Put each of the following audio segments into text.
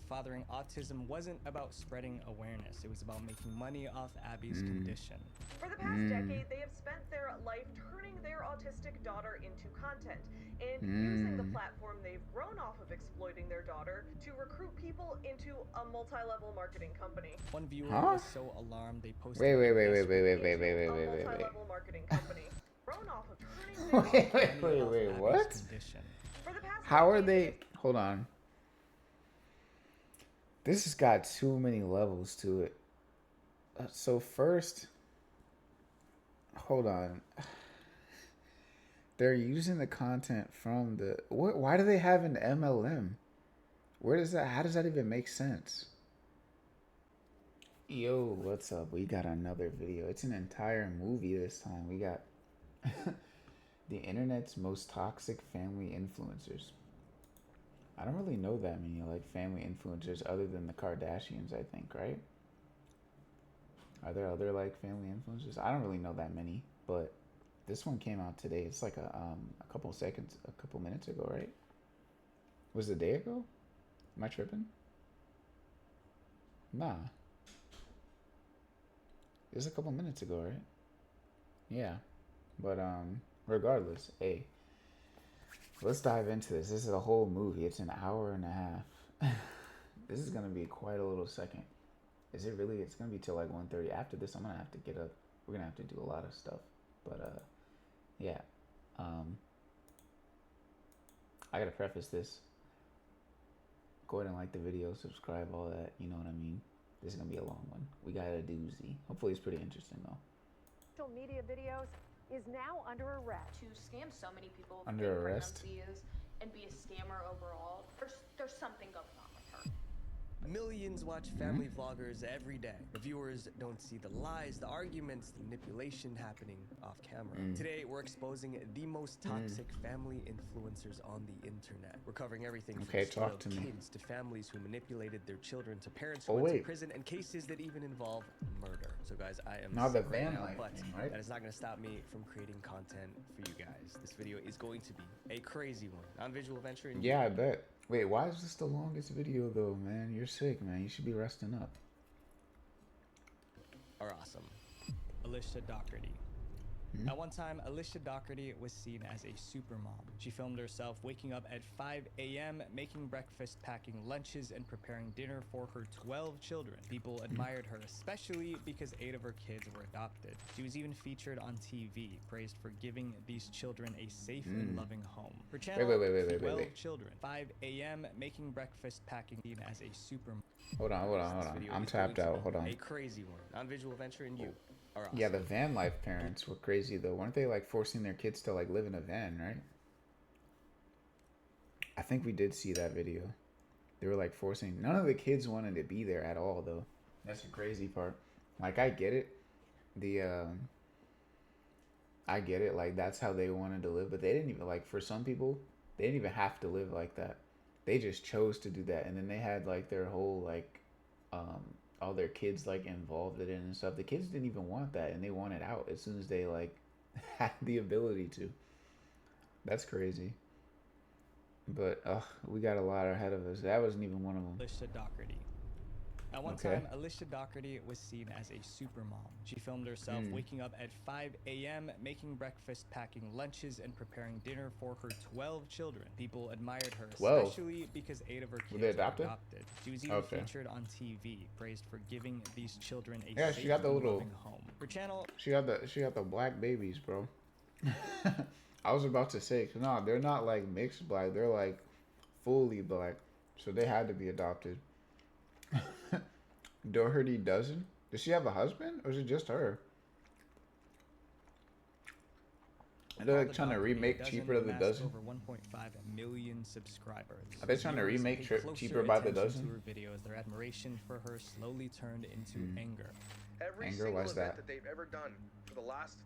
fathering autism wasn't about spreading awareness. It was about making money off Abby's condition. For the past decade, they have spent their life turning their autistic daughter into content and using the platform they've grown off of exploiting their daughter to recruit people into a multi-level marketing company. One viewer was so alarmed they posted Wait, multi-level marketing company. Grown off of turning wait, what? Condition. For the past How are they? Hold on. This has got too many levels to it. So first, hold on. They're using the content from the. Why do they have an MLM? Where does that? How does that even make sense? Yo, what's up? We got another video. It's an entire movie this time. We got the internet's most toxic family influencers. I don't really know that many like family influencers other than the Kardashians, I think, right? Are there other like family influencers? I don't really know that many, but this one came out today. It's like a couple minutes ago, right? Was it a day ago? Am I tripping? Nah. It was a couple minutes ago, right? Yeah. But regardless, hey. Let's dive into this. This is a whole movie. It's an hour and a half. This is gonna be quite a little second. Is it really? It's gonna be till like 1:30. After this, I'm gonna have to get up. We're gonna have to do a lot of stuff. But yeah. I gotta preface this. Go ahead and like the video, subscribe, all that. You know what I mean? This is gonna be a long one. We got a doozy. Hopefully, it's pretty interesting though. Social media videos is now under arrest. To scam so many people with Under arrest? pregnancies and be a scammer overall. There's something going on with her. Millions watch family vloggers every day. The viewers don't see the lies, the arguments, the manipulation happening off camera. Today, we're exposing the most toxic family influencers on the internet. We're covering everything from spoiled kids to families who manipulated their children to parents who went to prison and cases that even involve murder. So guys, I am now the van life but thing, right? that is not going to stop me from creating content for you guys. This video is going to be a crazy one. Non-visual venture. Yeah, I bet. Wait, why is this the longest video though, man? You're sick, man. You should be resting up. Are awesome. Alicia Doherty. At one time, Alicia Doherty was seen as a super mom. She filmed herself waking up at 5 a.m., making breakfast, packing lunches, and preparing dinner for her 12 children. People admired her, especially because 8 of her kids were adopted. She was even featured on TV, praised for giving these children a safe and loving home. Her channel, 12 children. 5 a.m., making breakfast, packing as a super mom. Hold on. I'm tapped out. Hold on. A crazy one. Non-visual venture and you. Awesome. Yeah, the van life parents were crazy though. Weren't they like forcing their kids to like live in a van, right? I think we did see that video. They were like forcing. None of the kids wanted to be there at all though. That's the crazy part. Like I get it. I get it. Like that's how they wanted to live, but they didn't even like for some people, they didn't even have to live like that. They just chose to do that, and then they had like their whole like all their kids like involved in it and stuff. The kids didn't even want that, and they wanted out as soon as they like had the ability to. That's crazy. But we got a lot ahead of us. That wasn't even one of them. Alicia Doherty. At one time, Alicia Doherty was seen as a super mom. She filmed herself waking up at 5 a.m., making breakfast, packing lunches, and preparing dinner for her 12 children. People admired her, especially because 8 of her kids were adopted. She was even featured on TV, praised for giving these children a safe and loving home. Her channel. She got the black babies, bro. I was about to say, no, they're not like mixed black. They're like fully black, so they had to be adopted. Doherty doesn't? Does she have a husband, or is it just her? They're like trying to remake Cheaper by the Dozen. Over 1.5 million subscribers. Are they trying to remake Cheaper by the Dozen? To her videos, their admiration for her slowly turned into anger. Every single event that they've ever done for the last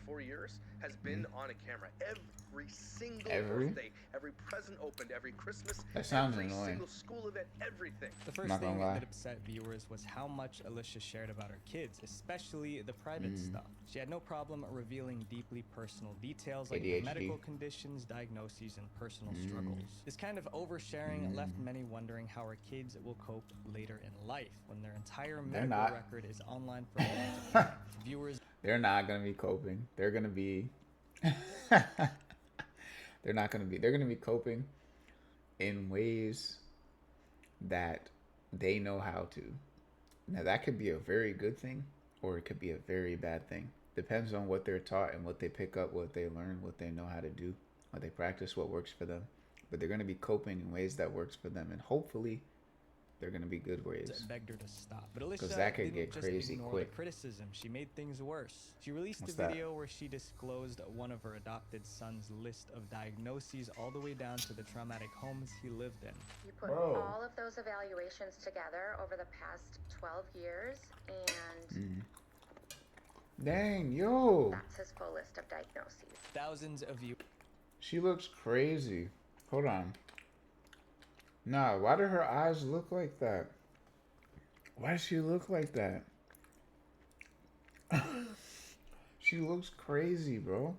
3-4 years has been on a camera. Every single birthday, every present opened, every Christmas, that sounds every annoying. single school event, everything. The first thing that upset viewers was how much Alicia shared about her kids, especially the private stuff. She had no problem revealing deeply personal details details like ADHD. medical conditions, diagnoses, and personal struggles. This kind of oversharing left many wondering how our kids will cope later in life when their entire medical record is online for everyone to find. Viewers, they're not gonna be coping. They're gonna be they're gonna be coping in ways that they know how to. Now that could be a very good thing or it could be a very bad thing. Depends on what they're taught and what they pick up, what they learn, what they know how to do, what they practice, what works for them. But they're going to be coping in ways that works for them, and hopefully they're going to be good ways. Begged her to stop, but Alicia that could didn't get just crazy ignore quick. the criticism. She made things worse. She released What's a video where she disclosed one of her adopted son's list of diagnoses all the way down to the traumatic homes he lived in. You put all of those evaluations together over the past 12 years, and Dang, yo. that's his full list of diagnoses. Thousands of you. She looks crazy. Hold on. Nah, why do her eyes look like that? Why does she look like that? She looks crazy, bro.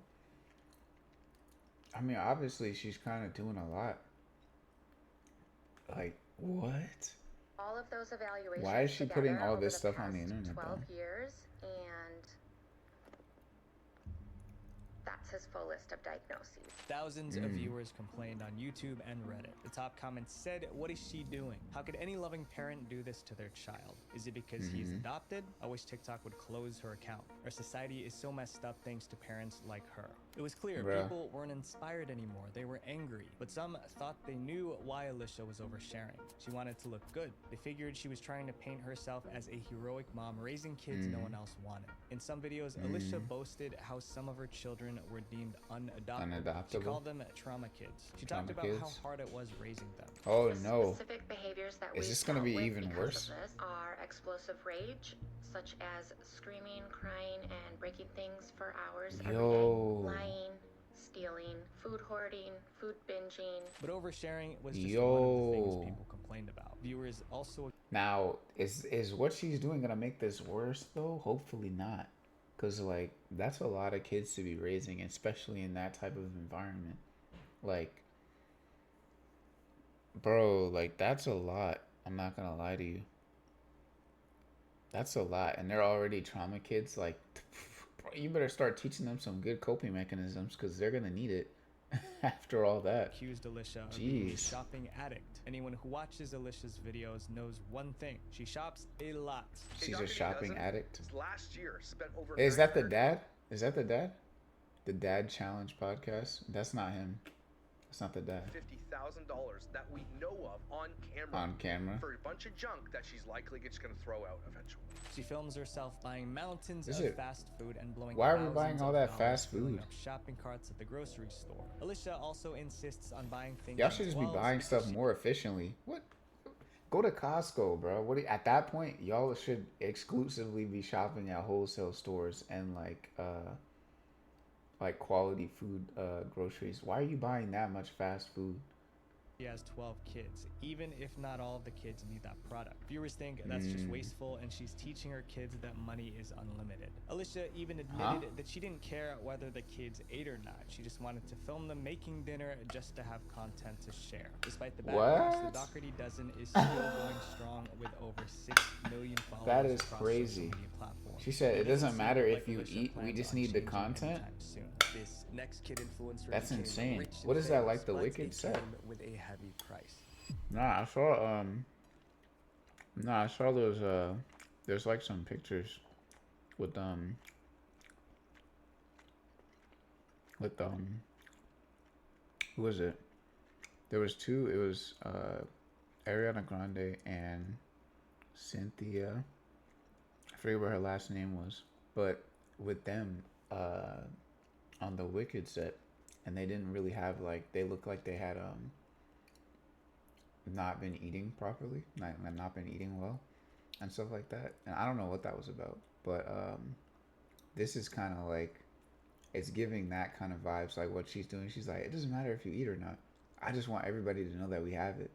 I mean, obviously, she's kind of doing a lot. Like, what? All of those evaluations. Why is she putting all this stuff past on the internet, 12 though? years, and that's his full list of diagnoses. Thousands of viewers complained on YouTube and Reddit. The top comments said, "What is she doing? How could any loving parent do this to their child? Is it because he is adopted? I wish TikTok would close her account. Our society is so messed up thanks to parents like her." It was clear people weren't inspired anymore. They were angry. But some thought they knew why Alicia was oversharing. She wanted to look good. They figured she was trying to paint herself as a heroic mom raising kids no one else wanted. In some videos, Alicia boasted how some of her children were deemed unadoptable. She called them trauma kids. She talked about how hard it was raising them. Oh The no. specific behaviors that Is this gonna be even worse? Of this are explosive rage, such as screaming, crying, and breaking things for hours every Yo. day, lying, stealing, food hoarding, food binging. But oversharing was just one of the things people complained about. Viewers also... Now, is what she's doing gonna make this worse though? Hopefully not. Cause like that's a lot of kids to be raising, especially in that type of environment. Like, bro, like that's a lot. I'm not gonna lie to you. That's a lot, and they're already trauma kids. Like, bro, you better start teaching them some good coping mechanisms, cause they're gonna need it after all that. Accused Alicia of being a shopping addict. Anyone who watches Alicia's videos knows one thing: she shops a lot. She's a shopping addict. Last year spent over. Is that the dad? Is that the dad? The Dad Challenge podcast? That's not him. That's not the dad. $50,000 that we know of on camera. On camera. For a bunch of junk that she's likely just gonna throw out eventually. She films herself buying mountains of fast food and blowing. Why are we buying all that fast food? Up shopping carts at the grocery store. Alicia also insists on buying things. Y'all should just be buying stuff more efficiently. What? Go to Costco, bro. What? At that point, y'all should exclusively be shopping at wholesale stores and like quality food groceries. Why are you buying that much fast food? She has 12 kids, even if not all of the kids need that product. Viewers think that's just wasteful, and she's teaching her kids that money is unlimited. Alicia even admitted that she didn't care whether the kids ate or not. She just wanted to film them making dinner just to have content to share. Despite the backlash, the Doherty dozen is still going strong with over 6 million followers. That is across crazy. social media platforms. She said it doesn't matter if you eat, we just need the content. This next kid influencer. That's insane. What is that, like the Wicked set? With a heavy price. I saw those there's like some pictures with who was it? There was two. It was Ariana Grande and Cynthia. I forget what her last name was, but with them on the Wicked set, and they didn't really have like, they looked like they had not been eating properly, not been eating well, and stuff like that. And I don't know what that was about, but this is kind of like, it's giving that kind of vibes, like what she's doing. She's like, it doesn't matter if you eat or not. I just want everybody to know that we have it.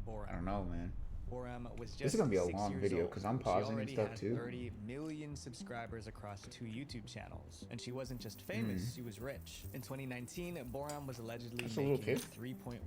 Boring. I don't know, man. Boram was just This is gonna be a 6 long years video old. because I'm She pausing and already stuff had too. 30 million subscribers across 2 YouTube channels, and she wasn't just famous, she was rich. In 2019, Boram was allegedly making $3.1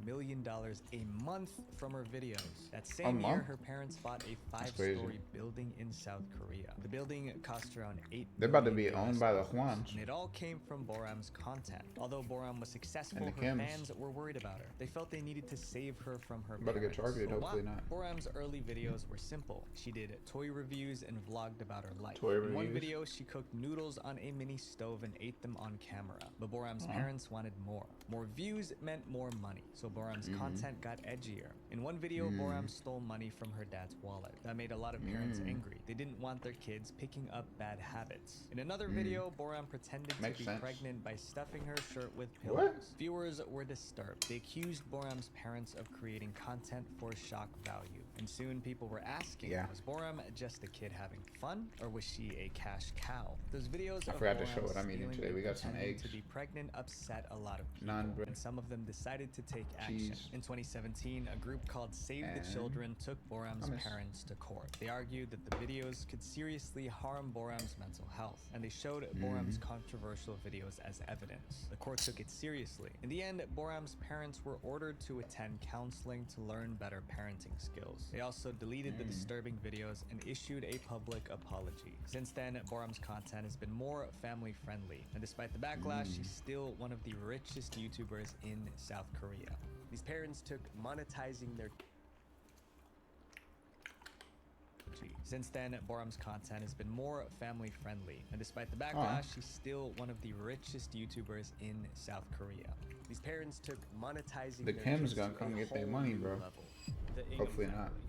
million a month from her videos. That same year, her parents bought a 5-story building in South Korea. The building cost around $8 They're about to million be owned by the Hwans. and it all came from Boram's content. Although Boram was successful, her fans were worried about her. They felt they needed to save her from her About to get parents. targeted, hopefully not. Boram's early videos were simple. She did toy reviews and vlogged about her life. Toy In one reviews? video, she cooked noodles on a mini stove and ate them on camera. But Boram's parents wanted more. More views meant more money, so Boram's content got edgier. In one video, Boram stole money from her dad's wallet. That made a lot of parents angry. They didn't want their kids picking up bad habits. In another video, Boram pretended to be pregnant by stuffing her shirt with pillows. Viewers were disturbed. They accused Boram's parents of creating content for shock value. And soon people were asking, was Boram just a kid having fun, or was she a cash cow? Those videos I forgot to show what I'm eating today. We got some eggs. To be pregnant upset a lot of people, Non-bread. and some of them decided to take action. Cheese. In 2017, a group called Save the Children took Boram's parents to court. They argued that the videos could seriously harm Boram's mental health, and they showed Boram's controversial videos as evidence. The court took it seriously. In the end, Boram's parents were ordered to attend counseling to learn better parenting skills. They also deleted the disturbing videos and issued a public apology. Since then, Boram's content has been more family-friendly, and despite the backlash, she's still one of the richest YouTubers in South Korea. These parents took monetizing their Since then, Boram's content has been more family-friendly, and despite the backlash, she's still one of the richest YouTubers in South Korea. These parents took monetizing The their Kim's kids gonna to come a get their whole money, new bro. level. The Ingham Hopefully not. family.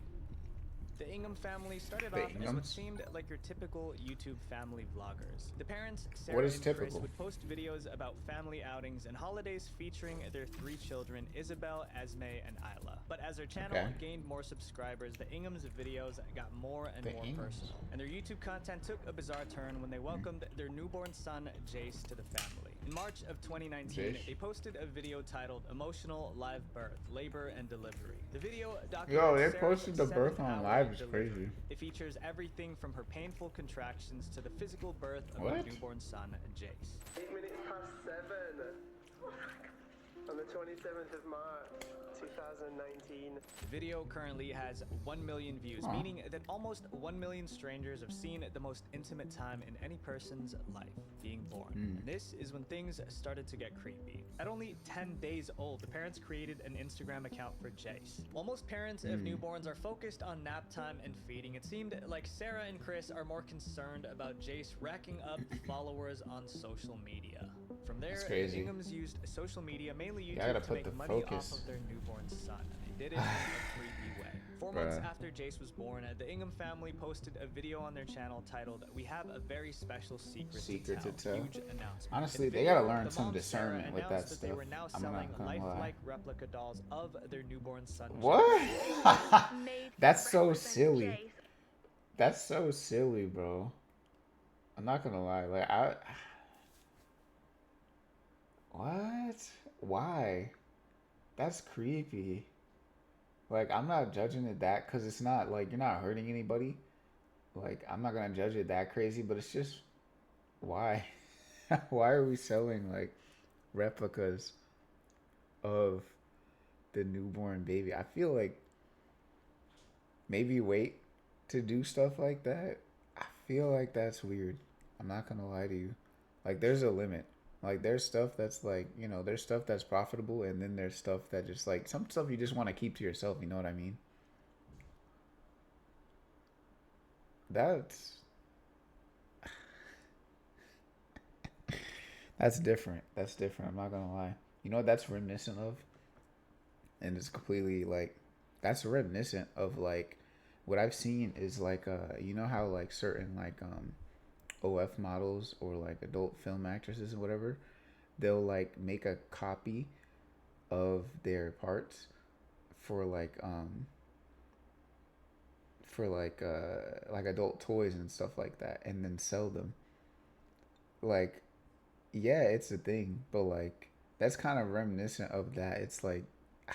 The Ingham family started The off as what Inghams? seemed like your typical YouTube family vloggers. The parents, Sarah What is and Chris, typical? would post videos about family outings and holidays featuring their 3 children, Isabel, Esme, and Isla. But as their channel gained more subscribers, the Inghams' videos got more and more personal. And their YouTube content took a bizarre turn when they welcomed their newborn son, Jace, to the family. In March of 2019, they posted a video titled Emotional Live Birth, Labor and Delivery. The video documents they posted the birth on live. It's crazy. It features everything from her painful contractions to the physical birth of her newborn son, Jace. 8 minutes past 7 on the 27th of March 2019. The video currently has 1 million views, meaning that almost 1 million strangers have seen the most intimate time in any person's life, being born. And this is when things started to get creepy. At only 10 days old, the parents created an Instagram account for Jace. While most parents of newborns are focused on nap time and feeding, it seemed like Sarah and Chris are more concerned about Jace racking up followers on social media. From there, the Inghams used social media, mainly YouTube, to make money off of their newborn son. They did it in a creepy way. 4 months after Jace was born, the Ingham family posted a video on their channel titled, "We have a very special secret to tell." Huge announcement. Honestly, The they video, gotta learn the some mom, discernment Sarah, with that announced stuff. They were now I'm selling not gonna lie. lifelike replica dolls of their newborn son. What? Made That's to so represent silly. Jace. That's so silly, bro. I'm not gonna lie. Like what? Why? That's creepy. Like, I'm not judging it that, because it's not, like, you're not hurting anybody. Like, I'm not gonna judge it that crazy, but it's just, why? Why are we selling, like, replicas of the newborn baby? I feel like maybe wait to do stuff like that. I feel like that's weird. I'm not gonna lie to you. Like, there's a limit. Like, there's stuff that's like, you know, there's stuff that's profitable, and then there's stuff that just like, some stuff you just want to keep to yourself, you know what I mean? That's different. That's different. I'm not gonna lie. You know what that's reminiscent of? And it's completely like, that's reminiscent of like, what I've seen is like, you know how like certain like OF models or like adult film actresses or whatever, they'll like make a copy of their parts for like adult toys and stuff like that, and then sell them. Like, yeah, it's a thing, but like, that's kind of reminiscent of that. It's like, I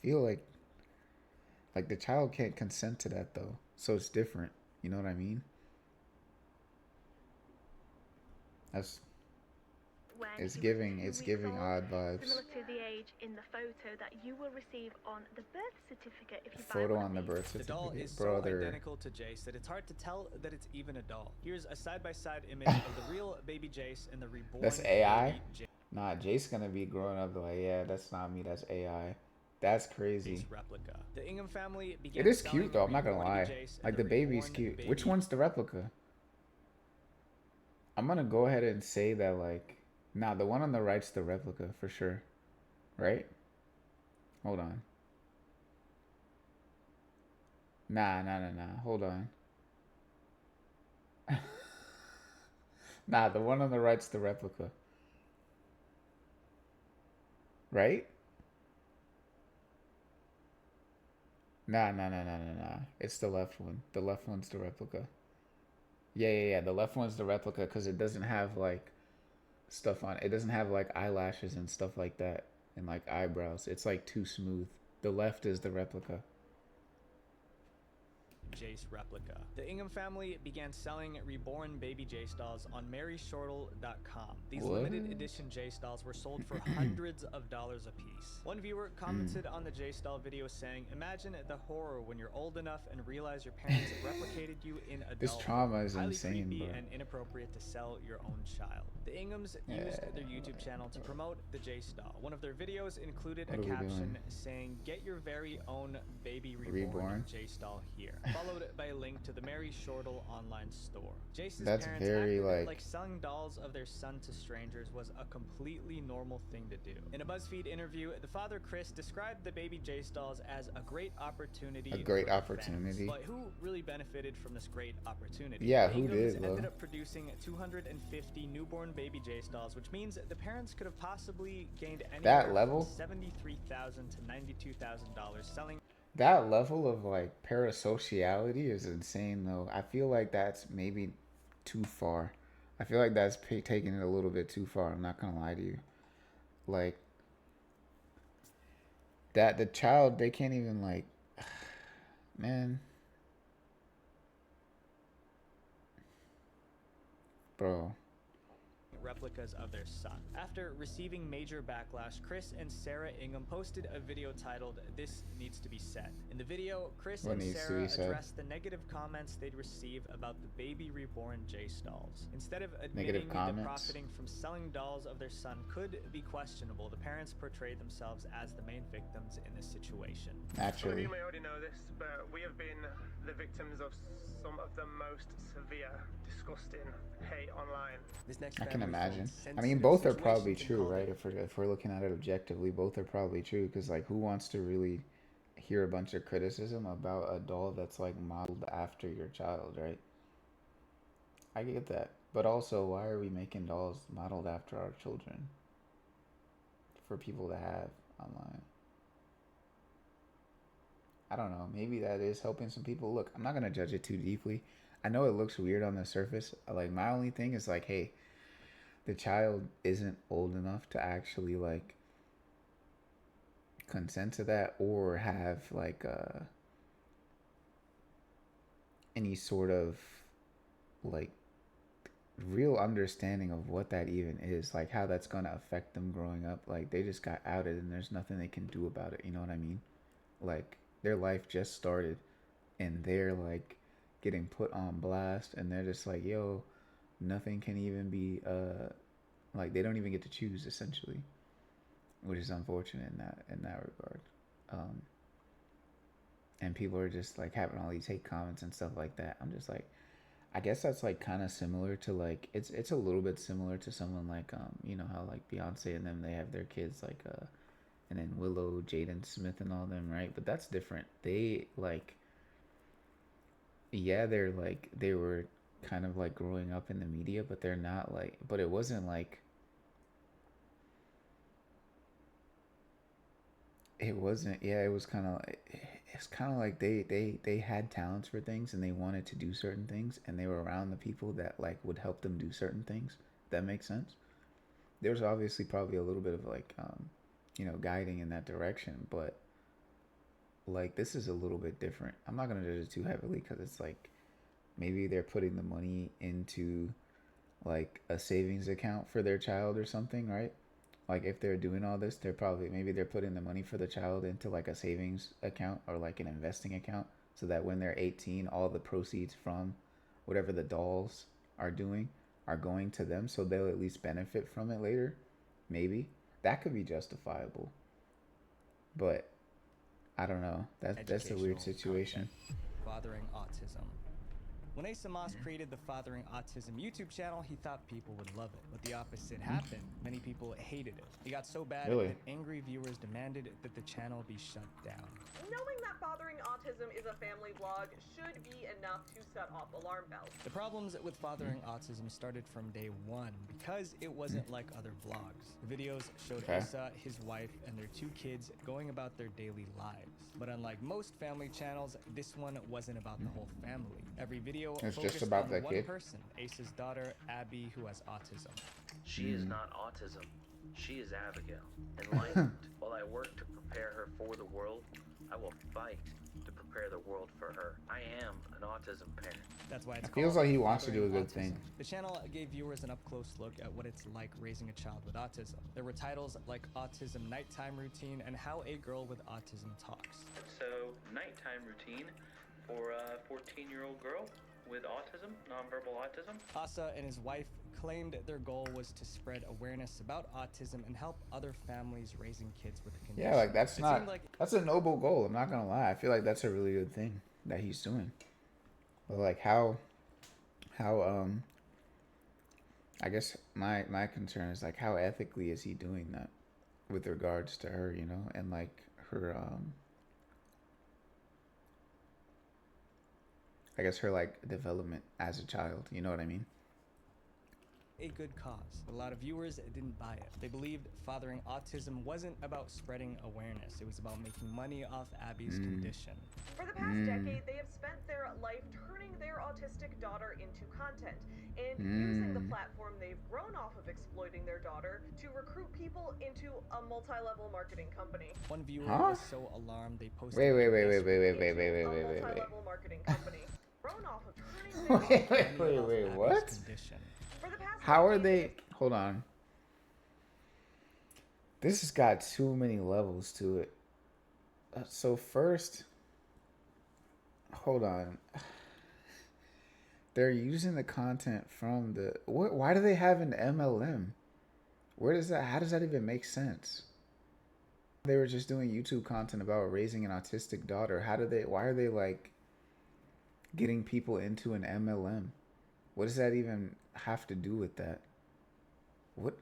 feel like, Like the child can't consent to that though, so it's different. You know what I mean? That's it's giving odd vibes. Similar to the age in the photo that you will receive on the birth certificate if you buy Photo one on the of birth The doll certificate, is bro. so identical to Jace that it's hard to tell that it's even a doll. Here's a side-by-side image of the real baby Jace and the reborn That's AI? baby Jace. Nah, Jace gonna be growing up like, yeah, that's not me, that's AI. That's crazy. Replica. The Ingham family began It is cute though, I'm not gonna lie. Like the baby's cute. Baby. Which one's the replica? I'm gonna go ahead and say that like, nah, the one on the right's the replica for sure. Right? Hold on. Nah. Hold on. Nah, the one on the right's the replica. Right? Nah. It's the left one. The left one's the replica. Yeah. The left one's the replica because it doesn't have like stuff on it. It doesn't have like eyelashes and stuff like that and like eyebrows. It's like too smooth. The left is the replica. Jace replica. The Ingham family began selling reborn baby Jace dolls on maryshortle.com. These limited edition Jace dolls were sold for hundreds of dollars a piece. One viewer commented on the Jace doll video saying, "Imagine the horror when you're old enough and realize your parents replicated you in adulthood. This trauma is Highly insane, creepy bro. and inappropriate to sell your own child." The Inghams used their YouTube channel to promote the Jace doll. One of their videos included a caption saying, "Get your very own baby reborn Jace doll here," followed by a link to the Mary Shortle online store. Jace's That's parents very acted like selling dolls of their son to strangers was a completely normal thing to do. In a BuzzFeed interview, the father Chris described the baby Jace dolls as a great opportunity. Fans. But who really benefited from this great opportunity? Yeah, the who Inghams did? ended up producing 250 newborn baby Jace dolls, which means the parents could have possibly gained anywhere that level from $73,000 to $92,000 selling. That level of like parasociality is insane though. I feel like that's maybe too far. I feel like that's taking it a little bit too far. I'm not gonna lie to you. Like that the child, they can't even like, man, bro. Replicas of their son. After receiving major backlash, Chris and Sarah Ingham posted a video titled "This Needs to Be Said." In the video, Chris and Sarah addressed the negative comments they'd receive about the baby reborn Jace dolls. Instead of admitting that profiting from selling dolls of their son could be questionable, the parents portrayed themselves as the main victims in this situation. Some of you may already know this, but we have been the victims of some of the most severe, disgusting hate online. I can imagine. I mean, both are probably true, right? If we're looking at it objectively, both are probably true. Because like, who wants to really hear a bunch of criticism about a doll that's like modeled after your child, right? I get that, but also, why are we making dolls modeled after our children for people to have online? I don't know. Maybe that is helping some people. Look, I'm not gonna judge it too deeply. I know it looks weird on the surface. Like, my only thing is like, hey, the child isn't old enough to actually like consent to that or have like any sort of like real understanding of what that even is, like how that's gonna affect them growing up. Like, they just got outed and there's nothing they can do about it, you know what I mean? Like, their life just started and they're like getting put on blast and they're just like, yo, nothing can even be like, they don't even get to choose, essentially, which is unfortunate in that regard. And people are just like having all these hate comments and stuff like that. I'm just like, I guess that's like kind of similar to like, it's a little bit similar to someone like you know how like Beyonce and them, they have their kids like and then Willow, Jaden Smith and all them, right? But that's different. They like, yeah, they're like, they were kind of like growing up in the media, but they're not like, but it wasn't like, it wasn't, yeah, it was kind of, it's kind of like they had talents for things and they wanted to do certain things and they were around the people that like would help them do certain things. That makes sense. There's obviously probably a little bit of like, you know, guiding in that direction, but like this is a little bit different. I'm not gonna judge it too heavily because it's like maybe they're putting the money into like a savings account for their child or something, right? Like if they're doing all this, they're probably maybe they're putting the money for the child into like a savings account or like an investing account so that when they're 18, all the proceeds from whatever the dolls are doing are going to them, so they'll at least benefit from it later. Maybe that could be justifiable, but I don't know. That's a weird situation. Fathering autism. When Asa Moss created the Fathering Autism YouTube channel, he thought people would love it. But the opposite happened. Many people hated it. It got so bad that angry viewers demanded that the channel be shut down. Knowing that Fathering Autism is a family vlog should be enough to set off alarm bells. The problems with Fathering Autism started from day one because it wasn't like other vlogs. The videos showed Asa, his wife, and their 2 kids going about their daily lives. But unlike most family channels, this one wasn't about the whole family. Every video it's focused just about on that one kid. person, Asa's daughter, Abby, who has autism. She is not autism. She is Abigail, enlightened. While I work to prepare her for the world, I will fight to prepare the world for her. I am an autism parent. That's why it feels like he wants to do a good autism. thing. The channel gave viewers an up-close look at what it's like raising a child with autism. There were titles like Autism Nighttime Routine and How a Girl with Autism Talks. So, nighttime routine for a 14-year-old girl with autism, nonverbal autism. Asa and his wife claimed their goal was to spread awareness about autism and help other families raising kids with the condition. Yeah, like that's a noble goal. I'm not gonna lie. I feel like that's a really good thing that he's doing. But like how I guess my concern is like how ethically is he doing that with regards to her, you know, and like her I guess her like development as a child, you know what I mean? A good cause. A lot of viewers didn't buy it. They believed Fathering Autism wasn't about spreading awareness. It was about making money off Abby's condition. For the past decade, they have spent their life turning their autistic daughter into content and using the platform they've grown off of exploiting their daughter to recruit people into a multi-level marketing company. One viewer was so alarmed they posted wait, multi-level marketing company. Grown off of turning wait, what? Condition. How are they? Hold on. This has got too many levels to it. So first, hold on. They're using the content from the. Why do they have an MLM? Where does that? How does that even make sense? They were just doing YouTube content about raising an autistic daughter. How do they? Why are they like getting people into an MLM? What does that even have to do with that? What?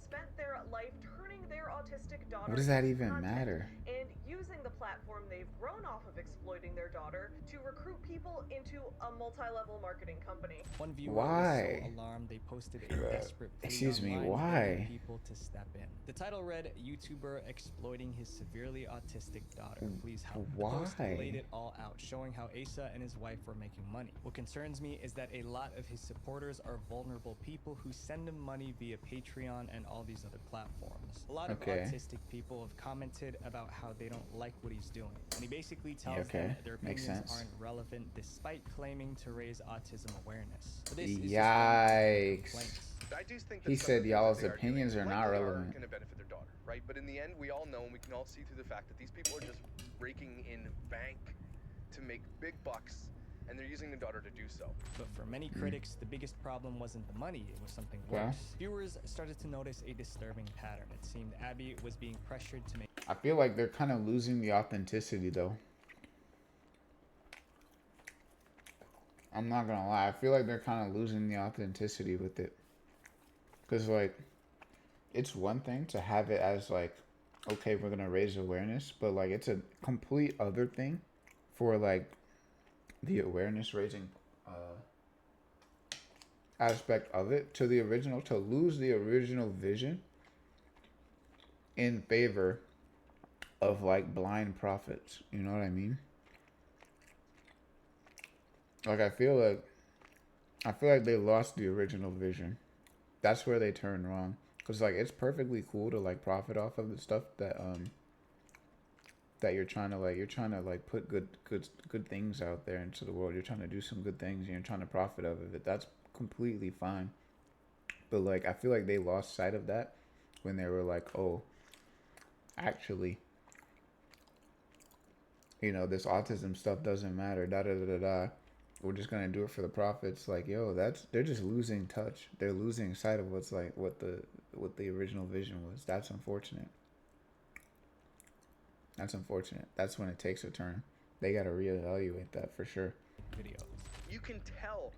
Spent their life turning their autistic daughter. What does that even matter? And using the platform they've grown off of exploiting their daughter to recruit people into a multi-level marketing company. One viewer was so alarmed they posted a desperate plea online people to step in. The title read, "YouTuber exploiting his severely autistic daughter. Please help." The post laid it all out, showing how Asa and his wife were making money. What concerns me is that a lot of his supporters are vulnerable people who send him money via Patreon and all these other platforms. A lot of autistic people have commented about how they don't like what he's doing, and he basically tells them their opinions aren't relevant despite claiming to raise autism awareness. But this is Yikes. I do think that he said y'all's opinions are not relevant. Going to benefit their daughter, right? But in the end, we all know and we can all see through the fact that these people are just raking in bank to make big bucks, and they're using the daughter to do so. But for many critics, the biggest problem wasn't the money, it was something worse. Viewers started to notice a disturbing pattern. It seemed Abby was being pressured to make... I feel like they're kind of losing the authenticity, though. I'm not gonna lie. I feel like they're kind of losing the authenticity with it. Because, like, it's one thing to have it as, like, okay, we're gonna raise awareness. But, like, it's a complete other thing for, like, the awareness raising aspect of it to the original, to lose the original vision in favor of like blind prophets. You know what I mean? Like I feel like they lost the original vision. That's where they turned wrong. Cause like it's perfectly cool to like profit off of the stuff that that you're trying to like put good things out there into the world. You're trying to do some good things and you're trying to profit off of it. That's completely fine. But like I feel like they lost sight of that when they were like, oh, actually, you know, this autism stuff doesn't matter. Da da da da da. We're just gonna do it for the profits. Like, yo, they're just losing touch. They're losing sight of what's like what the original vision was. That's unfortunate. That's unfortunate. That's when it takes a turn. They gotta reevaluate that for sure. Video. You can tell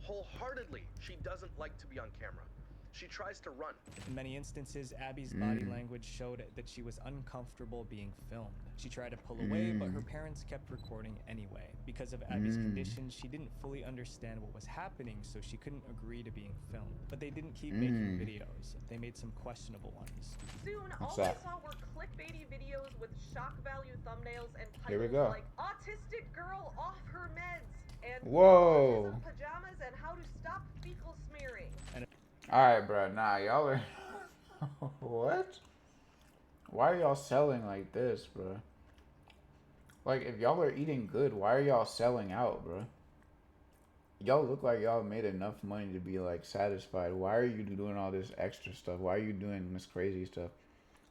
wholeheartedly she doesn't like to be on camera. She tries to run. In many instances, Abby's body language showed that she was uncomfortable being filmed. She tried to pull away, but her parents kept recording anyway. Because of Abby's condition, she didn't fully understand what was happening, so she couldn't agree to being filmed. But they didn't keep making videos. They made some questionable ones. Soon, all I saw were clickbaity videos with shock value thumbnails and Here we titles go. like "Autistic Girl Off Her Meds" and Whoa. "Autism Pajamas and How to Stop Fecal Smearing." Alright, bro. Nah, y'all are... What? Why are y'all selling like this, bro? Like, if y'all are eating good, why are y'all selling out, bro? Y'all look like y'all made enough money to be, like, satisfied. Why are you doing all this extra stuff? Why are you doing this crazy stuff?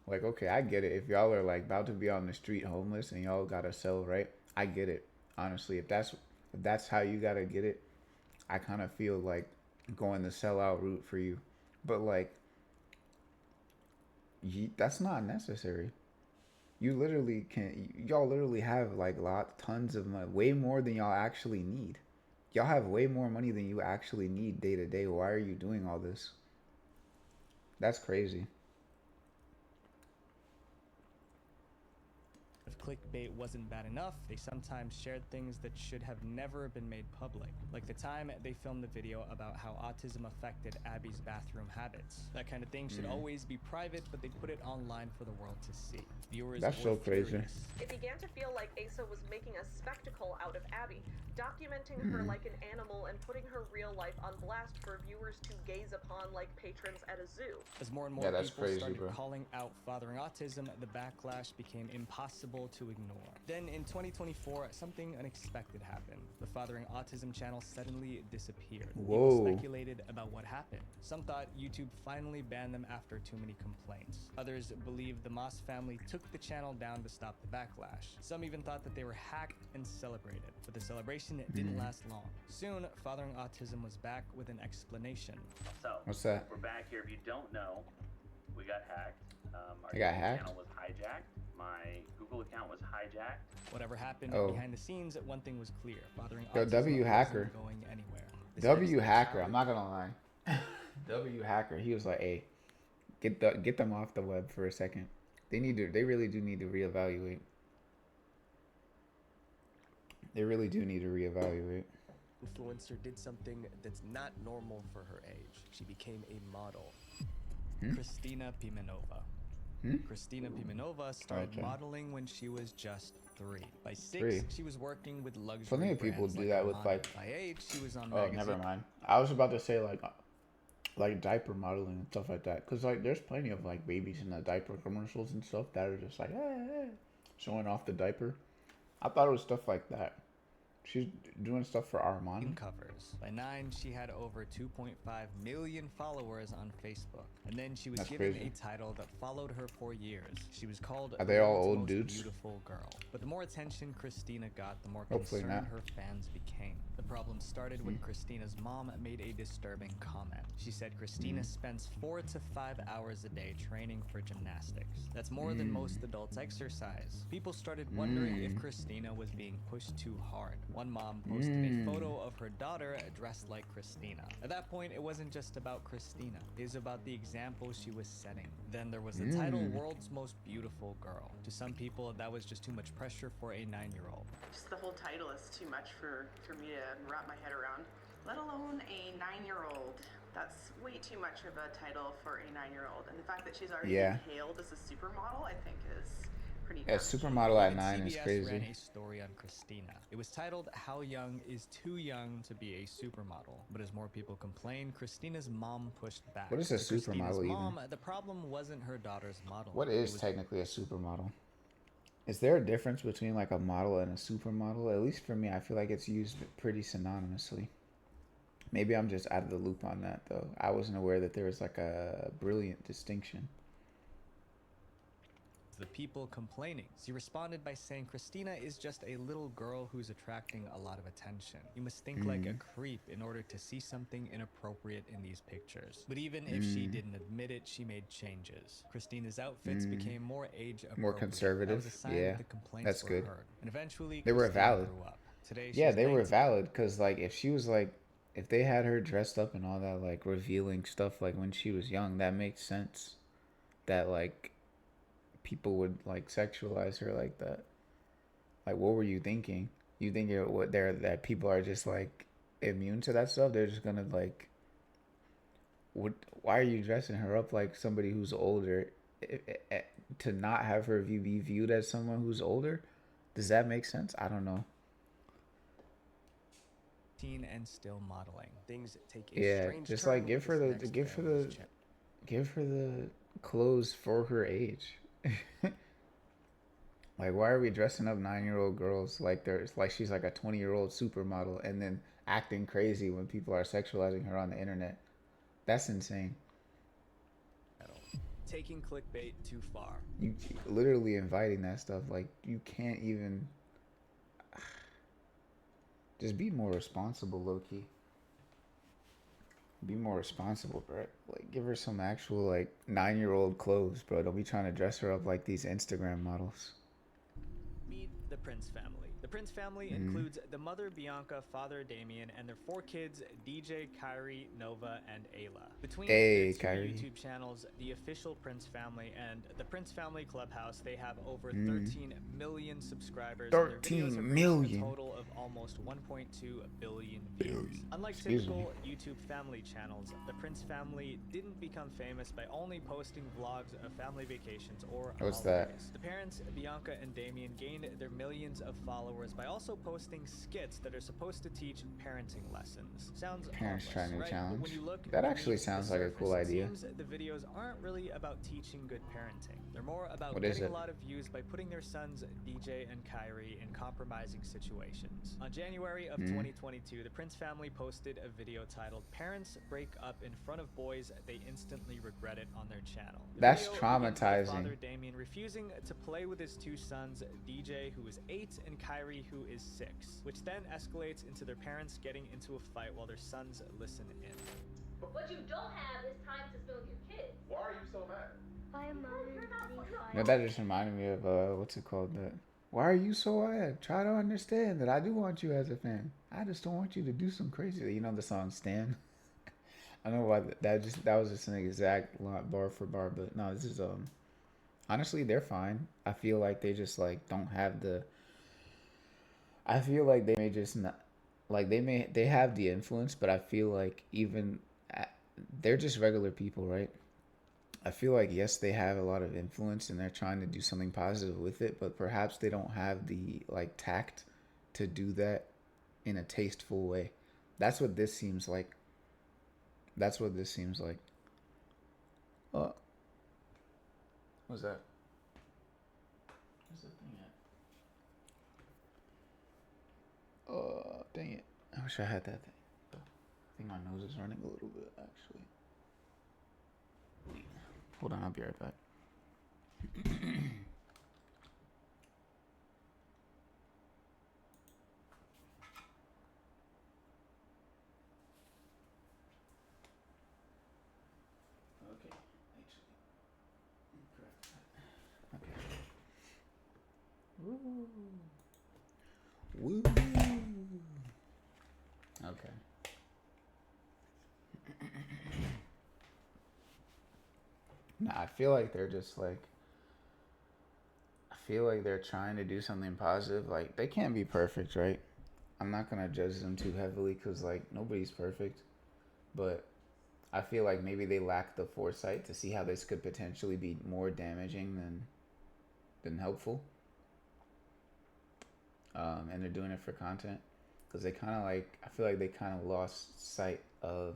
Like, okay, I get it. If y'all are, like, about to be on the street homeless and y'all gotta sell, right? I get it. Honestly, if that's how you gotta get it, I kind of feel like going the sellout route for you. But, like, that's not necessary. You literally y'all literally have like tons of money, way more than y'all actually need. Y'all have way more money than you actually need day to day. Why are you doing all this? That's crazy. If clickbait wasn't bad enough, they sometimes shared things that should have never been made public. Like the time they filmed the video about how autism affected Abby's bathroom habits. That kind of thing should always be private, but they put it online for the world to see. Viewers That's were so crazy. furious. It began to feel like Asa was making a spectacle out of Abby, documenting her like an animal and putting her real life on blast for viewers to gaze upon like patrons at a zoo. As more and more people started calling out fathering autism, the backlash became impossible to ignore. Then in 2024, something unexpected happened. The Fathering Autism channel suddenly disappeared. People speculated about what happened. Some thought YouTube finally banned them after too many complaints. Others believed the Moss family took the channel down to stop the backlash. Some even thought that they were hacked and celebrated, but the celebration didn't last long. Soon, Fathering Autism was back with an explanation. So, what's that? We're back here. If you don't know, we got hacked. Our channel was hijacked. My Google account was hijacked. Whatever happened behind the scenes, one thing was clear. Fathering Autism W Hacker. Going anywhere. W Hacker, I'm not gonna lie. W Hacker, he was like, hey, get them off the web for a second. They really do need to reevaluate. They really do need to reevaluate. Influencer did something that's not normal for her age. She became a model. Christina Pimenova. Christina Pimenova started modeling when she was just 3. By 6, she was working with luxury Plenty of people do that with like. By age, she was on. Oh, never mind. I was about to say like diaper modeling and stuff like that, because like there's plenty of like babies in the diaper commercials and stuff that are just like showing off the diaper. I thought it was stuff like that. She's doing stuff for Armani. Covers. By 9, she had over 2.5 million followers on Facebook. And then she was given a title that followed her for years. She was called Are they all the old most dudes? Beautiful girl. But the more attention Christina got, the more concerned her fans became. The problem started when Christina's mom made a disturbing comment. She said Christina spends 4 to 5 hours a day training for gymnastics. That's more than most adults exercise. People started wondering if Christina was being pushed too hard. One mom posted a photo of her daughter dressed like Christina. At that point, it wasn't just about Christina. It was about the example she was setting. Then there was the title, World's Most Beautiful Girl. To some people, that was just too much pressure for a 9-year-old. Just the whole title is too much for me to wrap my head around, let alone a 9-year-old. That's way too much of a title for a 9-year-old. And the fact that she's already been hailed as a supermodel, I think is pretty supermodel at 9 is crazy. Ran a story on Christina. It was titled, How Young is Too Young to be a Supermodel? But as more people complained, Christina's mom pushed back. What is a supermodel even? The problem wasn't her daughter's modeling. What is technically a supermodel? Is there a difference between like a model and a supermodel? At least for me, I feel like it's used pretty synonymously. Maybe I'm just out of the loop on that though. I wasn't aware that there was like a brilliant distinction. The people complaining. She responded by saying, Christina is just a little girl who's attracting a lot of attention. You must think like a creep in order to see something inappropriate in these pictures. But even if she didn't admit it, she made changes. Christina's outfits became more age appropriate. More conservative. That was a sign that the complaints that's good. were heard. And eventually, they were valid. Grew up. Today, yeah, she's they 19. were valid because like if she was like, if they had her dressed up and all that like revealing stuff like when she was young, that makes sense. That like people would like sexualize her like that. Like, what were you thinking? You think that people are just like immune to that stuff? They're just gonna like, why are you dressing her up like somebody who's older? To not have her be viewed as someone who's older, does that make sense? I don't know. And still modeling. Things take a strange just turn like give her the clothes for her age. Like, why are we dressing up 9-year-old girls like she's like a 20-year-old supermodel and then acting crazy when people are sexualizing her on the internet? That's insane. Taking clickbait too far. You literally inviting that stuff. Like, you can't even just be more responsible, low-key. Be more responsible, bro. Like, give her some actual, like, 9-year-old clothes, bro. Don't be trying to dress her up like these Instagram models. Meet the Prince family. The Prince family includes the mother, Bianca, father, Damien, and their 4 kids, DJ, Kyrie, Nova, and Ayla. Between their 2 YouTube channels, the official Prince family and the Prince family Clubhouse, they have over 13 million subscribers. 13 million. A total of almost 1.2 billion views. Unlike typical YouTube family channels, the Prince family didn't become famous by only posting vlogs of family vacations or holidays. That? The parents, Bianca and Damien, gained their millions of followers by also posting skits that are supposed to teach parenting lessons. Sounds parents trying to right? challenge. When you look that actually sounds like a cool idea. Seems the videos aren't really about teaching good parenting. They're more about getting a lot of views by putting their sons DJ and Kyrie in compromising situations. On January of 2022, the Prince family posted a video titled "Parents Break Up in Front of Boys They Instantly Regret It" on their channel. That's traumatizing. Father Damien refusing to play with his 2 sons, DJ, who is 8, and Kyrie, who is 6, which then escalates into their parents getting into a fight while their sons listen in. What you don't have is time to spend with your kids. Why are you so mad? No, that just reminded me of what's it called? Why are you so mad? Try to understand that I do want you as a fan. I just don't want you to do some crazy. You know the song "Stan." I don't know why that was just an exact bar for bar, but no, this is honestly they're fine. I feel like they just like don't have the. I feel like they may just not, like they have the influence, but I feel like even they're just regular people, right? I feel like yes, they have a lot of influence and they're trying to do something positive with it, but perhaps they don't have the like tact to do that in a tasteful way. That's what this seems like. What's that? Where's that thing at? Dang it. I wish I had that thing. I think my nose is running a little bit, actually. Hold on, I'll be right back. Woo. Okay. Nah, I feel like they're just like. I feel like they're trying to do something positive. Like, they can't be perfect, right? I'm not gonna judge them too heavily because like nobody's perfect, but I feel like maybe they lack the foresight to see how this could potentially be more damaging than helpful. And they're doing it for content because they kind of like, I feel like they kind of lost sight of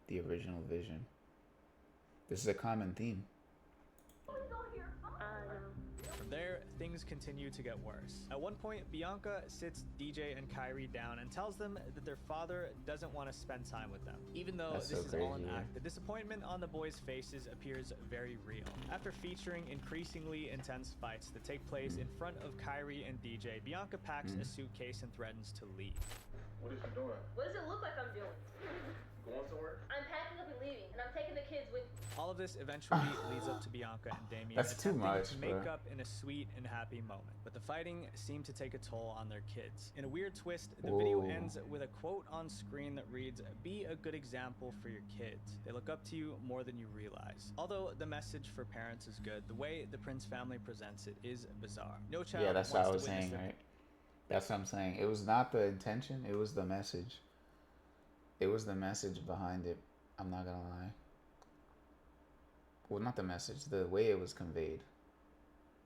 the original vision. This is a common theme. From there, things things continue to get worse. At one point, Bianca sits DJ and Kyrie down and tells them that their father doesn't want to spend time with them. Even though That's this so is all an crazy, act, the disappointment on the boys' faces appears very real. After featuring increasingly intense fights that take place in front of Kyrie and DJ, Bianca packs a suitcase and threatens to leave. What is you doing? What does it look like I'm doing? Going somewhere? I'm packing up and leaving, and I'm taking the kids with me. All of this eventually leads up to Bianca and Damien That's too attempting much, to make bro. up in a sweet and happy moment. But the fighting seemed to take a toll on their kids. In a weird twist, the video Whoa. ends with a quote on screen that reads, "Be a good example for your kids. They look up to you more than you realize." Although the message for parents is good, the way the Prince family presents it is bizarre. No child Yeah, that's wants what I was to witness saying, their right? That's what I'm saying. It was not the intention, it was the message. It was the message behind it. I'm not gonna lie. Well, not the message, the way it was conveyed.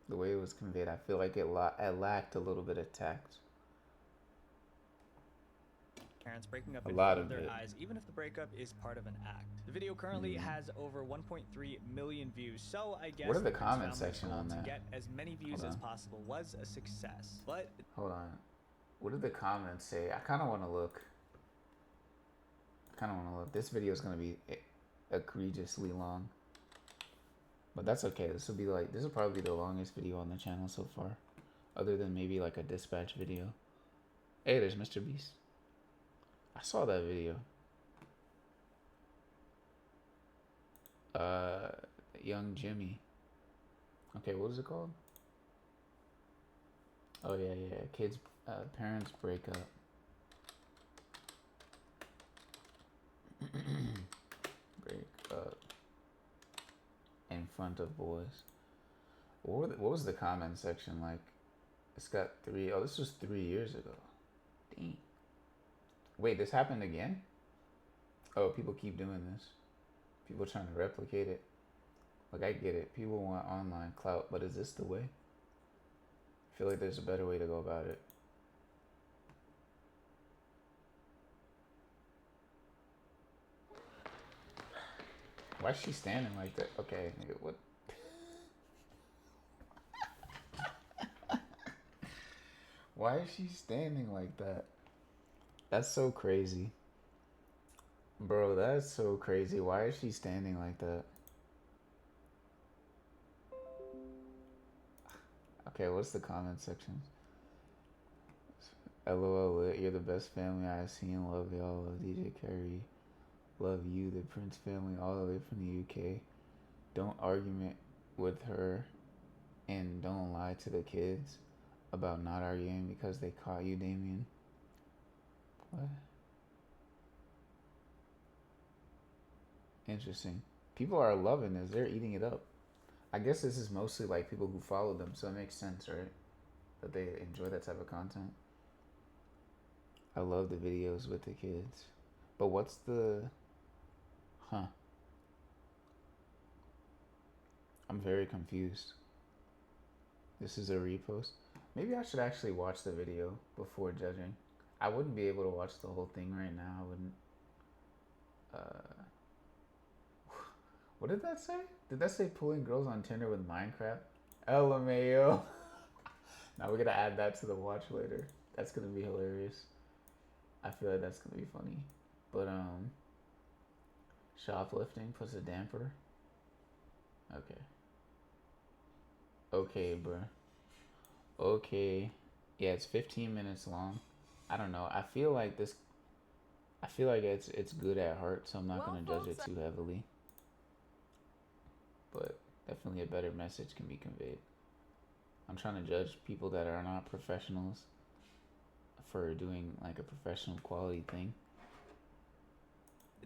The way it was conveyed, I feel like it lacked a little bit of tact. parents breaking up A in lot front of of their it. eyes, even if the breakup is part of an act. The video currently has over 1.3 million views, so I guess What are the Prince comment family's section goal on to that? get as many views Hold as on. possible was a success. But Hold on. What did the comments say? I kind of want to look. This video is going to be egregiously long. But that's okay. This will probably be the longest video on the channel so far. Other than maybe like a dispatch video. Hey, there's Mr. Beast. I saw that video. Young Jimmy. Okay, what is it called? Oh yeah. Kids, parents break up. Break up in front of boys. What was the comment section like? It's got 3. Oh, this was 3 years ago. Dang. Wait, this happened again? Oh, people keep doing this. People trying to replicate it. Like, I get it. People want online clout, but is this the way? I feel like there's a better way to go about it. Why is she standing like that? Okay, nigga, what? Why is she standing like that? That's so crazy. Bro, that's so crazy. Why is she standing like that? Okay, what's the comment section? LOL lit, you're the best family I've seen. Love y'all. Love DJ Carey. Love you, the Prince family, all the way from the UK. Don't argument with her and don't lie to the kids about not arguing because they caught you, Damien. What? Interesting. People are loving this. They're eating it up. I guess this is mostly like people who follow them, so it makes sense, right? That they enjoy that type of content. I love the videos with the kids. But what's the... Huh. I'm very confused. This is a repost. Maybe I should actually watch the video before judging. I wouldn't be able to watch the whole thing right now. I wouldn't. What did that say? Did that say pulling girls on Tinder with Minecraft? LMAO. Now we're gonna add that to the watch later. That's gonna be hilarious. I feel like that's gonna be funny. But shoplifting puts a damper. Okay. Okay, bro. Okay. Yeah, it's 15 minutes long. I don't know. I feel like it's good at heart, so I'm not gonna judge it too heavily. But definitely a better message can be conveyed. I'm trying to judge people that are not professionals for doing like a professional quality thing.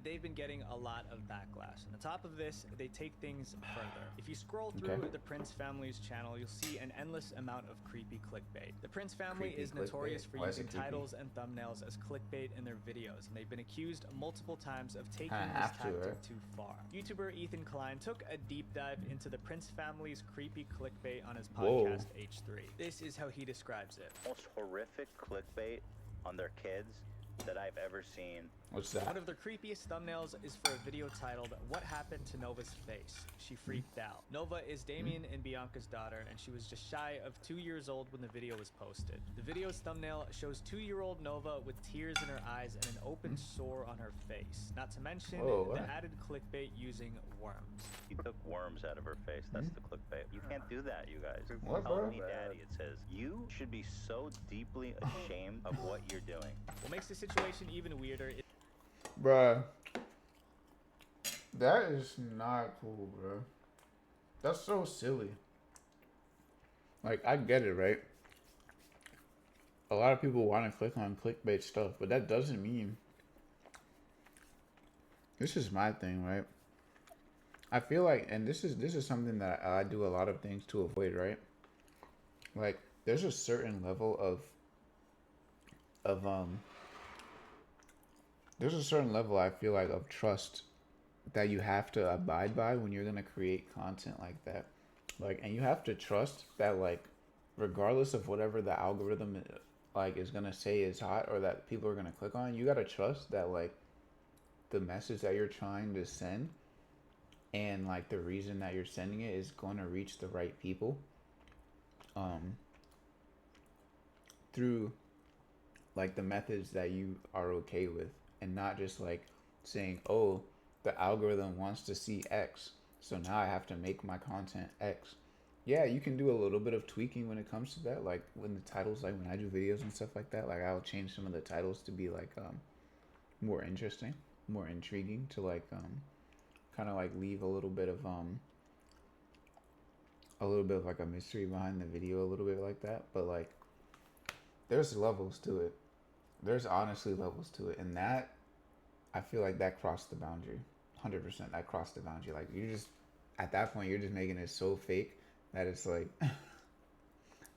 they've been getting a lot of backlash. And on top of this, they take things further. If you scroll through the Prince family's channel, you'll see an endless amount of creepy clickbait. The Prince family is notorious for using titles and thumbnails as clickbait in their videos, and they've been accused multiple times of taking this tactic too far. YouTuber Ethan Klein took a deep dive into the Prince family's creepy clickbait on his podcast H3. This is how he describes it. Most horrific clickbait on their kids that I've ever seen. What's that? One of their creepiest thumbnails is for a video titled, "What Happened to Nova's Face?" She freaked out. Nova is Damien and Bianca's daughter, and she was just shy of 2 years old when the video was posted. The video's thumbnail shows 2-year-old Nova with tears in her eyes and an open sore on her face. Not to mention the added clickbait using worms. He took worms out of her face. That's the clickbait. You can't do that, you guys. What, Call bro? me daddy. It says, you should be so deeply ashamed of what you're doing. What makes the situation even weirder is... Bruh. That is not cool, bro. That's so silly. Like, I get it, right? A lot of people want to click on clickbait stuff, but that doesn't mean... This is my thing, right? I feel like, and this is something that I do a lot of things to avoid, right? Like, there's a certain level there's a certain level, I feel like, of trust that you have to abide by when you're gonna create content like that. Like, and you have to trust that, like, regardless of whatever the algorithm like is gonna say is hot or that people are gonna click on, you gotta trust that, like, the message that you're trying to send and, like, the reason that you're sending it is going to reach the right people through, like, the methods that you are okay with, and not just, like, saying, oh, the algorithm wants to see X, so now I have to make my content X. Yeah, you can do a little bit of tweaking when it comes to that, like, when the titles, like, when I do videos and stuff like that, like, I'll change some of the titles to be, like, more interesting, more intriguing, to, like, kind of, like, leave a little bit of like a mystery behind the video, a little bit like that. But, like, there's levels to it. There's honestly levels to it, and that, I feel like that crossed the boundary. 100%, that crossed the boundary. Like, you just, at that point, you're just making it so fake that it's like,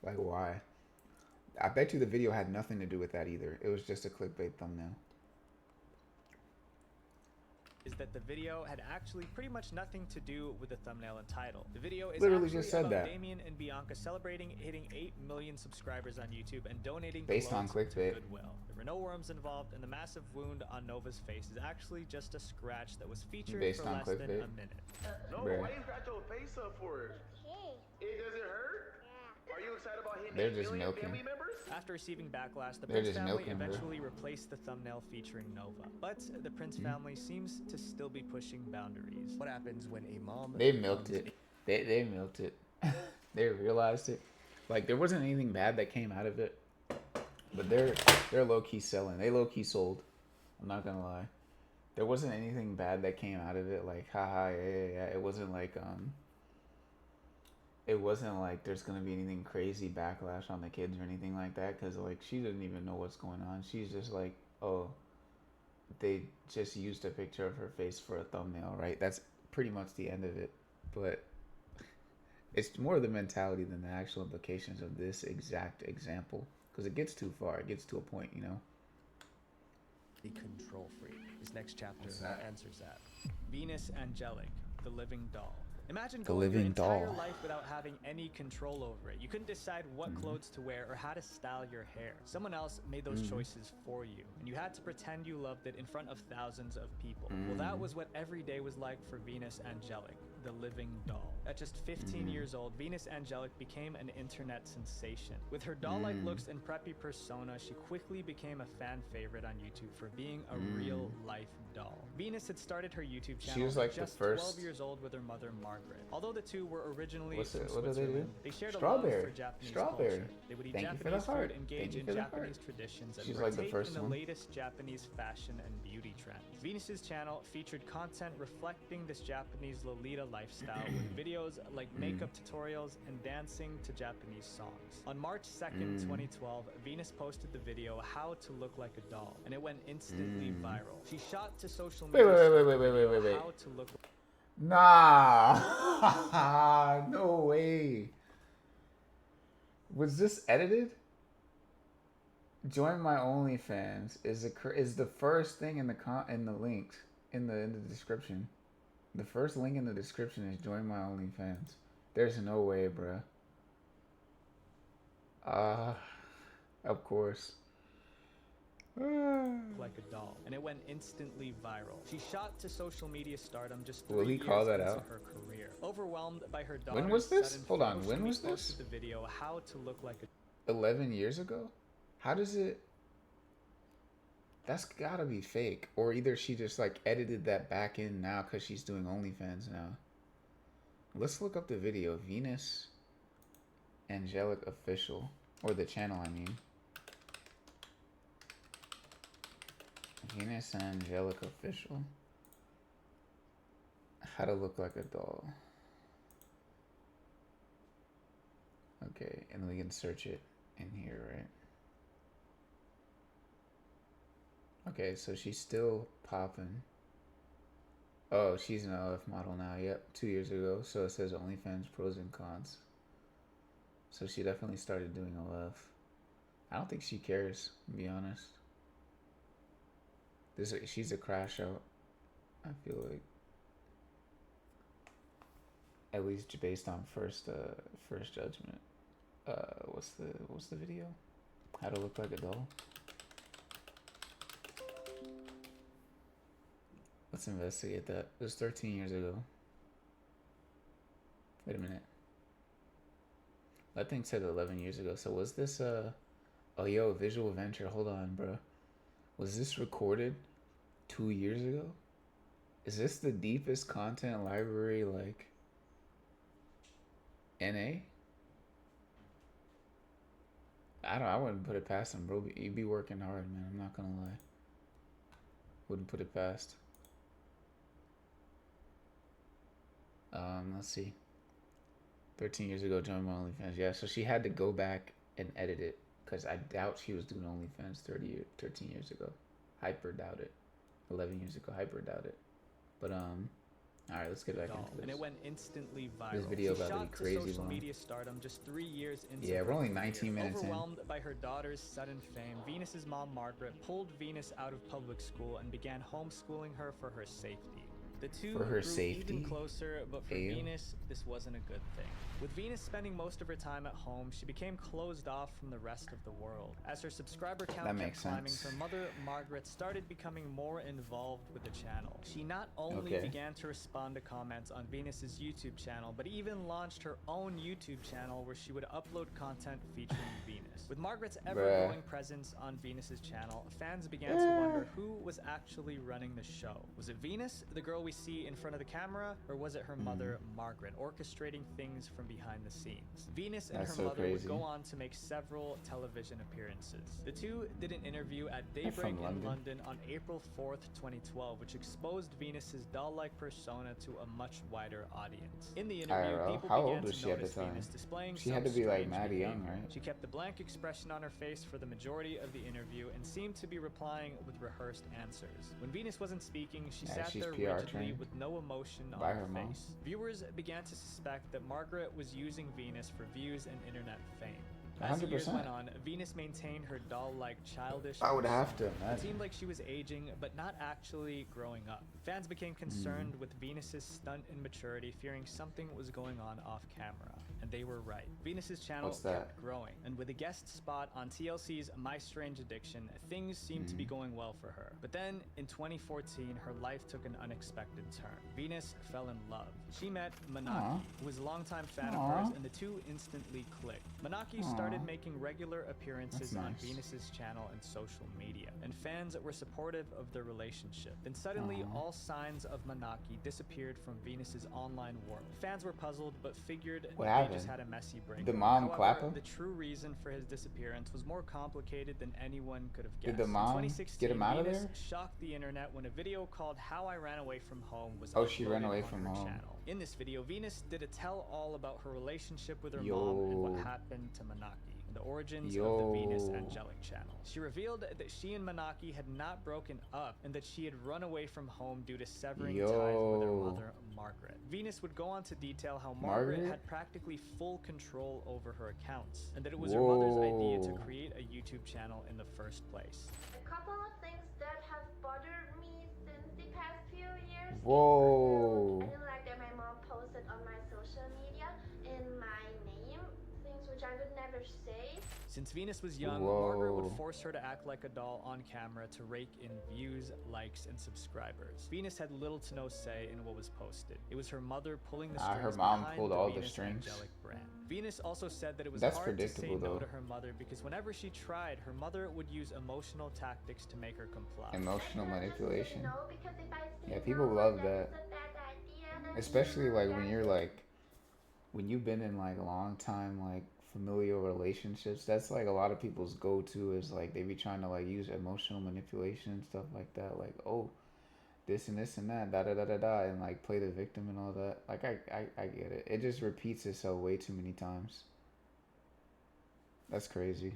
like, why? I bet you the video had nothing to do with that either. It was just a clickbait thumbnail. Is that the video had actually pretty much nothing to do with the thumbnail and title. The video is Literally actually just said about that. Damien and Bianca celebrating hitting 8 million subscribers on YouTube and donating Based on clothes to clickbait. Goodwill. There were no worms involved, and the massive wound on Nova's face is actually just a scratch that was featured Based for on less than clickbait. a minute. No, Bruh. why you scratch your face up for it? It doesn't hurt? Are you excited about hitting They're 8 just million milking. family members? After receiving backlash, the They're Prince just family milking her. eventually replaced the thumbnail featuring Nova. But the Prince family seems to still be pushing boundaries. What happens when a mom... They milked it. They milked it. They realized it. Like, there wasn't anything bad that came out of it. But they're low-key selling. They low-key sold. I'm not gonna lie. There wasn't anything bad that came out of it. Like, haha, yeah. It wasn't like, it wasn't like there's gonna be anything crazy backlash on the kids or anything like that. Because, like, she doesn't even know what's going on. She's just like, oh, they just used a picture of her face for a thumbnail, right? That's pretty much the end of it. But it's more the mentality than the actual implications of this exact example, because it gets too far. It gets to a point, you know. The control freak. This next chapter that? answers that. Venus Angelic, the living doll. Imagine The going living your entire doll. life without having any control over it. You couldn't decide what clothes to wear or how to style your hair. Someone else made those choices for you, and you had to pretend you loved it in front of thousands of people. Well, that was what every day was like for Venus Angelic, the living doll. At just 15 years old, Venus Angelic became an internet sensation. With her doll-like looks and preppy persona, she quickly became a fan favorite on YouTube for being a real-life doll. Venus had started her YouTube channel She was like at the just first- 12 years old with her mother Margaret. Although the two were originally What from do they do? Switzerland, they shared a Strawberry. love for Japanese Strawberry. culture. They would eat Thank you for the Japanese heart. food, engage Thank you in for the Japanese heart. traditions, and She's like the partake first in the one. latest Japanese fashion and beauty trends. Venus's channel featured content reflecting this Japanese Lolita lifestyle with videos like makeup tutorials and dancing to Japanese songs. On March 2nd, 2012, Venus posted the video How to Look Like a Doll, and it went instantly viral. She shot to social media Wait. How to Look Nah. No way. Was this edited? Join my OnlyFans is the first thing in the links in the description. The first link in the description is join my OnlyFans. There's no way, bruh. Of course. like a doll, and it went instantly viral. She shot to social media stardom just 3 Will he years call that into out? her career. Overwhelmed by her daughter's When was this? sudden Hold fame, on. When she was this? posted the video how to look like a 11 years ago? How does it? That's gotta be fake. Or either she just like edited that back in now because she's doing OnlyFans now. Let's look up the video. Venus Angelic Official. Or the channel, I mean. Venus Angelic Official. How to look like a doll. Okay, and we can search it in here, right? Okay, so she's still popping. Oh, she's an OF model now. Yep, 2 years ago. So it says OnlyFans pros and cons. So she definitely started doing OF. I don't think she cares, to be honest. She's a crash out, I feel like. At least based on first judgment. What's the video? How to look like a doll. Let's investigate that. It was 13 years ago. Wait a minute. That thing said 11 years ago. So was this oh yo, Visual Venture, hold on, bro. Was this recorded 2 years ago? Is this the deepest content library like NA? I wouldn't put it past him, bro. You'd be working hard, man. I'm not gonna lie. Wouldn't put it past. Let's see. 13 years ago, joined my OnlyFans. Yeah, so she had to go back and edit it because I doubt she was doing OnlyFans 13 years ago. Hyper doubt it. 11 years ago, hyper doubt it. But all right, let's get back into this. And it went instantly viral. This video about to be crazy social long. media stardom just 3 years into Yeah, her we're only career. 19 minutes in. Overwhelmed by her daughter's sudden fame, Venus's mom Margaret pulled Venus out of public school and began homeschooling her for her safety. The two For her grew safety? even closer, but for Ew. Venus, this wasn't a good thing. With Venus spending most of her time at home, she became closed off from the rest of the world. As her subscriber count That kept makes climbing, sense. her mother, Margaret, started becoming more involved with the channel. She not only Okay. began to respond to comments on Venus's YouTube channel, but even launched her own YouTube channel where she would upload content featuring Venus. With Margaret's ever-growing presence on Venus's channel, fans began to wonder who was actually running the show. Was it Venus, the girl we see in front of the camera, or was it her mother, Margaret, orchestrating things from behind the scenes? Venus and That's her so mother crazy. would go on to make several television appearances. The two did an interview at They're Daybreak from in London. London on April 4th, 2012, which exposed Venus's doll-like persona to a much wider audience. In the interview, IRL? people How began old was to she at the notice time? Venus displaying She some had to be like strange mad young, behavior. right? She kept a blank expression on her face for the majority of the interview and seemed to be replying with rehearsed answers. When Venus wasn't speaking, she Yeah, sat she's there PR rigidly trained with no emotion by on her her mom. face. Viewers began to suspect that Margaret was using Venus for views and internet fame. As the years 100%. went on, Venus maintained her doll-like childish I would have persona. to It imagine. seemed like she was aging, but not actually growing up. Fans became concerned with Venus's stunt immaturity, fearing something was going on off camera. And they were right. Venus's channel What's that? kept growing, and with a guest spot on TLC's My Strange Addiction, things seemed to be going well for her. But then, in 2014, her life took an unexpected turn. Venus fell in love. She met Manaki, Aw. who was a longtime fan Aw. of hers, and the two instantly clicked. Manaki Aw. started making regular appearances That's on nice. Venus's channel and social media, and fans were supportive of their relationship. Then suddenly, Aw. all signs of Manaki disappeared from Venus's online world. Fans were puzzled, but figured What they happened? just had a messy breakup. The mom However, clap him? the true reason for his disappearance was more complicated than anyone could have guessed. Did the mom In 2016, get him out of Venus there? shocked the internet when a video called "How I Ran Away from Home" was Oh, she ran uploaded away on from her home. channel. In this video, Venus did a tell-all about her relationship with her Yo. mom and what happened to Manaki, the origins of the Venus Angelic channel. She revealed that she and Manaki had not broken up and that she had run away from home due to severing ties with her Yo. mother, Margaret. Venus would go on to detail how Margaret Margaret? had practically full control over her accounts, and that it was her mother's idea to Whoa. create a YouTube channel in the first place. A couple of things that have bothered me since the past few years. Whoa. I didn't like that my mom posted on my social media in my name things which I would never say. Since Venus was young, Margaret would force her to act like a doll on camera to rake in views, likes, and subscribers. Venus had little to no say in what was posted. It was her mother pulling the strings her mom behind pulled the all Venus the strings. Angelic brand. Venus also said that it was That's hard to say predictable, no though. to her mother because whenever she tried, her mother would use emotional tactics to make her comply. Emotional manipulation. Yeah, people love that. Especially like when you're like, when you've been in like a long time like familial relationships, that's like a lot of people's go-to is like they be trying to like use emotional manipulation and stuff like that. Like, oh, this and this and that, da da da da da, and like play the victim and all that. Like I get it. It just repeats itself way too many times. That's crazy.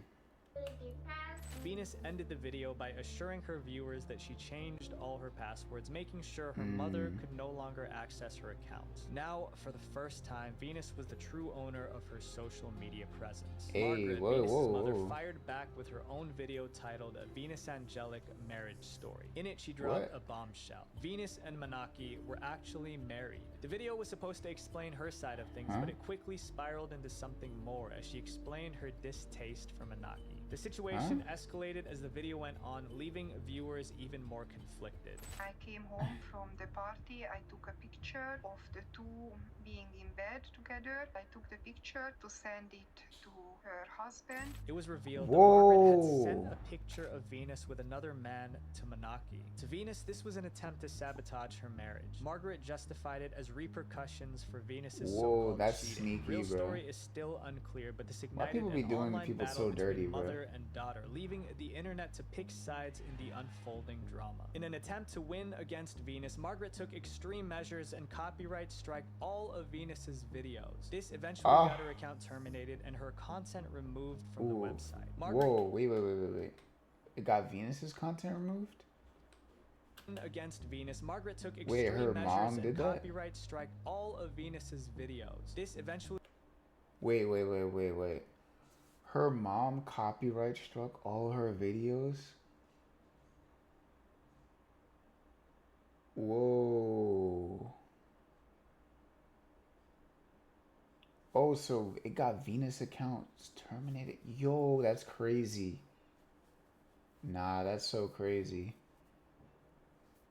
Venus ended the video by assuring her viewers that she changed all her passwords, making sure her mother could no longer access her accounts. Now, for the first time, Venus was the true owner of her social media presence. Margaret, Venus's mother, fired back with her own video titled A Venus Angelic Marriage Story. In it, she dropped a bombshell. Venus and Manaki were actually married. The video was supposed to explain her side of things, but it quickly spiraled into something more as she explained her distaste for Manaki. The situation escalated as the video went on, leaving viewers even more conflicted. I came home from the party. I took a picture of the two being in bed together. I took the picture to send it to her husband. It was revealed that Margaret had sent a picture of Venus with another man to Manaki. To Venus, this was an attempt to sabotage her marriage. Margaret justified it as repercussions for Venus's so-called cheating. Real story is still unclear, but this ignited an online battle between mother and daughter, leaving the internet to pick sides in the unfolding drama. In an attempt to win against Venus, Margaret took extreme measures and copyright strike all of Venus's videos. This eventually got her account terminated and her content removed from the website. Wait. It got Venus's content removed? Against Venus, Margaret took extreme measures and copyright strike all of Venus's videos. This eventually Wait. Her mom copyright struck all her videos? Whoa. Oh, so it got Venus accounts terminated. Yo, that's crazy. Nah, that's so crazy.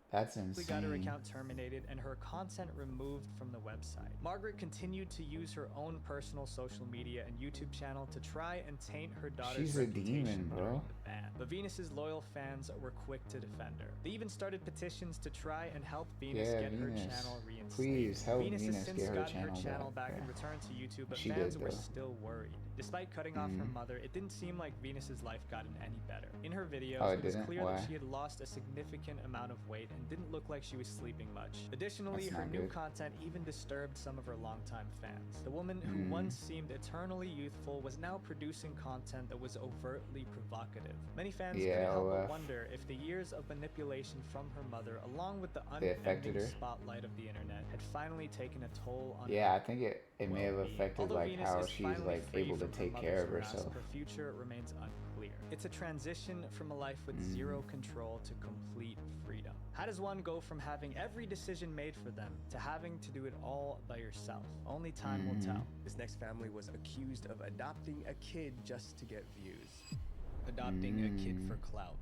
That's insane. got her account terminated and her content removed from the website. Margaret continued to use her own personal social media and YouTube channel to try and taint her daughter's reputation during the ban. But Venus's loyal fans were quick to defend her. They even started petitions to try and help Venus get her channel reinstated. Please help Venus has since get gotten her channel back and returned to YouTube, but fans were still worried. Despite cutting off her mother, it didn't seem like Venus's life gotten any better. In her videos, it was clear that she had lost a significant amount of weight and didn't look like she was sleeping much. Additionally, her new content even disturbed some of her longtime fans. The woman who once seemed eternally youthful was now producing content that was overtly provocative. Many fans couldn't help but wonder if the years of manipulation from her mother, along with the unending spotlight of the internet, had finally taken a toll on her. I think it may have affected like how she's like able to take care of herself. Her future remains unclear. It's a transition from a life with zero control to complete freedom. How does one go from having every decision made for them to having to do it all by yourself? Only time will tell. This next family was accused of adopting a kid just to get views. Adopting a kid for clout.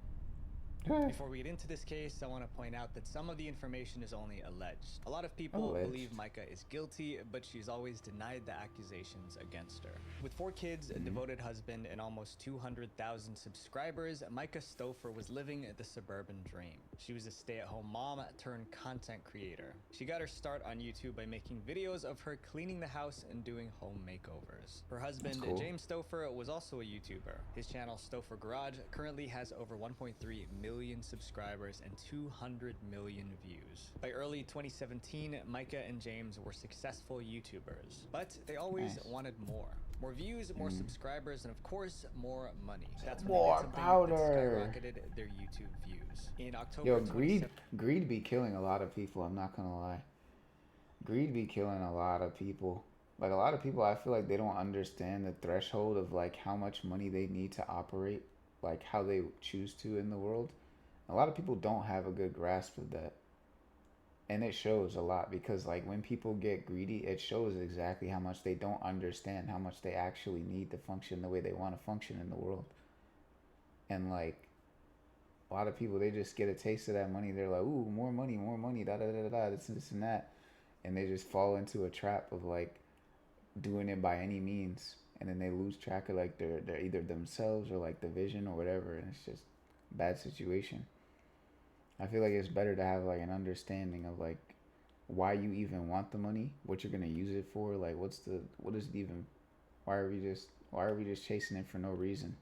Before we get into this case, I want to point out that some of the information is only alleged. A lot of people believe Micah is guilty, but she's always denied the accusations against her. With 4 kids, a devoted husband, and almost 200,000 subscribers, Micah Stouffer was living the suburban dream. She was a stay-at-home mom turned content creator. She got her start on YouTube by making videos of her cleaning the house and doing home makeovers. Her husband, James Stouffer, was also a YouTuber. His channel, Stouffer Garage, currently has over 1.3 million subscribers and 200 million views. By early 2017, Micah and James were successful YouTubers, but they always wanted more. More views, more subscribers, and of course, more money. That's when they did something that skyrocketed their YouTube views. In October, greed be killing a lot of people, I'm not gonna lie. Greed be killing a lot of people. Like a lot of people, I feel like they don't understand the threshold of like how much money they need to operate, like how they choose to in the world. A lot of people don't have a good grasp of that. And it shows a lot because like when people get greedy, it shows exactly how much they don't understand how much they actually need to function the way they want to function in the world. And like a lot of people, they just get a taste of that money. They're like, ooh, more money, da da da da, this and that. And they just fall into a trap of like doing it by any means. And then they lose track of like their either themselves or like the vision or whatever. And it's just a bad situation. I feel like it's better to have like an understanding of like why you even want the money, what you're gonna use it for, like what is it even, why are we just chasing it for no reason?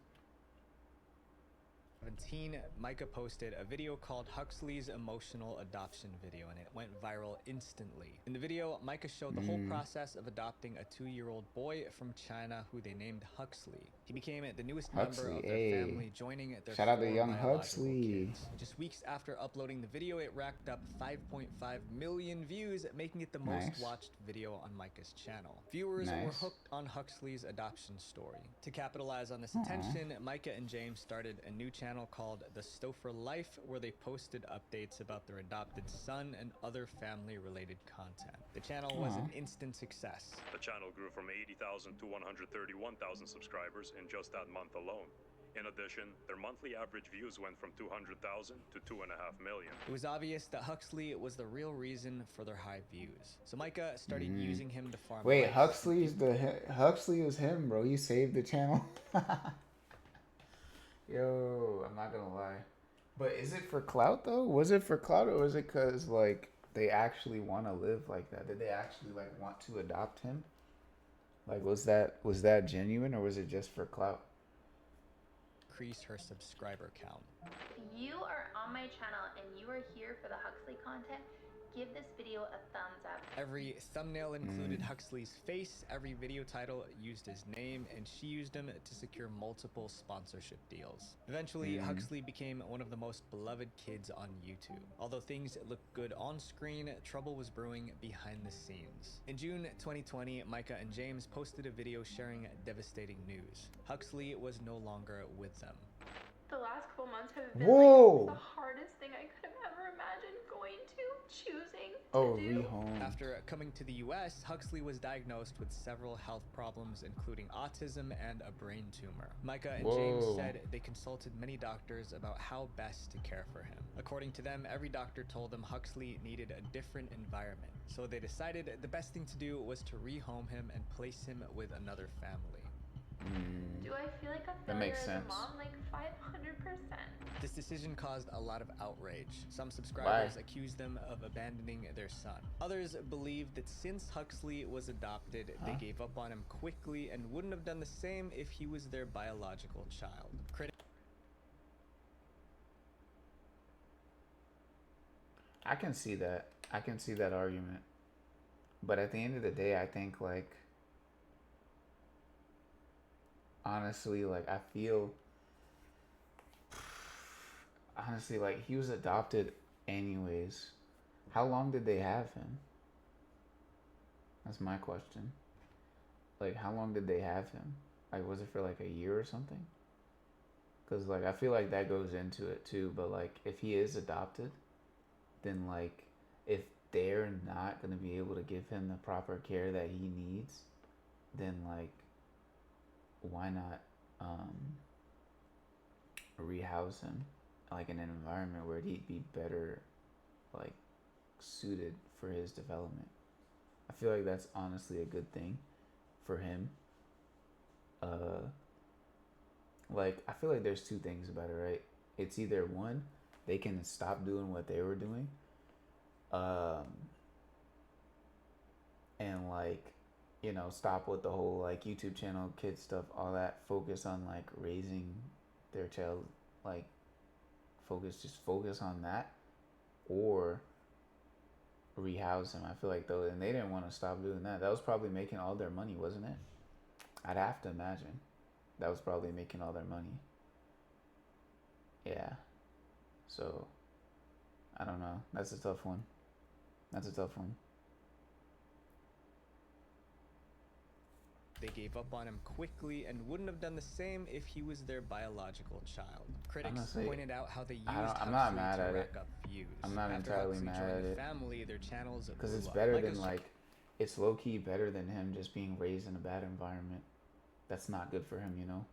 2017, Micah posted a video called Huxley's Emotional Adoption Video, and it went viral instantly. In the video, Micah showed the whole process of adopting a 2-year-old boy from China who they named Huxley. He became the newest member of their family, joining their Shout out to 4 young biological Huxley. kids. Just weeks after uploading the video, it racked up 5.5 million views, making it the most watched video on Micah's channel. Viewers were hooked on Huxley's adoption story. To capitalize on this attention, Micah and James started a new channel called The Stouffer Life, where they posted updates about their adopted son and other family-related content. The channel was an instant success. The channel grew from 80,000 to 131,000 subscribers in just that month alone. In addition, their monthly average views went from 200,000 to 2.5 million. It was obvious that Huxley was the real reason for their high views. So Micah started using him to farm. Wait, Huxley is him, bro. He saved the channel. Yo, I'm not gonna lie. But is it for clout though? Was it for clout, or was it because like they actually want to live like that? Did they actually like want to adopt him? Like was that genuine, or was it just for clout? Increase her subscriber count. If you are on my channel and you are here for the Huxley content, give this video a thumbs up. Every thumbnail included Huxley's face, every video title used his name, and she used him to secure multiple sponsorship deals. Eventually, Huxley became one of the most beloved kids on YouTube. Although things looked good on screen, trouble was brewing behind the scenes. In June 2020, Micah and James posted a video sharing devastating news. Huxley was no longer with them. The last couple months have been like the hardest thing I could have ever imagined choosing to do. Rehome. After coming to the US, Huxley was diagnosed with several health problems, including autism and a brain tumor. Micah and James said they consulted many doctors about how best to care for him. According to them, every doctor told them Huxley needed a different environment. So they decided the best thing to do was to rehome him and place him with another family. Do I feel like a That failure makes as sense. a mom? Like 500%. This decision caused a lot of outrage. Some subscribers accused them of abandoning their son. Others believed that since Huxley was adopted, they gave up on him quickly and wouldn't have done the same if he was their biological child. I can see that. I can see that argument. But at the end of the day, I think like honestly, like I feel honestly like he was adopted anyways. How long did they have him? That's my question. Like how long did they have him? Like was it for like a year or something? Because like I feel like that goes into it too. But like if he is adopted, then like if they're not going to be able to give him the proper care that he needs, then like why not rehouse him like in an environment where he'd be better like suited for his development. I feel like that's honestly a good thing for him. Like I feel like there's two things about it, right? It's either one, they can stop doing what they were doing, and like, you know, stop with the whole like YouTube channel, kid stuff, all that, focus on like raising their child, like focus on that, or rehouse him. I feel like though, and they didn't want to stop doing that. That was probably making all their money, wasn't it? I'd have to imagine that was probably making all their money. Yeah. So I don't know. That's a tough one. They gave up on him quickly and wouldn't have done the same if he was their biological child. Critics pointed out how they used Huxley to rack up views. I'm not entirely mad at it. Family, their channels because it's better than like, it's low-key better than him just being raised in a bad environment. That's not good for him, you know?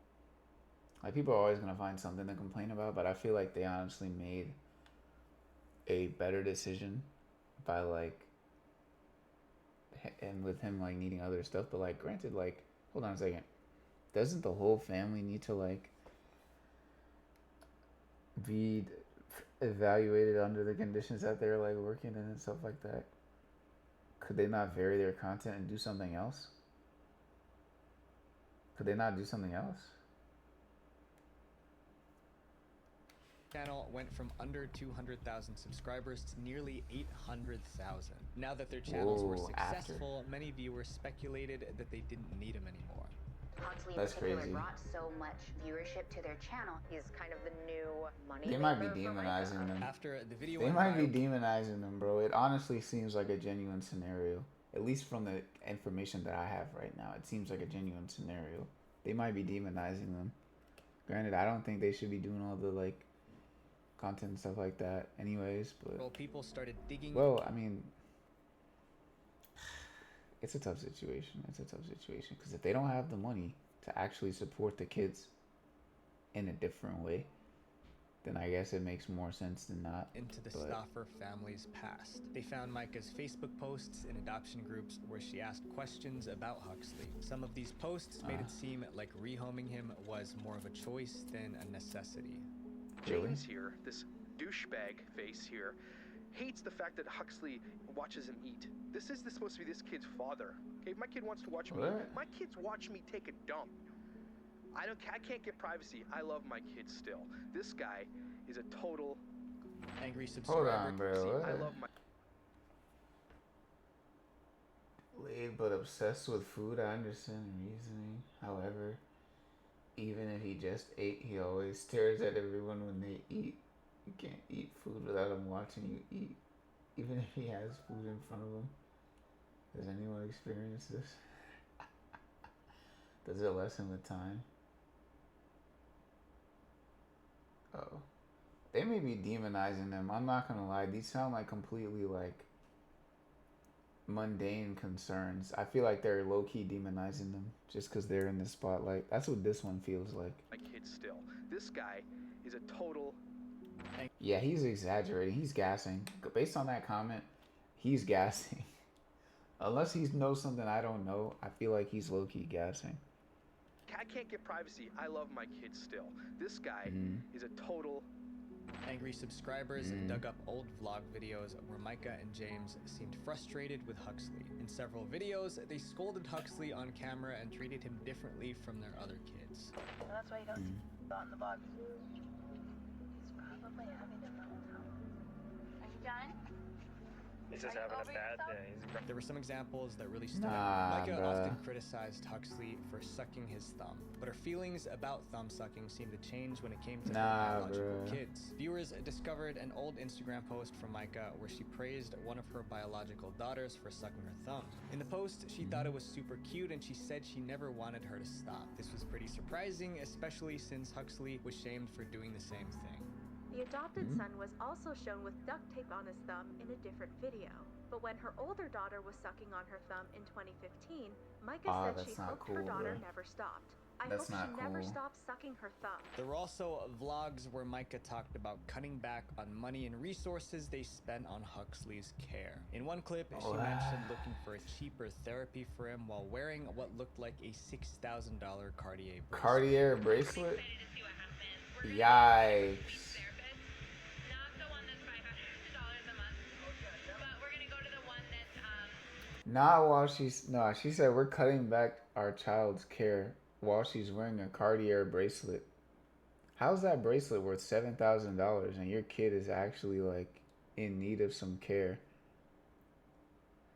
Like, people are always going to find something to complain about, but I feel like they honestly made a better decision by, like, and with him, like, needing other stuff. But, like, granted, like, hold on a second. Doesn't the whole family need to, like, be evaluated under the conditions that they're, like, working in and stuff like that? Could they not vary their content and do something else? Could they not do something else? Channel went from under 200,000 subscribers to nearly 800,000. Now that their channels were successful, many viewers speculated that they didn't need him anymore. Huxley That's in particular crazy. brought so much viewership to their channel. He's kind of the new money. They might be demonizing them. After the video, they might be demonizing them, bro. It honestly seems like a genuine scenario. At least from the information that I have right now, it seems like a genuine scenario. They might be demonizing them. Granted, I don't think they should be doing all the like content and stuff like that anyways, but well, people started digging. Well, I mean, it's a tough situation. It's a tough situation because if they don't have the money to actually support the kids in a different way, then I guess it makes more sense than not. Into the Stauffer family's past. They found Micah's Facebook posts in adoption groups where she asked questions about Huxley. Some of these posts made it seem like rehoming him was more of a choice than a necessity. James here, this douchebag face here, hates the fact that Huxley watches him eat. This is supposed to be this kid's father. Okay, if my kid wants to watch me, my kids watch me take a dump. I can't get privacy. I love my kids still. This guy is a total angry subscriber. Hold on, bro. See, I love my Laid but obsessed with food. I understand the reasoning. However, even if he just ate, he always stares at everyone when they eat. You can't eat food without him watching you eat. Even if he has food in front of him. Has anyone experienced this? Does it lessen the time? Oh. They may be demonizing them. I'm not gonna lie. These sound like completely like mundane concerns. I feel like they're low-key demonizing them just because they're in the spotlight. That's what this one feels like. My kids still. This guy is a total. Yeah, he's exaggerating. He's gassing. Based on that comment, he's gassing. Unless he knows something I don't know, I feel like he's low-key gassing. I can't get privacy. I love my kids still. This guy is a total. Angry subscribers dug up old vlog videos where Micah and James seemed frustrated with Huxley. In several videos, they scolded Huxley on camera and treated him differently from their other kids. Well, that's why you don't see on the vlog. He's probably having a meltdown. Are you done? He's just having a bad day. There were some examples that really stood out. Micah often criticized Huxley for sucking his thumb, but her feelings about thumb sucking seemed to change when it came to her biological kids. Viewers discovered an old Instagram post from Micah where she praised one of her biological daughters for sucking her thumb. In the post, she thought it was super cute and she said she never wanted her to stop. This was pretty surprising, especially since Huxley was shamed for doing the same thing. The adopted son was also shown with duct tape on his thumb in a different video. But when her older daughter was sucking on her thumb in 2015, Micah said she hoped her daughter never stopped. I hope she never stops sucking her thumb. There were also vlogs where Micah talked about cutting back on money and resources they spent on Huxley's care. In one clip, she mentioned looking for a cheaper therapy for him while wearing what looked like a $6,000 Cartier bracelet. Cartier bracelet? Yikes. Not while she's she said we're cutting back our child's care while she's wearing a Cartier bracelet. How's that bracelet worth $7,000 and your kid is actually like in need of some care?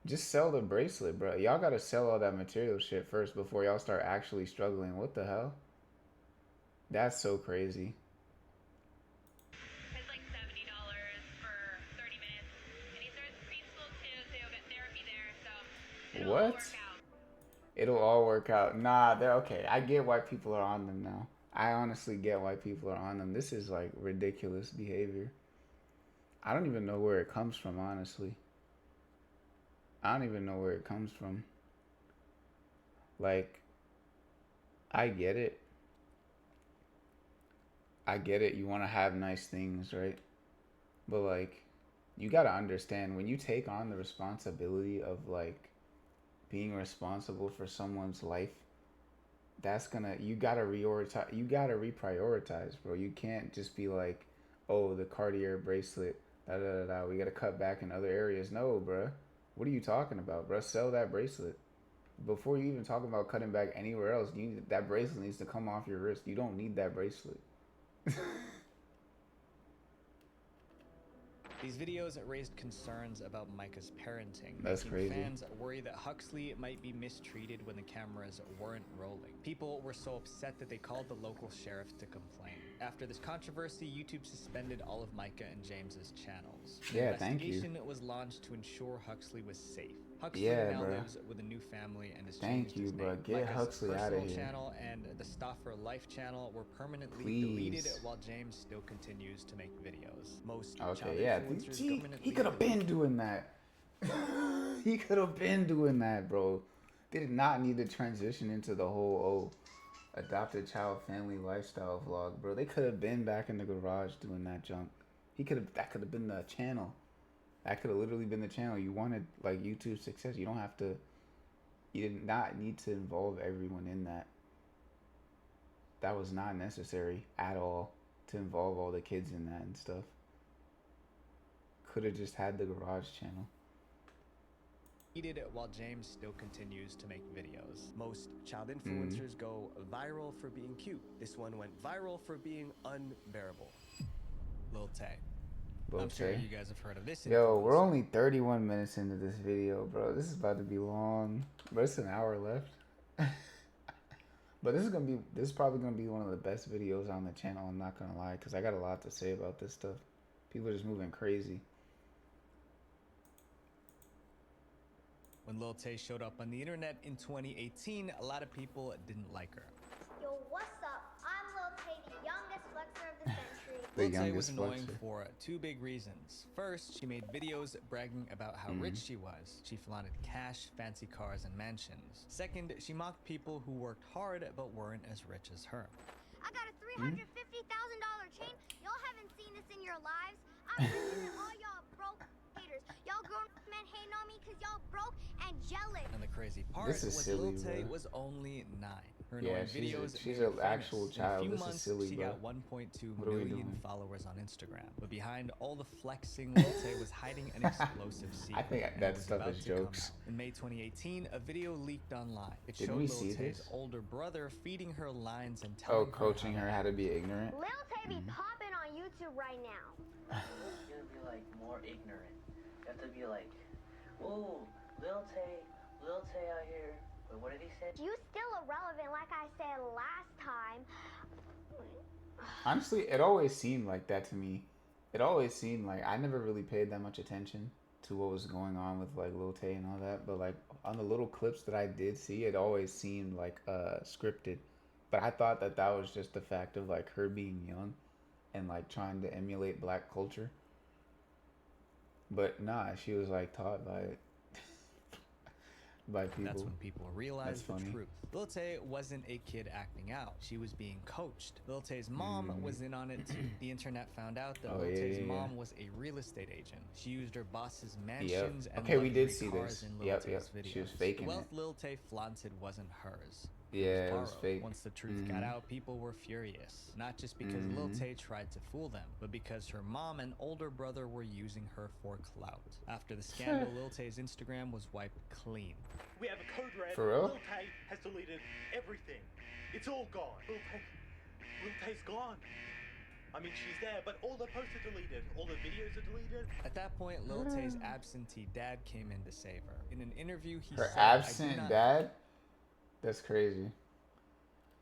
Just sell the bracelet, bro. Y'all gotta sell all that material shit first before y'all start actually struggling. What the hell? That's so crazy. It's like $70 for 30 minutes. And he starts preschool too, so you'll get therapy there. So What? It'll all work out. Nah, they're okay. I get why people are on them now. I honestly get why people are on them. This is like ridiculous behavior. I don't even know where it comes from, honestly. I don't even know where it comes from. Like, I get it. I get it. You want to have nice things, right? But like, you got to understand when you take on the responsibility of like being responsible for someone's life, that's gonna, you got to reprioritize, bro. You can't just be like, oh, the Cartier bracelet, da da da da. We got to cut back in other areas. No, bro. What are you talking about, bro? Sell that bracelet. Before you even talk about cutting back anywhere else, that bracelet needs to come off your wrist. You don't need that bracelet. These videos raised concerns about Micah's parenting, That's making crazy. fans worry that Huxley might be mistreated when the cameras weren't rolling. People were so upset that they called the local sheriff to complain. After this controversy, YouTube suspended all of Micah and James's channels. Yeah, thank you. An investigation was launched to ensure Huxley was safe. Huxley Yeah, now bro. lives with a new family and has Thank changed you, his bro. name. Get Micah's Huxley out of personal here. channel and the Stoffer Life channel were permanently Please. deleted, while James still continues to make videos. Most child Okay, yeah. influencers He permanently could have been doing that. He could have been doing that, bro. They did not need to transition into the whole adopted child family lifestyle vlog, bro. They could have been back in the garage doing that junk. That could have been the channel. That could have literally been the channel. You wanted like YouTube success. You did not need to involve everyone in that. That was not necessary at all to involve all the kids in that and stuff. Could have just had the garage channel. While James still continues to make videos. Most child influencers go viral for being cute. This one went viral for being unbearable. Lil Tay. I'm sure you guys have heard of this. Yo, we're only 31 minutes into this video, bro. This is about to be long. But it's an hour left. But this is probably gonna be one of the best videos on the channel. I'm not gonna lie, because I got a lot to say about this stuff. People are just moving crazy. When Lil Tay showed up on the internet in 2018, a lot of people didn't like her. Yo, what's up? I'm Lil Tay, the youngest flexer of the century. Lil Tay was annoying for two big reasons. First, she made videos bragging about how rich she was. She flaunted cash, fancy cars, and mansions. Second, she mocked people who worked hard but weren't as rich as her. I got a $350,000 chain. Y'all haven't seen this in your lives. I'm richer than all y'all broke haters. Y'all grown men hating on me because y'all broke and jealous. And the crazy part This is was silly, Lil Tay bro. was only 9. Her Yeah, annoying videos she's made an her actual famous. child. In a few This is months, silly, she bro. got 1.2 What are we million doing? followers on Instagram. But behind all the flexing, Lil Tay was hiding an explosive secret. I think and that it was stuff about is to come jokes. out. In May 2018, a video leaked online. It Did showed we Lil see Tay's this? older brother feeding her lines and telling Oh, coaching her how to be ignorant. Lil Tay be popping on YouTube right now. You gotta be like more ignorant. You have to be like, whoa, Lil Tay out here. Wait, what did he say? You still irrelevant, like I said last time. Honestly, it always seemed like that to me. It always seemed like I never really paid that much attention to what was going on with like Lil Tay and all that. But like on the little clips that I did see, it always seemed like scripted. But I thought that was just the fact of like her being young and like trying to emulate black culture. But nah, she was like taught by it. By people. That's when people realized the funny. truth. Lil Tay wasn't a kid acting out. She was being coached. Lil Tay's mom was in on it too. The internet found out that Lil Tay's mom was a real estate agent. She used her boss's mansions and Okay, we did luxury see cars this. in Lil Yep, Tay's videos. She was faking The wealth it. Lil Tay flaunted wasn't hers. Yeah, it was borrowed. fake. Once the truth got out, people were furious. Not just because Lil Tay tried to fool them, but because her mom and older brother were using her for clout. After the scandal, Lil Tay's Instagram was wiped clean. We have a code red. For real? Lil Tay has deleted everything. It's all gone. Lil Tay's gone. I mean, she's there, but all the posts are deleted. All the videos are deleted. At that point, Lil Tay's absentee dad came in to save her. In an interview, he Her said, absent dad? That's crazy.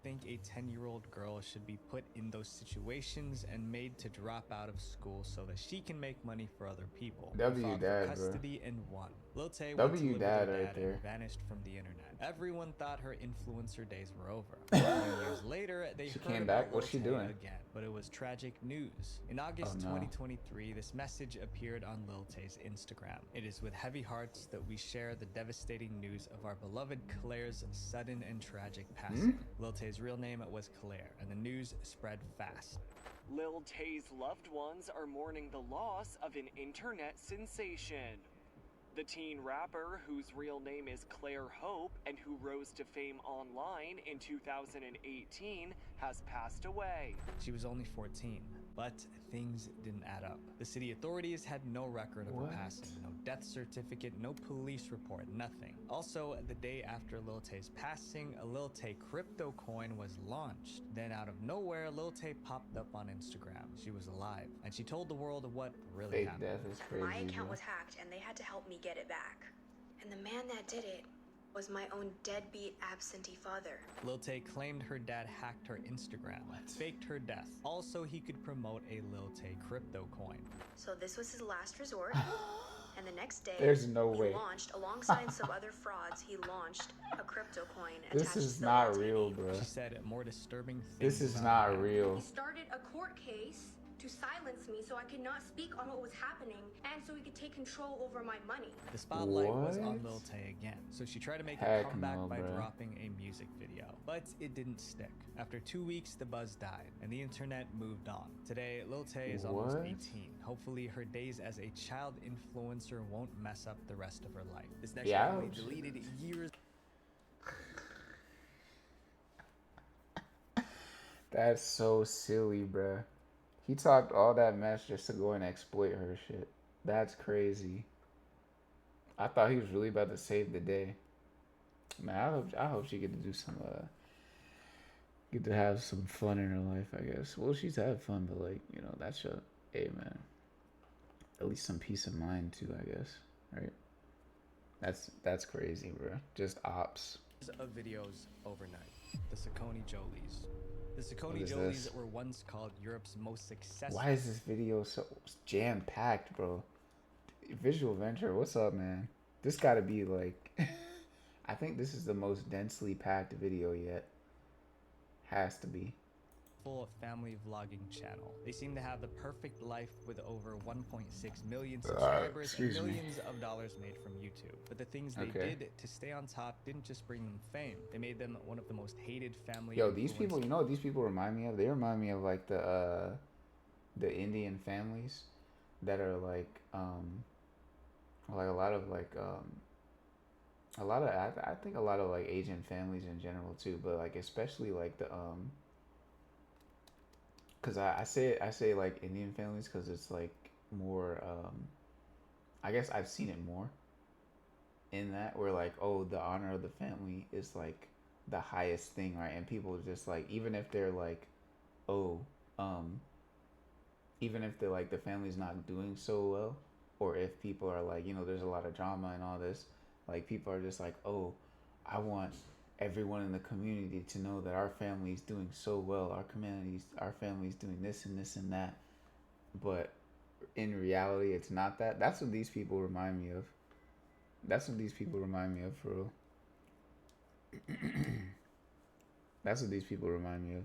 think a 10-year-old girl should be put in those situations and made to drop out of school so that she can make money for other people. W Fought dad, for bro. custody and won. Lil Tay went to W live with dad her right dad there. and vanished from the internet. Everyone thought her influencer days were over. A few years later, they She heard came about back? What's she Lil Tay doing? again, but it was tragic news. In August Oh, no. 2023, this message appeared on Lil Tay's Instagram. It is with heavy hearts that we share the devastating news of our beloved Claire's sudden and tragic passing. Lil Tay's real name was Claire, and the news spread fast. Lil Tay's loved ones are mourning the loss of an internet sensation. The teen rapper, whose real name is Claire Hope and who rose to fame online in 2018, has passed away. She was only 14, but things didn't add up. The city authorities had no record of her passing, no death certificate, no police report, nothing. Also, the day after Lil Tay's passing, a Lil Tay crypto coin was launched. Then out of nowhere, Lil Tay popped up on Instagram. She was alive, and she told the world what really Fake happened. death is crazy. My account bro. was hacked and they had to help me get it back. And the man that did it was my own deadbeat absentee father. Lil Tay claimed her dad hacked her Instagram, faked her death. Also, he could promote a Lil Tay crypto coin. So this was his last resort. And the next day, There's no he way. launched, alongside some other frauds, he launched a crypto coin This attached is to the not Lil Tay real, name. bro. She said more disturbing things. This is about her not dad. real. He started a court case to silence me so I could not speak on what was happening and so he could take control over my money. The spotlight was on What? Lil Tay again, so she tried to make a Heck comeback no, by bro. dropping a music video. But it didn't stick. After 2 weeks, the buzz died, and the internet moved on. Today, Lil Tay is almost What? 18. Hopefully, her days as a child influencer won't mess up the rest of her life. This next Yeah, I family hope so. deleted years. That's so silly, bruh. He talked all that mess just to go and exploit her shit. That's crazy. I thought he was really about to save the day. Man, I hope she get to do some get to have some fun in her life, I guess. Well, she's had fun, but like, you know, that's a hey man. At least some peace of mind too, I guess. Right? That's crazy, bro. Just ops. Of videos overnight. The Saucony Jolies. The Saucony What is Jolies this? were once called Europe's most successful. Why is this video so jam-packed, bro? Visual Venture, what's up, man? This gotta be like... I think this is the most densely packed video yet. Has to be. Full family vlogging channel. They seem to have the perfect life with over 1.6 million subscribers and excuse me. millions of dollars made from YouTube. But the things they Okay. did to stay on top didn't just bring them fame. They made them one of the most hated family. Yo, these people, influencers. you know what these people remind me of? They remind me of like the Indian families that are like a lot of like I think a lot of like Asian families in general too, but like especially like the because I say like Indian families because it's like more I guess I've seen it more in that where like, oh, the honor of the family is like the highest thing, right? And people just like, even if they're like, oh, even if they're like the family's not doing so well, or if people are like, you know, there's a lot of drama and all this, like people are just like, oh, I want everyone in the community to know that our family's doing so well, our family's doing this and this and that. But in reality, it's not that. That's what these people remind me of. That's what these people remind me of, for real. That's what these people remind me of.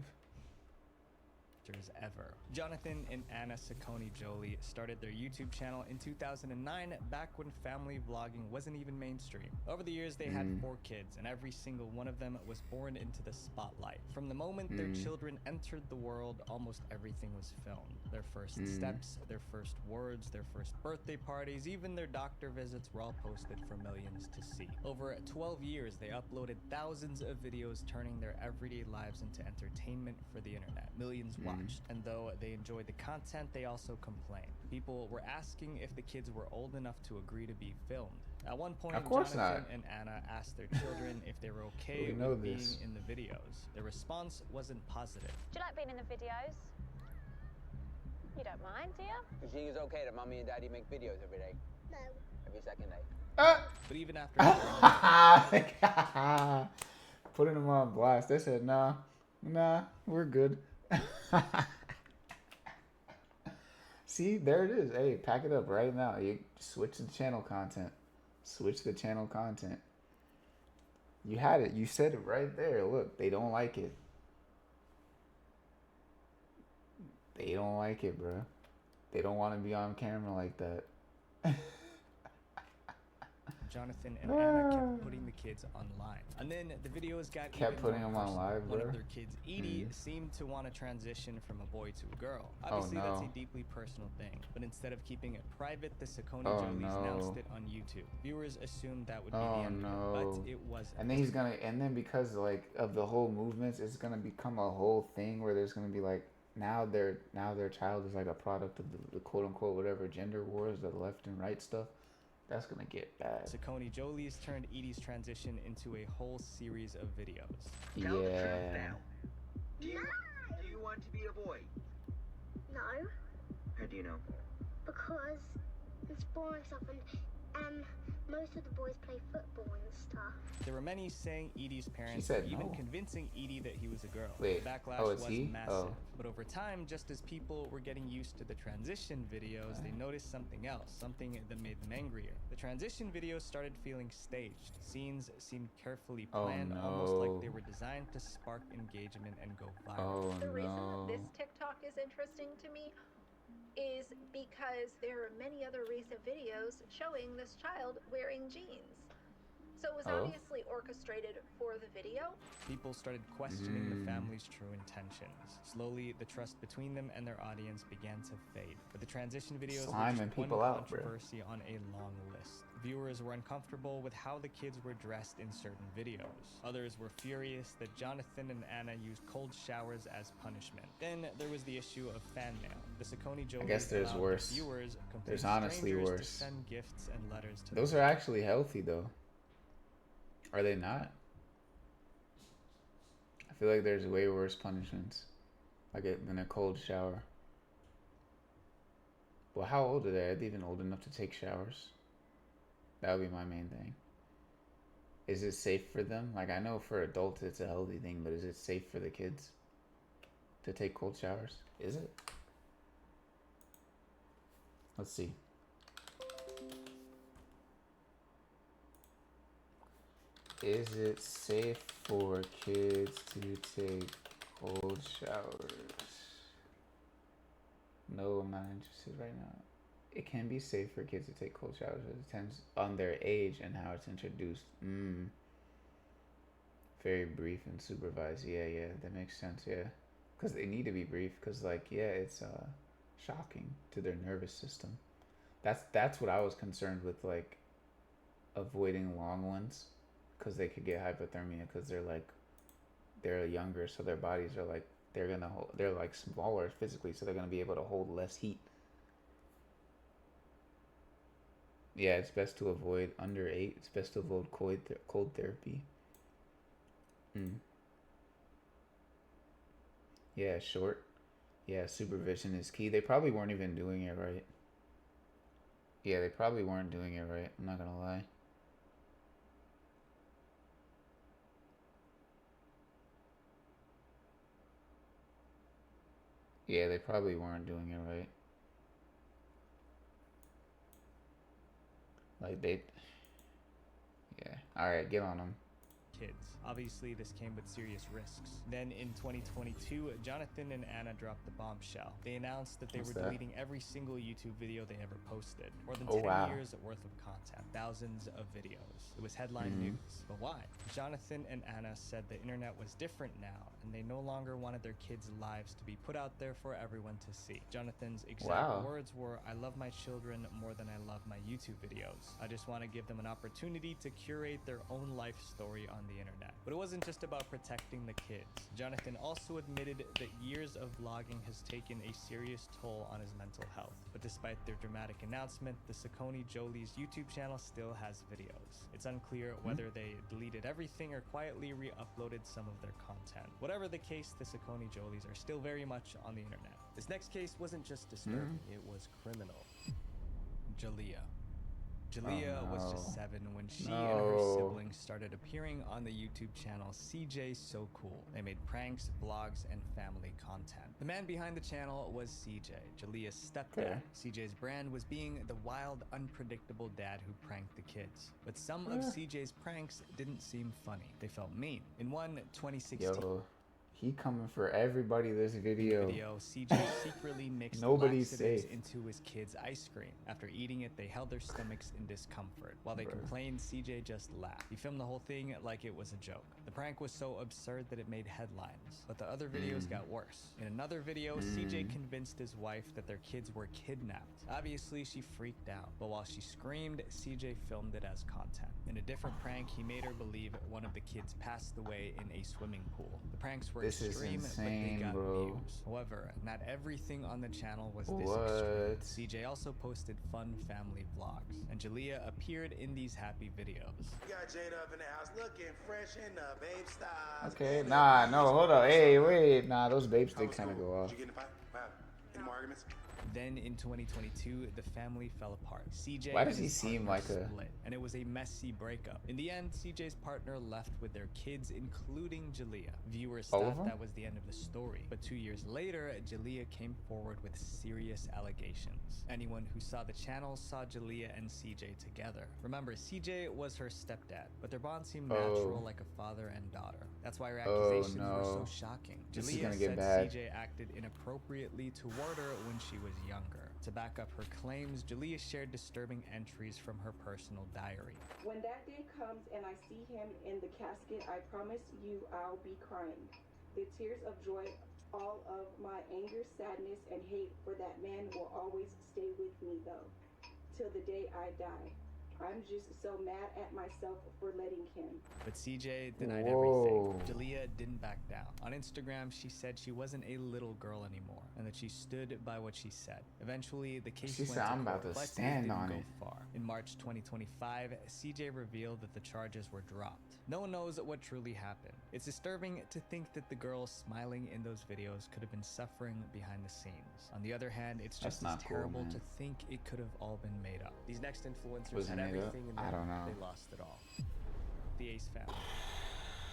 Ever. Jonathan and Anna Saucony Jolie started their YouTube channel in 2009, back when family vlogging wasn't even mainstream. Over the years, they had 4 kids, and every single one of them was born into the spotlight. From the moment their children entered the world, almost everything was filmed. Their first steps, their first words, their first birthday parties, even their doctor visits were all posted for millions to see. Over 12 years, they uploaded thousands of videos, turning their everyday lives into entertainment for the internet. Millions watched. And though they enjoyed the content, they also complained. People were asking if the kids were old enough to agree to be filmed. At one point, Of course Jonathan not. and Anna asked their children if they were okay We know with being this. in the videos. Their response wasn't positive. Do you like being in the videos? You don't mind, do you? You think it's okay that mommy and daddy make videos every day? No. Every second day? But even after Putting them on blast. They said, nah. Nah, we're good. See, there it is. Hey, pack it up right now. You switch the channel content. Switch the channel content. You had it. You said it right there. Look, they don't like it. They don't like it, bro. They don't want to be on camera like that. Jonathan and Anna kept putting the kids online. And then the videos got Kept putting them on live, bro. One of their kids, Edie, seemed to want to transition from a boy to a girl. Obviously, that's a deeply personal thing. But instead of keeping it private, the Saccone Jolies announced it on YouTube. Viewers assumed that would be the end of it, but it wasn't. And then and then because like of the whole movements, it's gonna become a whole thing where there's gonna be like now their child is like a product of the quote unquote whatever gender wars, the left and right stuff. That's gonna get bad. Saccone Jolies turned Edie's transition into a whole series of videos. Tell the truth now. Do you want to be a boy? No. How do you know? Because it's boring stuff and most of the boys play football and stuff. There were many saying Edie's parents said even no. convincing Edie that he was a girl. Wait, the backlash oh, it's was he? massive. Oh. But over time, just as people were getting used to the transition videos, they noticed something else, something that made them angrier. The transition videos started feeling staged. Scenes seemed carefully planned, almost like they were designed to spark engagement and go viral. The reason that this TikTok is interesting to me is because there are many other recent videos showing this child wearing jeans. So it was obviously orchestrated for the video. People started questioning the family's true intentions. Slowly, the trust between them and their audience began to fade. But the transition videos were just one controversy on a long list. Viewers were uncomfortable with how the kids were dressed in certain videos. Others were furious that Jonathan and Anna used cold showers as punishment. Then there was the issue of fan mail. The Saccone Jolies I guess there's allowed worse. Viewers, There's honestly strangers, worse. to send gifts and letters to Those them. are actually healthy though. Are they not? I feel like there's way worse punishments, than a cold shower. Well, how old are they? Are they even old enough to take showers? That would be my main thing. Is it safe for them? Like, I know for adults it's a healthy thing, but is it safe for the kids to take cold showers? Is it? Let's see. Is it safe for kids to take cold showers? No, I'm not interested right now. It can be safe for kids to take cold showers. It depends on their age and how it's introduced. Very brief and supervised. Yeah, that makes sense, yeah. Because they need to be brief, because, like, yeah, it's shocking to their nervous system. That's what I was concerned with, like, avoiding long ones. Because they could get hypothermia, because they're younger, so their bodies are like, they're like smaller physically, so they're gonna be able to hold less heat. Yeah, it's best to avoid under 8. It's best to avoid cold therapy. Yeah, short. Yeah, supervision is key. They probably weren't even doing it right. Yeah, they probably weren't doing it right. I'm not gonna lie. Yeah, they probably weren't doing it right. Like, yeah. Alright, get on them. Kids. Obviously, this came with serious risks. Then in 2022, Jonathan and Anna dropped the bombshell. They announced that they were deleting every single YouTube video they ever posted. More than 10 years worth of content. Thousands of videos. It was headline news. But why? Jonathan and Anna said the internet was different now, and they no longer wanted their kids' lives to be put out there for everyone to see. Jonathan's exact words were, "I love my children more than I love my YouTube videos. I just want to give them an opportunity to curate their own life story on the internet." But it wasn't just about protecting the kids. Jonathan also admitted that years of vlogging has taken a serious toll on his mental health. But despite their dramatic announcement, the Saccone Jolies YouTube channel still has videos. It's unclear whether they deleted everything or quietly re-uploaded some of their content. Whatever the case, the Saccone Jolies are still very much on the internet. This next case wasn't just disturbing, it was criminal. Jalea. Jalea was just 7 when she and her siblings started appearing on the YouTube channel CJ So Cool. They made pranks, vlogs, and family content. The man behind the channel was CJ, Jalea's stepdad. CJ's brand was being the wild, unpredictable dad who pranked the kids. But some of CJ's pranks didn't seem funny. They felt mean. In one 2016... Yo, he coming for everybody this video. CJ secretly mixed Nobody's laxatives safe. into his kids' ice cream. After eating it, they held their stomachs in discomfort. While they complained, CJ just laughed. He filmed the whole thing like it was a joke. The prank was so absurd that it made headlines. But the other videos got worse. In another video, CJ convinced his wife that their kids were kidnapped. Obviously, she freaked out. But while she screamed, CJ filmed it as content. In a different prank, he made her believe one of the kids passed away in a swimming pool. The pranks were extreme, but they got views. However, not everything on the channel was this extreme. CJ also posted fun family vlogs, and Jalea appeared in these happy videos. We got Jada up in the house looking fresh in the babe style. Okay, nah, no, hold up. Hey, wait, nah, those babes did kind of go off. Did you get in the fight? Wow. Any more arguments? Then in 2022, the family fell apart. CJ Why does he seem like a split, and it was a messy breakup. In the end, CJ's partner left with their kids, including Jalea. Viewers thought that was the end of the story, but 2 years later, Jalea came forward with serious allegations. Anyone who saw the channel saw Jalea and CJ together. Remember, CJ was her stepdad, but their bond seemed natural, like a father and daughter. That's why her accusations were so shocking. Jalea said CJ acted inappropriately toward her when she was younger. To back up her claims, Jalea shared disturbing entries from her personal diary. When that day comes and I see him in the casket, I promise you I'll be crying. The tears of joy, all of my anger, sadness, and hate for that man will always stay with me though, till the day I die. I'm just so mad at myself for letting him. But CJ denied everything. Jalea didn't back down. On Instagram, she said she wasn't a little girl anymore and that she stood by what she said. Eventually, the case went to court, but it didn't go far. In March 2025, CJ revealed that the charges were dropped. No one knows what truly happened. It's disturbing to think that the girl smiling in those videos could have been suffering behind the scenes. On the other hand, it's just as terrible to think it could have all been made up. These next influencers had everything in them, they lost it all. The Ace family.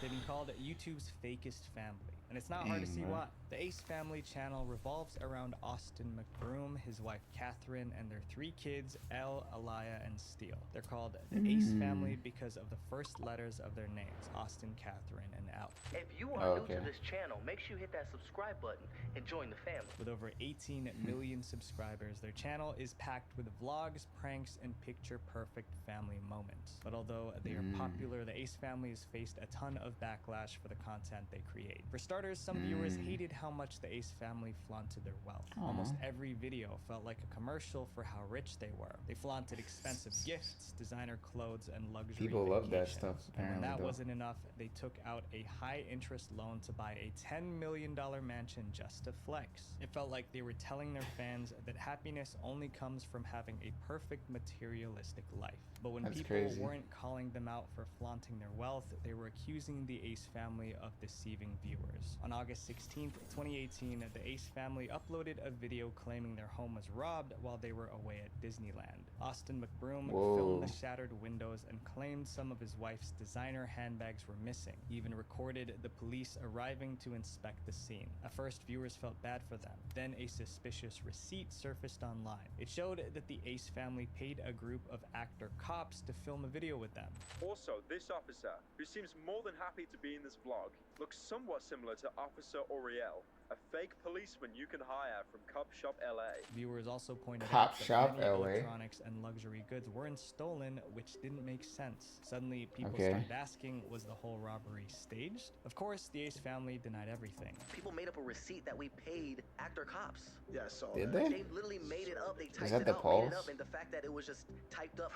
They've been called YouTube's fakest family, and it's not hard to see why. The Ace family channel revolves around Austin McBroom, his wife Catherine, and their 3 kids, Elle, Aliyah, and Steele. They're called the Ace family because of the first letters of their names, Austin, Catherine, and Elle. If you are new to this channel, make sure you hit that subscribe button and join the family. With over 18 million subscribers, their channel is packed with vlogs, pranks, and picture-perfect family moments. But although they are popular, the Ace family has faced a ton of backlash for the content they create. For starters, some viewers hated how much the Ace family flaunted their wealth. Almost every video felt like a commercial for how rich they were. They flaunted expensive gifts, designer clothes, and luxury People love that vacations. stuff, And when apparently, that though. wasn't enough, they took out a high-interest loan to buy a $10 million mansion just to flex. It felt like they were telling their fans that happiness only comes from having a perfect materialistic life. But when people weren't calling them out for flaunting their wealth, they were accusing the Ace family of deceiving viewers. On August 16th, 2018, the Ace family uploaded a video claiming their home was robbed while they were away at Disneyland. Austin McBroom filmed the shattered windows and claimed some of his wife's designer handbags were missing. He even recorded the police arriving to inspect the scene. At first, viewers felt bad for them. Then a suspicious receipt surfaced online. It showed that the Ace family paid a group of actor cops to film a video with them. Also, this officer, who seems more than happy to be in this vlog, looks somewhat similar to Officer Oriel, a fake policeman you can hire from Cop Shop LA. Viewers also pointed Cop out that Shop many LA. electronics and luxury goods weren't stolen, which didn't make sense. Suddenly, people started asking, was the whole robbery staged? Of course, the Ace family denied everything. People made up a receipt that we paid actor cops. Yeah, I saw Did that. they? They literally made it up. They typed that it the out, made it Pulse? up, and the fact that it was just typed up.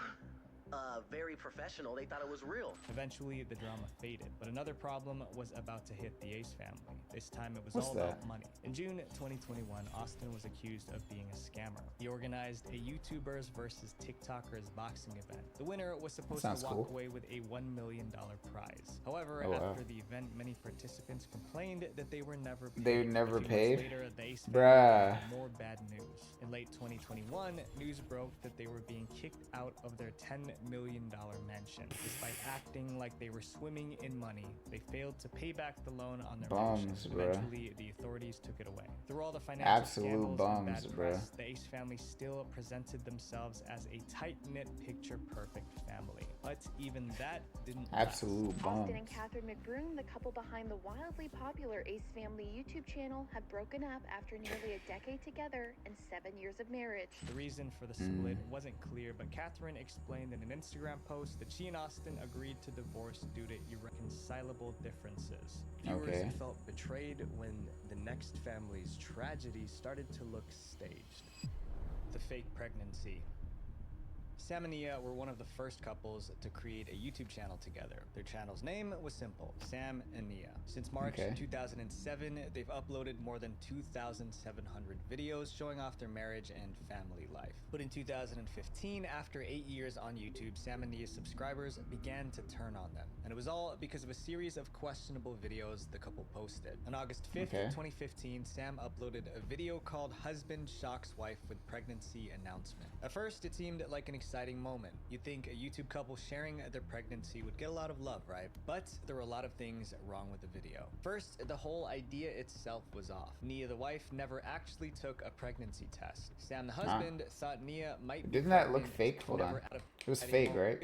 very professional. They thought it was real. Eventually, the drama faded, but another problem was about to hit the Ace family. This time, it was What's all that? about money. In June 2021, Austin was accused of being a scammer. He organized a YouTubers versus TikTokers boxing event. The winner was supposed to walk away with a $1 million prize. However, after the event, many participants complained that they were never paid. They were never A few paid? months later, the Ace Bruh. family got more bad news. In late 2021, news broke that they were being kicked out of their $10 million mansion. Despite acting like they were swimming in money, they failed to pay back the loan on their mansion. Eventually, the authorities took it away. Through all the financial scandals and bad press, the Ace family still presented themselves as a tight-knit, picture-perfect family. But even that didn't last. Austin and Catherine McBroom, the couple behind the wildly popular Ace Family YouTube channel, have broken up after nearly a decade together and 7 years of marriage. The reason for the split wasn't clear, but Catherine explained in an Instagram post that she and Austin agreed to divorce due to irreconcilable differences. Viewers felt betrayed when the next family's tragedy started to look staged. The fake pregnancy. Sam and Nia were one of the first couples to create a YouTube channel together. Their channel's name was simple, Sam and Nia. Since March 2007, they've uploaded more than 2,700 videos showing off their marriage and family life. But in 2015, after 8 years on YouTube, Sam and Nia's subscribers began to turn on them. And it was all because of a series of questionable videos the couple posted. On August 5th, 2015, Sam uploaded a video called Husband Shocks Wife with Pregnancy Announcement. At first, it seemed like an exciting moment. You'd think a YouTube couple sharing their pregnancy would get a lot of love, right? But there were a lot of things wrong with the video. First, the whole idea itself was off. Nia, the wife, never actually took a pregnancy test. Sam, the husband, thought Nia might Didn't that look fake? Hold on. It was fake, right?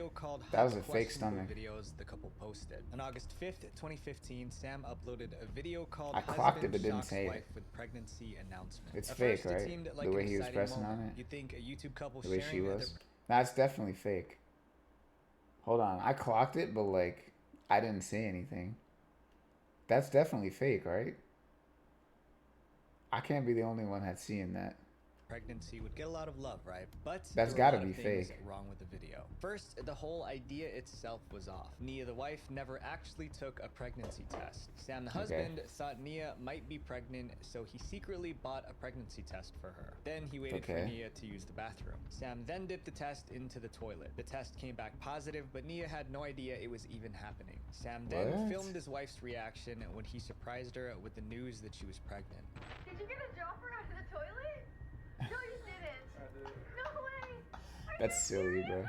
That was a fake stomach. Videos the couple posted. On August 5th, 2015, Sam uploaded a video called I clocked it, but didn't Shocks say Wife it. with Pregnancy Announcement. It's At fake, first, it right? seemed like The way an he was exciting pressing moment. on it. You'd think a YouTube couple The way she sharing was. That's definitely fake. Hold on. I clocked it, but like, I didn't say anything. That's definitely fake, right? I can't be the only one that's seeing that. Pregnancy would get a lot of love, right? But that's got to be fake. Wrong with the video. First, the whole idea itself was off. Nia, the wife, never actually took a pregnancy test. Sam, the husband, thought Nia might be pregnant, so he secretly bought a pregnancy test for her. Then he waited for Nia to use the bathroom. Sam then dipped the test into the toilet. The test came back positive, but Nia had no idea it was even happening. Sam then filmed his wife's reaction when he surprised her with the news that she was pregnant. Did you get a dropper out of the toilet? No, you didn't. No way. That's silly, bro. No way.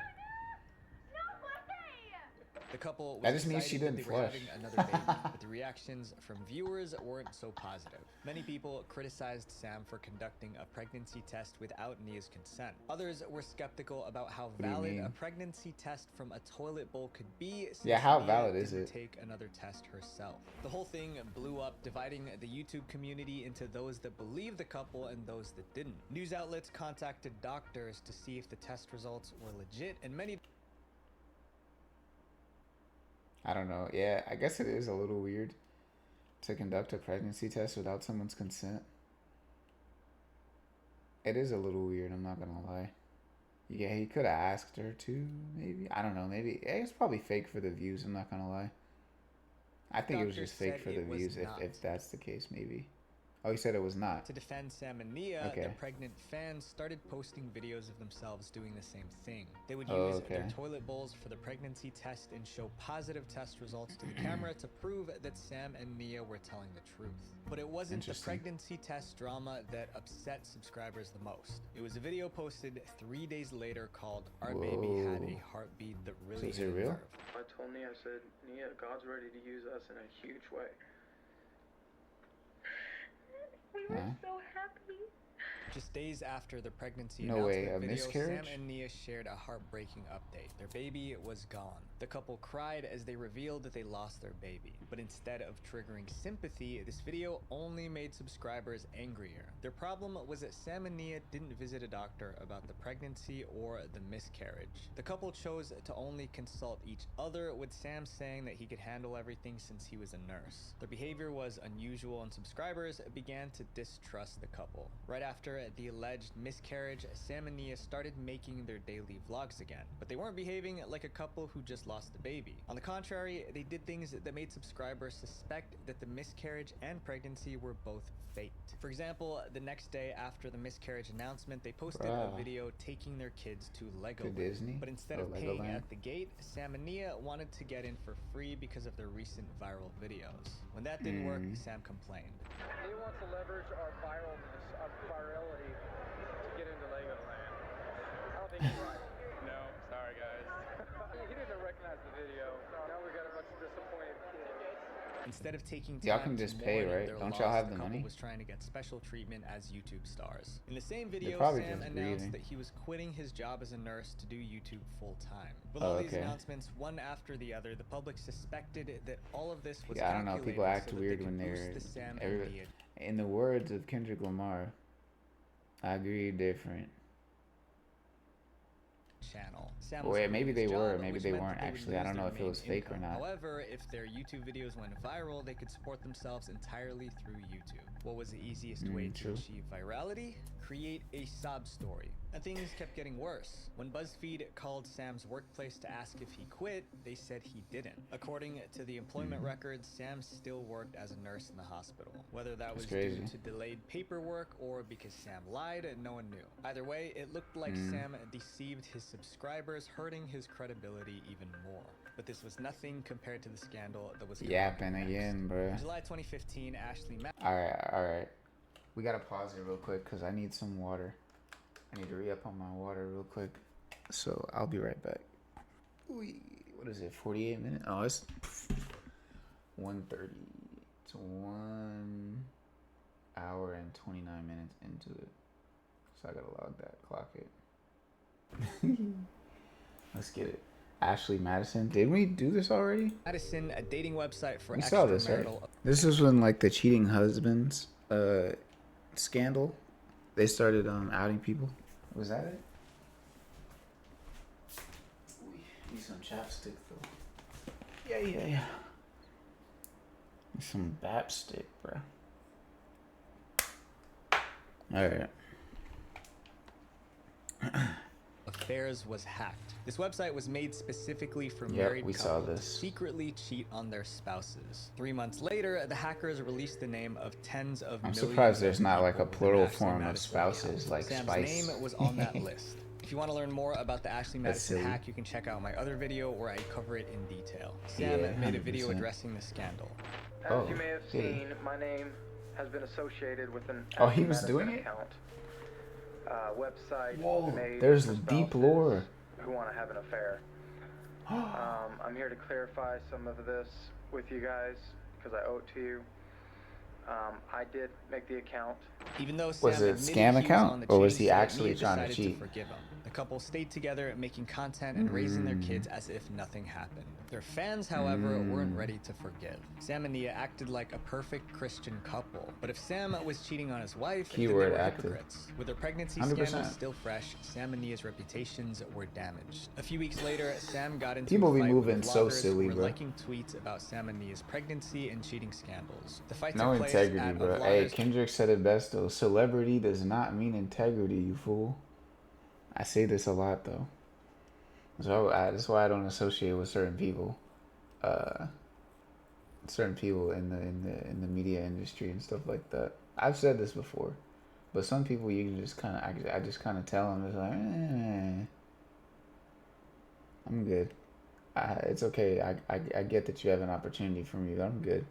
The couple was That just means excited she that didn't they were flush. having another baby, but the reactions from viewers weren't so positive. Many people criticized Sam for conducting a pregnancy test without Nia's consent. Others were skeptical about how do you valid mean? a pregnancy test from a toilet bowl could be since Yeah, how Nia valid is didn't it? take another test herself. The whole thing blew up, dividing the YouTube community into those that believed the couple and those that didn't. News outlets contacted doctors to see if the test results were legit, and many I don't know. Yeah, I guess it is a little weird to conduct a pregnancy test without someone's consent. It is a little weird, I'm not gonna lie. Yeah, he could have asked her to, maybe. I don't know, maybe. Yeah, it's probably fake for the views, I'm not gonna lie. I think it was Doctors just fake said for the it was views, not. if that's the case, maybe. Oh, he said it was not. To defend Sam and Nia, Okay. the pregnant fans started posting videos of themselves doing the same thing. They would Oh, use okay. their toilet bowls for the pregnancy test and show positive test results to the camera to prove that Sam and Nia were telling the truth. But it wasn't the Interesting. pregnancy test drama that upset subscribers the most. It was a video posted 3 days later called Our Baby Had a Whoa. Heartbeat That So Really is it Hit a real? Nerve. I told Nia, I said, Nia, God's ready to use us in a huge way. We were Huh? so happy. Just days after the pregnancy No way, announcement a video, miscarriage? Sam and Nia shared a heartbreaking update. Their baby was gone. The couple cried as they revealed that they lost their baby. But instead of triggering sympathy, this video only made subscribers angrier. Their problem was that Sam and Nia didn't visit a doctor about the pregnancy or the miscarriage. The couple chose to only consult each other, with Sam saying that he could handle everything since he was a nurse. Their behavior was unusual and subscribers began to distrust the couple. Right after the alleged miscarriage, Sam and Nia started making their daily vlogs again, but they weren't behaving like a couple who just lost a baby. On the contrary, they did things that made subscribers suspect that the miscarriage and pregnancy were both faked. For example, the next day after the miscarriage announcement, they posted a video taking their kids to Legoland. Disney? But instead of paying at the gate, Sam and Nia wanted to get in for free because of their recent viral videos. When that didn't work, Sam complained. He wants to leverage our viralness, our virality, to get into Legoland. I don't think he's right. No, sorry guys. He didn't even recognize the video. Now we got a bunch of disappointed kids. Instead of taking time y'all can just pay, right? Don't y'all have the money? Was trying to get special treatment as YouTube stars. In the same video, probably Sam just announced grieving. that he was quitting his job as a nurse to do YouTube full time. With all these announcements, one after the other, the public suspected that all of this was I don't know. People act so weird when they're. In the words of Kendrick Lamar, I agree different. Channel. Sam Wait, maybe they were, maybe they weren't actually. I don't know if it was fake or not. However, if their YouTube videos went viral, they could support themselves entirely through YouTube. What was the easiest way to achieve virality? Create a sob story. And things kept getting worse. When BuzzFeed called Sam's workplace to ask if he quit, they said he didn't. According to the employment records, Sam still worked as a nurse in the hospital. Whether that was due to delayed paperwork or because Sam lied, no one knew. Either way, it looked like Sam deceived his subscribers, hurting his credibility even more. But this was nothing compared to the scandal that was yapping again, bro. In July 2015, Ashley Alright. We gotta pause it real quick because I need some water. I need to re-up on my water real quick. So I'll be right back. What is it, 48 minutes? Oh, it's 1:30. It's 1 hour and 29 minutes into it. So I gotta log that, clock it. Let's get it. Ashley Madison. Did we do this already? Madison, a dating website for we saw this, right? extramarital. This is when like the cheating husbands scandal. They started outing people. Was that it? Need some chapstick though. Yeah. Need some Bapstick, bro. Alright. Affairs was hacked. This website was made specifically for married couples to secretly cheat on their spouses. 3 months later, the hackers released the name of tens of millions. I'm surprised there's not like a plural form of spouses like Sam's Spice. name was on that list. If you want to learn more about the Ashley Madison hack, you can check out my other video where I cover it in detail. Sam made a video addressing the scandal. As you may have seen, my name has been associated with an he was doing it? account. Website. Whoa, made there's for deep lore. Who want to have an affair. I'm here to clarify some of this with you guys because I owe it to you. I did make the account. Even though Was it a scam account or was he actually trying to cheat? Forgive him. The couple stayed together, making content and raising their kids as if nothing happened. Their fans, however, weren't ready to forgive. Sam and Nia acted like a perfect Christian couple. But if Sam was cheating on his wife, then they were hypocrites. With their pregnancy 100%. scandal still fresh, Sam and Nia's reputations were damaged. A few weeks later, Sam got into People a be fight moving with so bloggers silly, who were bro. liking tweets about Sam and Nia's pregnancy and cheating scandals. The fight No took place integrity, at bro. a Hey, vlogger's Kendrick said it best though. Celebrity does not mean integrity, you fool. I say this a lot though. So that's why I don't associate with certain people. Certain people in the media industry and stuff like that. I've said this before, but some people you can just kind of I just kind of tell them it's like, I'm good. It's okay. I get that you have an opportunity from you. I'm good.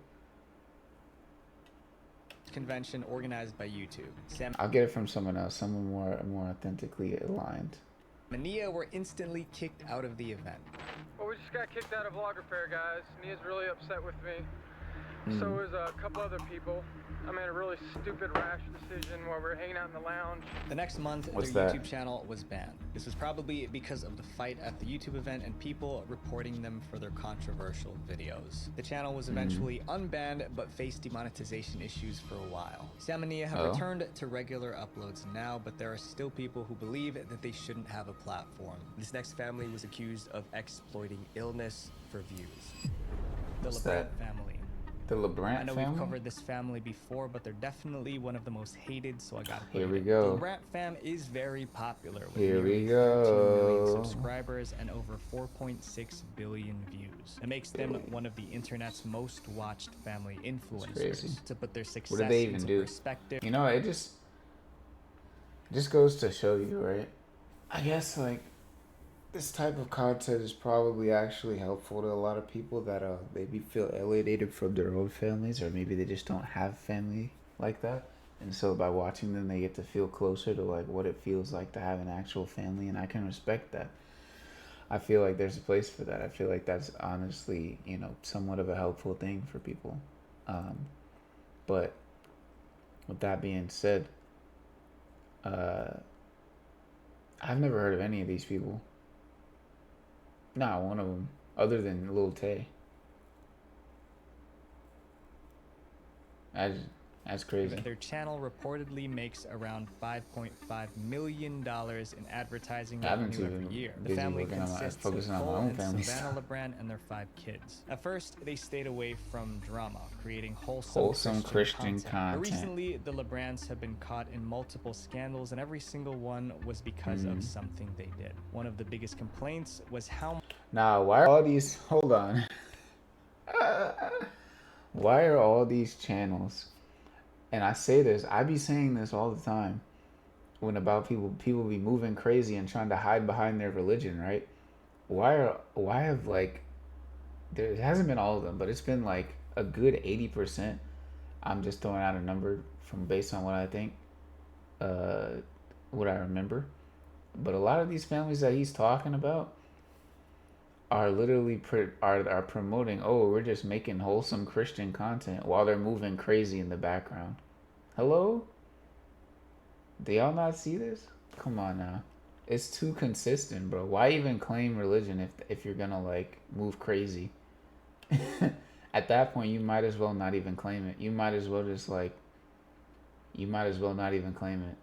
convention organized by YouTube. Sam I'll get it from someone else, someone more authentically aligned. and Nia were instantly kicked out of the event. Well, we just got kicked out of Vlogger Fair, guys. Nia's really upset with me. So is a couple other people. I made a really stupid, rash decision while we were hanging out in the lounge. The next month, What's their that? YouTube channel was banned. This was probably because of the fight at the YouTube event and people reporting them for their controversial videos. The channel was eventually unbanned, but faced demonetization issues for a while. Sam and Nia have returned to regular uploads now, but there are still people who believe that they shouldn't have a platform. This next family was accused of exploiting illness for views. The What's LeBron that? family. The LeBrant I know family? we've covered this family before, but they're definitely one of the most hated, so I gotta put Here it we in. go. The LeBrant fam is very popular with Here we nearly 13 million go. subscribers and over 4.6 billion views. It makes them one of the internet's most watched family influencers. Crazy. To put their success What do they even into do? perspective, You know, it just goes to show you, right? I guess like this type of content is probably actually helpful to a lot of people that maybe feel alienated from their own families, or maybe they just don't have family like that. And so by watching them, they get to feel closer to like what it feels like to have an actual family, and I can respect that. I feel like there's a place for that. I feel like that's honestly, you know, somewhat of a helpful thing for people. But with that being said, I've never heard of any of these people. Not one of them, other than Lil Tay. That's crazy. their channel reportedly makes around $5.5 million in advertising revenue every year. The family consists of Cole and Savannah LeBrant and their 5 kids. At first, they stayed away from drama, creating wholesome Christian content. But recently, the LeBrants have been caught in multiple scandals, and every single one was because of something they did. One of the biggest complaints was how... Nah, why are all these... Hold on. Why are all these channels... And I say this, I be saying this all the time when about people be moving crazy and trying to hide behind their religion, right? Why have like, there hasn't been all of them, but it's been like a good 80%. I'm just throwing out a number from based on what I think, what I remember. But a lot of these families that he's talking about are literally are promoting, oh, we're just making wholesome Christian content while they're moving crazy in the background. Hello? Do y'all not see this? Come on now. It's too consistent, bro. Why even claim religion if you're gonna like move crazy? At that point, you might as well not even claim it. You might as well just like, you might as well not even claim it.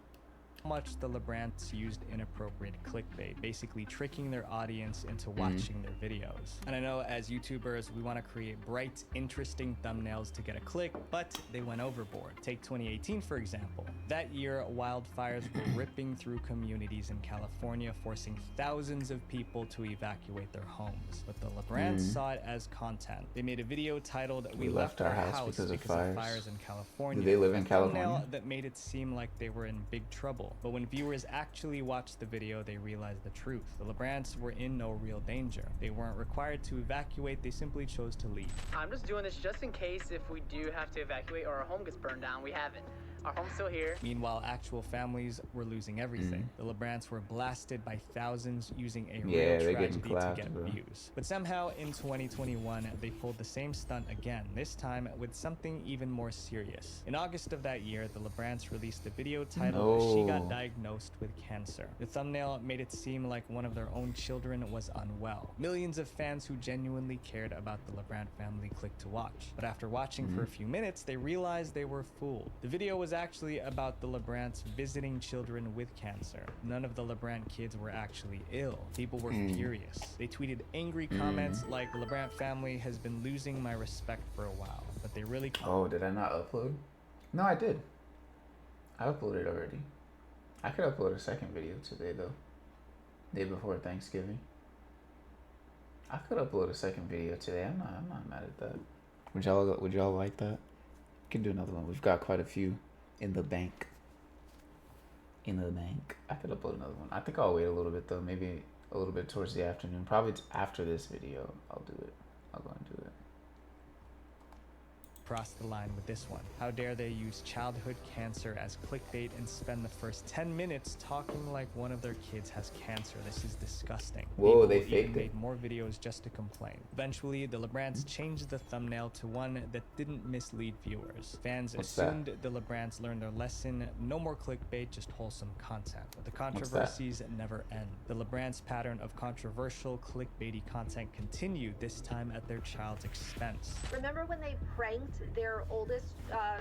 Much the LeBrants used inappropriate clickbait, basically tricking their audience into watching their videos. And I know as YouTubers, we want to create bright, interesting thumbnails to get a click, but they went overboard. Take 2018, for example. That year, wildfires were ripping through communities in California, forcing thousands of people to evacuate their homes. But the LeBrants saw it as content. They made a video titled, "We left our house because of fires in California." Do they live in California? Thumbnail that made it seem like they were in big trouble. But when viewers actually watched the video, they realized the truth. The LeBrants were in no real danger. They weren't required to evacuate, they simply chose to leave. I'm just doing this just in case if we do have to evacuate or our home gets burned down, we haven't. Our home's still here. Meanwhile, actual families were losing everything. The LeBrants were blasted by thousands using a Yeah, real tragedy clapped, to get views. But somehow in 2021, they pulled the same stunt again, this time with something even more serious. In August of that year, the LeBrants released a video titled, "She Got Diagnosed with Cancer." The thumbnail made it seem like one of their own children was unwell. Millions of fans who genuinely cared about the LeBrant family clicked to watch. But after watching for a few minutes, they realized they were fooled. The video was actually about the LeBrants visiting children with cancer. None of the LeBrant kids were actually ill. People were furious. They tweeted angry comments like, "The LeBrant family has been losing my respect for a while." But they really... Oh, did I not upload? No, I did. I uploaded already. I could upload a second video today though. Day before Thanksgiving. I could upload a second video today. I'm not mad at that. Would y'all like that? We can do another one. We've got quite a few in the bank. I could upload another one. I think I'll wait a little bit though. Maybe a little bit towards the afternoon. Probably after this video. I'll do it. I'll go and do it. Crossed the line with this one. How dare they use childhood cancer as clickbait and spend the first 10 minutes talking like one of their kids has cancer. This is disgusting. Whoa, People they even faked made it. more videos just to complain. Eventually, the LeBrants changed the thumbnail to one that didn't mislead viewers. Fans assumed the LeBrants learned their lesson. No more clickbait, just wholesome content. But the controversies never end. The LeBrants' pattern of controversial, clickbaity content continued, this time at their child's expense. Remember when they pranked their oldest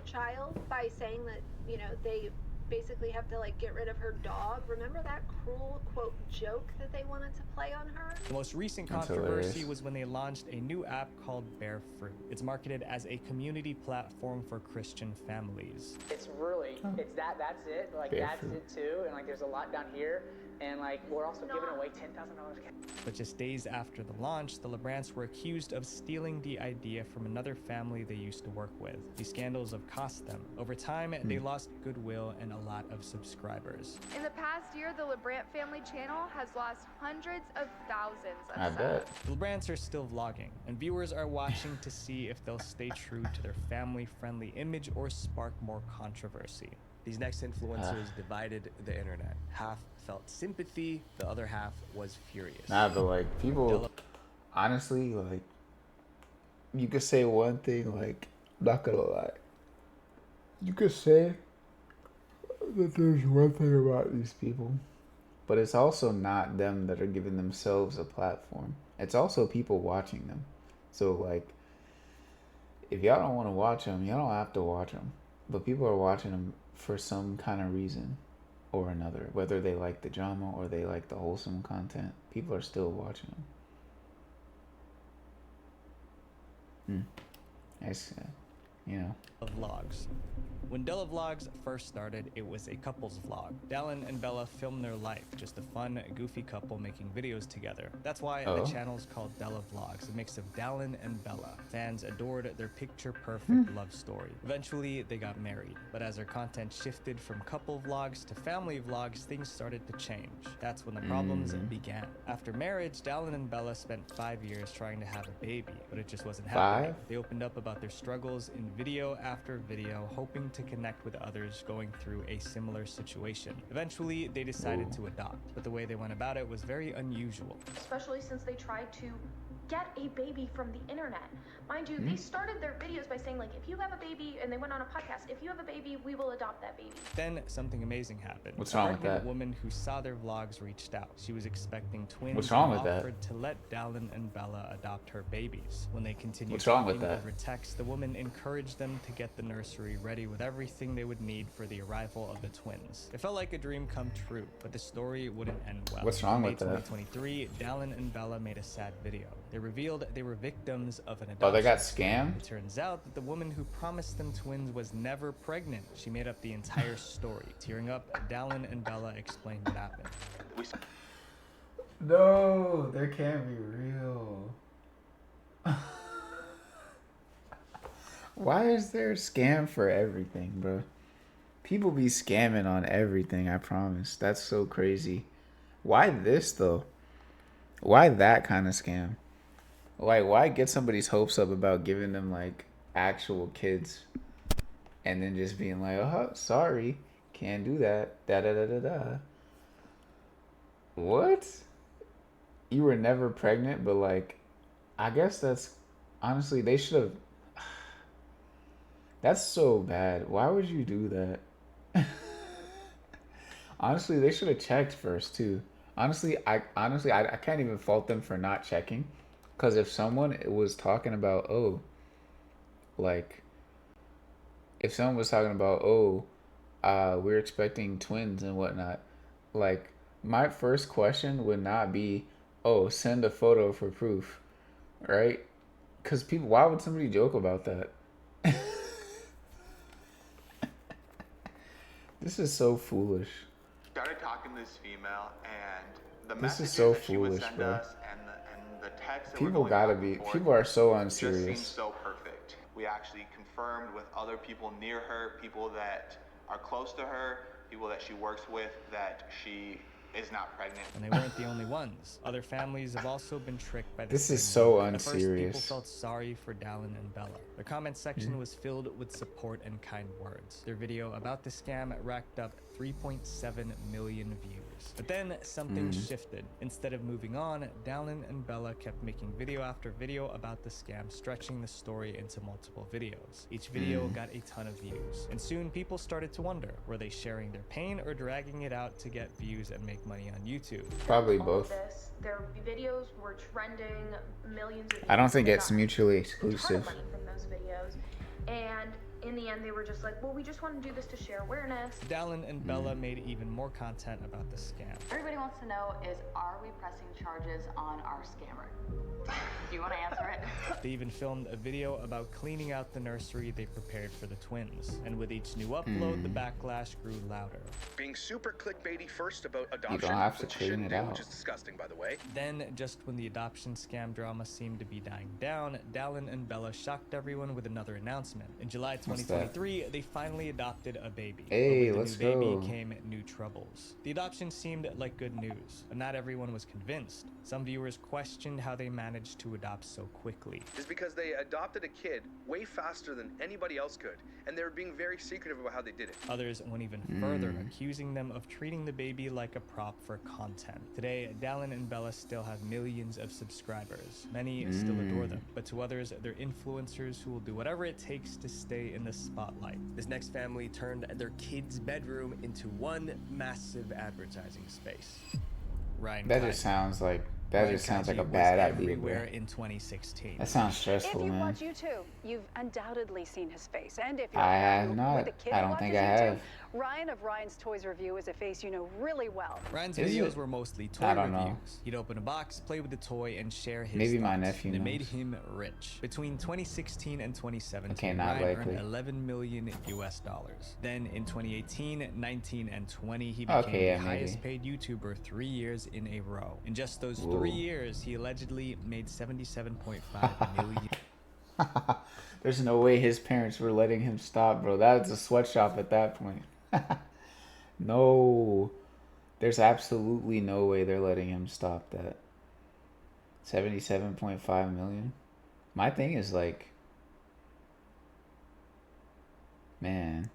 child by saying that, you know, they basically have to like get rid of her dog. Remember that cruel quote joke that they wanted to play on her? The most recent controversy was when they launched a new app called Bear Fruit. It's marketed as a community platform for Christian families. It's really, it's that's it. Like that's it too. And like there's a lot down here. And like we're also giving away $10,000 cash. But just days after the launch, the LeBrants were accused of stealing the idea from another family they used to work with. These scandals have cost them. Over time, they lost goodwill and a lot of subscribers. In the past year, the LeBrant family channel has lost hundreds of thousands of subs. bet. The LeBrants are still vlogging, and viewers are watching to see if they'll stay true to their family-friendly image or spark more controversy. These next influencers divided the internet. Half felt sympathy, the other half was furious. Nah, but like people, honestly, like you could say one thing, like not gonna lie, you could say that there's one thing about these people, but it's also not them that are giving themselves a platform. It's also people watching them. So like, if y'all don't want to watch them, y'all don't have to watch them. But people are watching them for some kind of reason or another, whether they like the drama or they like the wholesome content. People are still watching them. It's, you know. Vlogs. When Della Vlogs first started, it was a couple's vlog. Dallin and Bella filmed their life, just a fun, goofy couple making videos together. That's why the channel's called Della Vlogs, a mix of Dallin and Bella. Fans adored their picture-perfect love story. Eventually, they got married, but as their content shifted from couple vlogs to family vlogs, things started to change. That's when the problems began. After marriage, Dallin and Bella spent 5 years trying to have a baby, but it just wasn't happening. They opened up about their struggles in video after video, hoping to connect with others going through a similar situation. Eventually, they decided to adopt, but the way they went about it was very unusual. Especially since they tried to get a baby from the internet. Mind you, they started their videos by saying, like, if you have a baby, and they went on a podcast, if you have a baby, we will adopt that baby. Then something amazing happened. What's wrong with that? A woman who saw their vlogs reached out. She was expecting twins. What's wrong and with that? offered to let Dallin and Bella adopt her babies. When they continued What's wrong with talking that? over text, the woman encouraged them to get the nursery ready with everything they would need for the arrival of the twins. It felt like a dream come true, but the story wouldn't end well. What's wrong with In May that? 2023, Dallin and Bella made a sad video. They revealed they were victims of an adoption. Oh, they got scammed? It turns out that the woman who promised them twins was never pregnant. She made up the entire story. Tearing up, Dallin and Bella explained what happened. No, there can't be real. Why is there a scam for everything, bro? People be scamming on everything, I promise. That's so crazy. Why this, though? Why that kind of scam? Like, why get somebody's hopes up about giving them, like, actual kids and then just being like, oh, sorry, can't do that, da-da-da-da-da. What? You were never pregnant, but, like, I guess that's, honestly, they should have, that's so bad. Why would you do that? Honestly, they should have checked first, too. Honestly, I can't even fault them for not checking. Because if someone was talking about, if someone was talking about, we're expecting twins and whatnot, like, my first question would not be, send a photo for proof, right? Because people, why would somebody joke about that? This is so foolish. Started talking to this female, and the This messages is so that she would foolish, send bro. us and the texts that were People going gotta back be, and forth people are so just seemed unserious. so perfect. We actually confirmed with other people near her, people that are close to her, people that she works with, that she is not pregnant. And they weren't the only ones. Other families have also been tricked by This same is so woman. At first, people unserious. felt sorry for Dallin and Bella. Their comment section was filled with support and kind words. Their video about the scam racked up 3.7 million views. But then something shifted. Instead of moving on, Dallin and Bella kept making video after video about the scam, stretching the story into multiple videos. Each video got a ton of views. And soon people started to wonder, were they sharing their pain or dragging it out to get views and make money on YouTube? Probably All both. This, their videos were trending millions of views. I don't think They it's got mutually a ton of exclusive. money from those videos. And in the end, they were just like, well, we just want to do this to share awareness. Dallin and Bella made even more content about the scam. Everybody wants to know is, are we pressing charges on our scammer? Do you want to answer it? They even filmed a video about cleaning out the nursery they prepared for the twins. And with each new upload, the backlash grew louder. Being super clickbaity first about adoption, You don't have to which you clean shouldn't it do, out. which is disgusting, by the way. Then, just when the adoption scam drama seemed to be dying down, Dallin and Bella shocked everyone with another announcement. In July 2023, they finally adopted a baby. Hey, but with let's the new go. baby came new troubles. The adoption seemed like good news, but not everyone was convinced. Some viewers questioned how they managed to adopt so quickly. Is because they adopted a kid way faster than anybody else could, and they were being very secretive about how they did it. Others went even further, accusing them of treating the baby like a prop for content. Today, Dallin and Bella still have millions of subscribers. Many still adore them, but to others, they're influencers who will do whatever it takes to stay in the spotlight. This next family turned their kid's bedroom into one massive advertising space. Ryan That Kaji. just sounds like Kaji a was bad idea, bro. everywhere in 2016. That sounds stressful, If you man. watch YouTube, you've undoubtedly seen his face. And if you're I a have parent not. with a kid I who don't think watches I YouTube, have. Ryan of Ryan's Toys Review is a face you know really well. Ryan's Is videos it? were mostly toy I don't reviews. know. He'd open a box, play with the toy, and share his Maybe my thoughts. nephew And it made knows. him rich. Between 2016 and 2017, Okay, not Ryan likely. earned $11 million US. Then in 2018, 19, and 20, he became Okay, yeah, the maybe. highest paid YouTuber 3 years in a row. In just those Whoa. 3 years, he allegedly made $77.5 million. There's no way his parents were letting him stop, bro. That was a sweatshop at that point. No. There's absolutely no way they're letting him stop that. 77.5 million. My thing is like, man.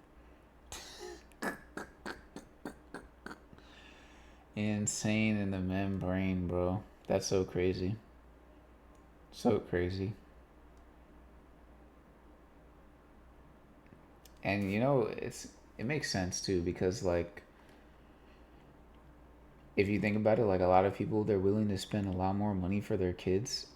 Insane in the membrane, bro. That's so crazy. So crazy. And you know, it makes sense too, because like, if you think about it, like a lot of people, they're willing to spend a lot more money for their kids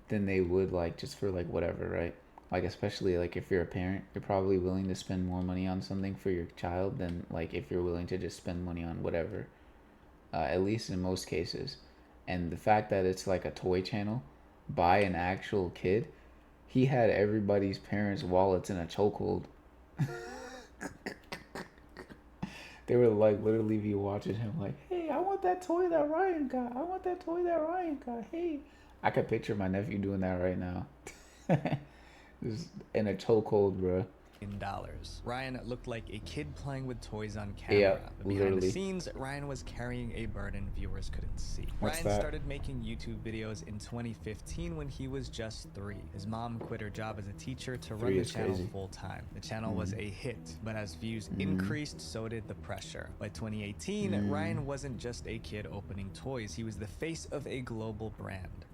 than they would like just for like whatever, right? Like especially like if you're a parent, you're probably willing to spend more money on something for your child than like if you're willing to just spend money on whatever, at least in most cases. And the fact that it's like a toy channel by an actual kid, he had everybody's parents' wallets in a chokehold. They would like literally be watching him like, hey, I want that toy that Ryan got. I want that toy that Ryan got. Hey. I could picture my nephew doing that right now. Just in a chokehold, bro. Ryan looked like a kid playing with toys on camera. Yeah, But behind literally. the scenes, Ryan was carrying a burden viewers couldn't see. What's Ryan that? started making YouTube videos in 2015 when he was just 3. His mom quit her job as a teacher to run 3 the is channel crazy. full time. The channel was a hit, but as views increased, so did the pressure. By 2018, Ryan wasn't just a kid opening toys. He was the face of a global brand.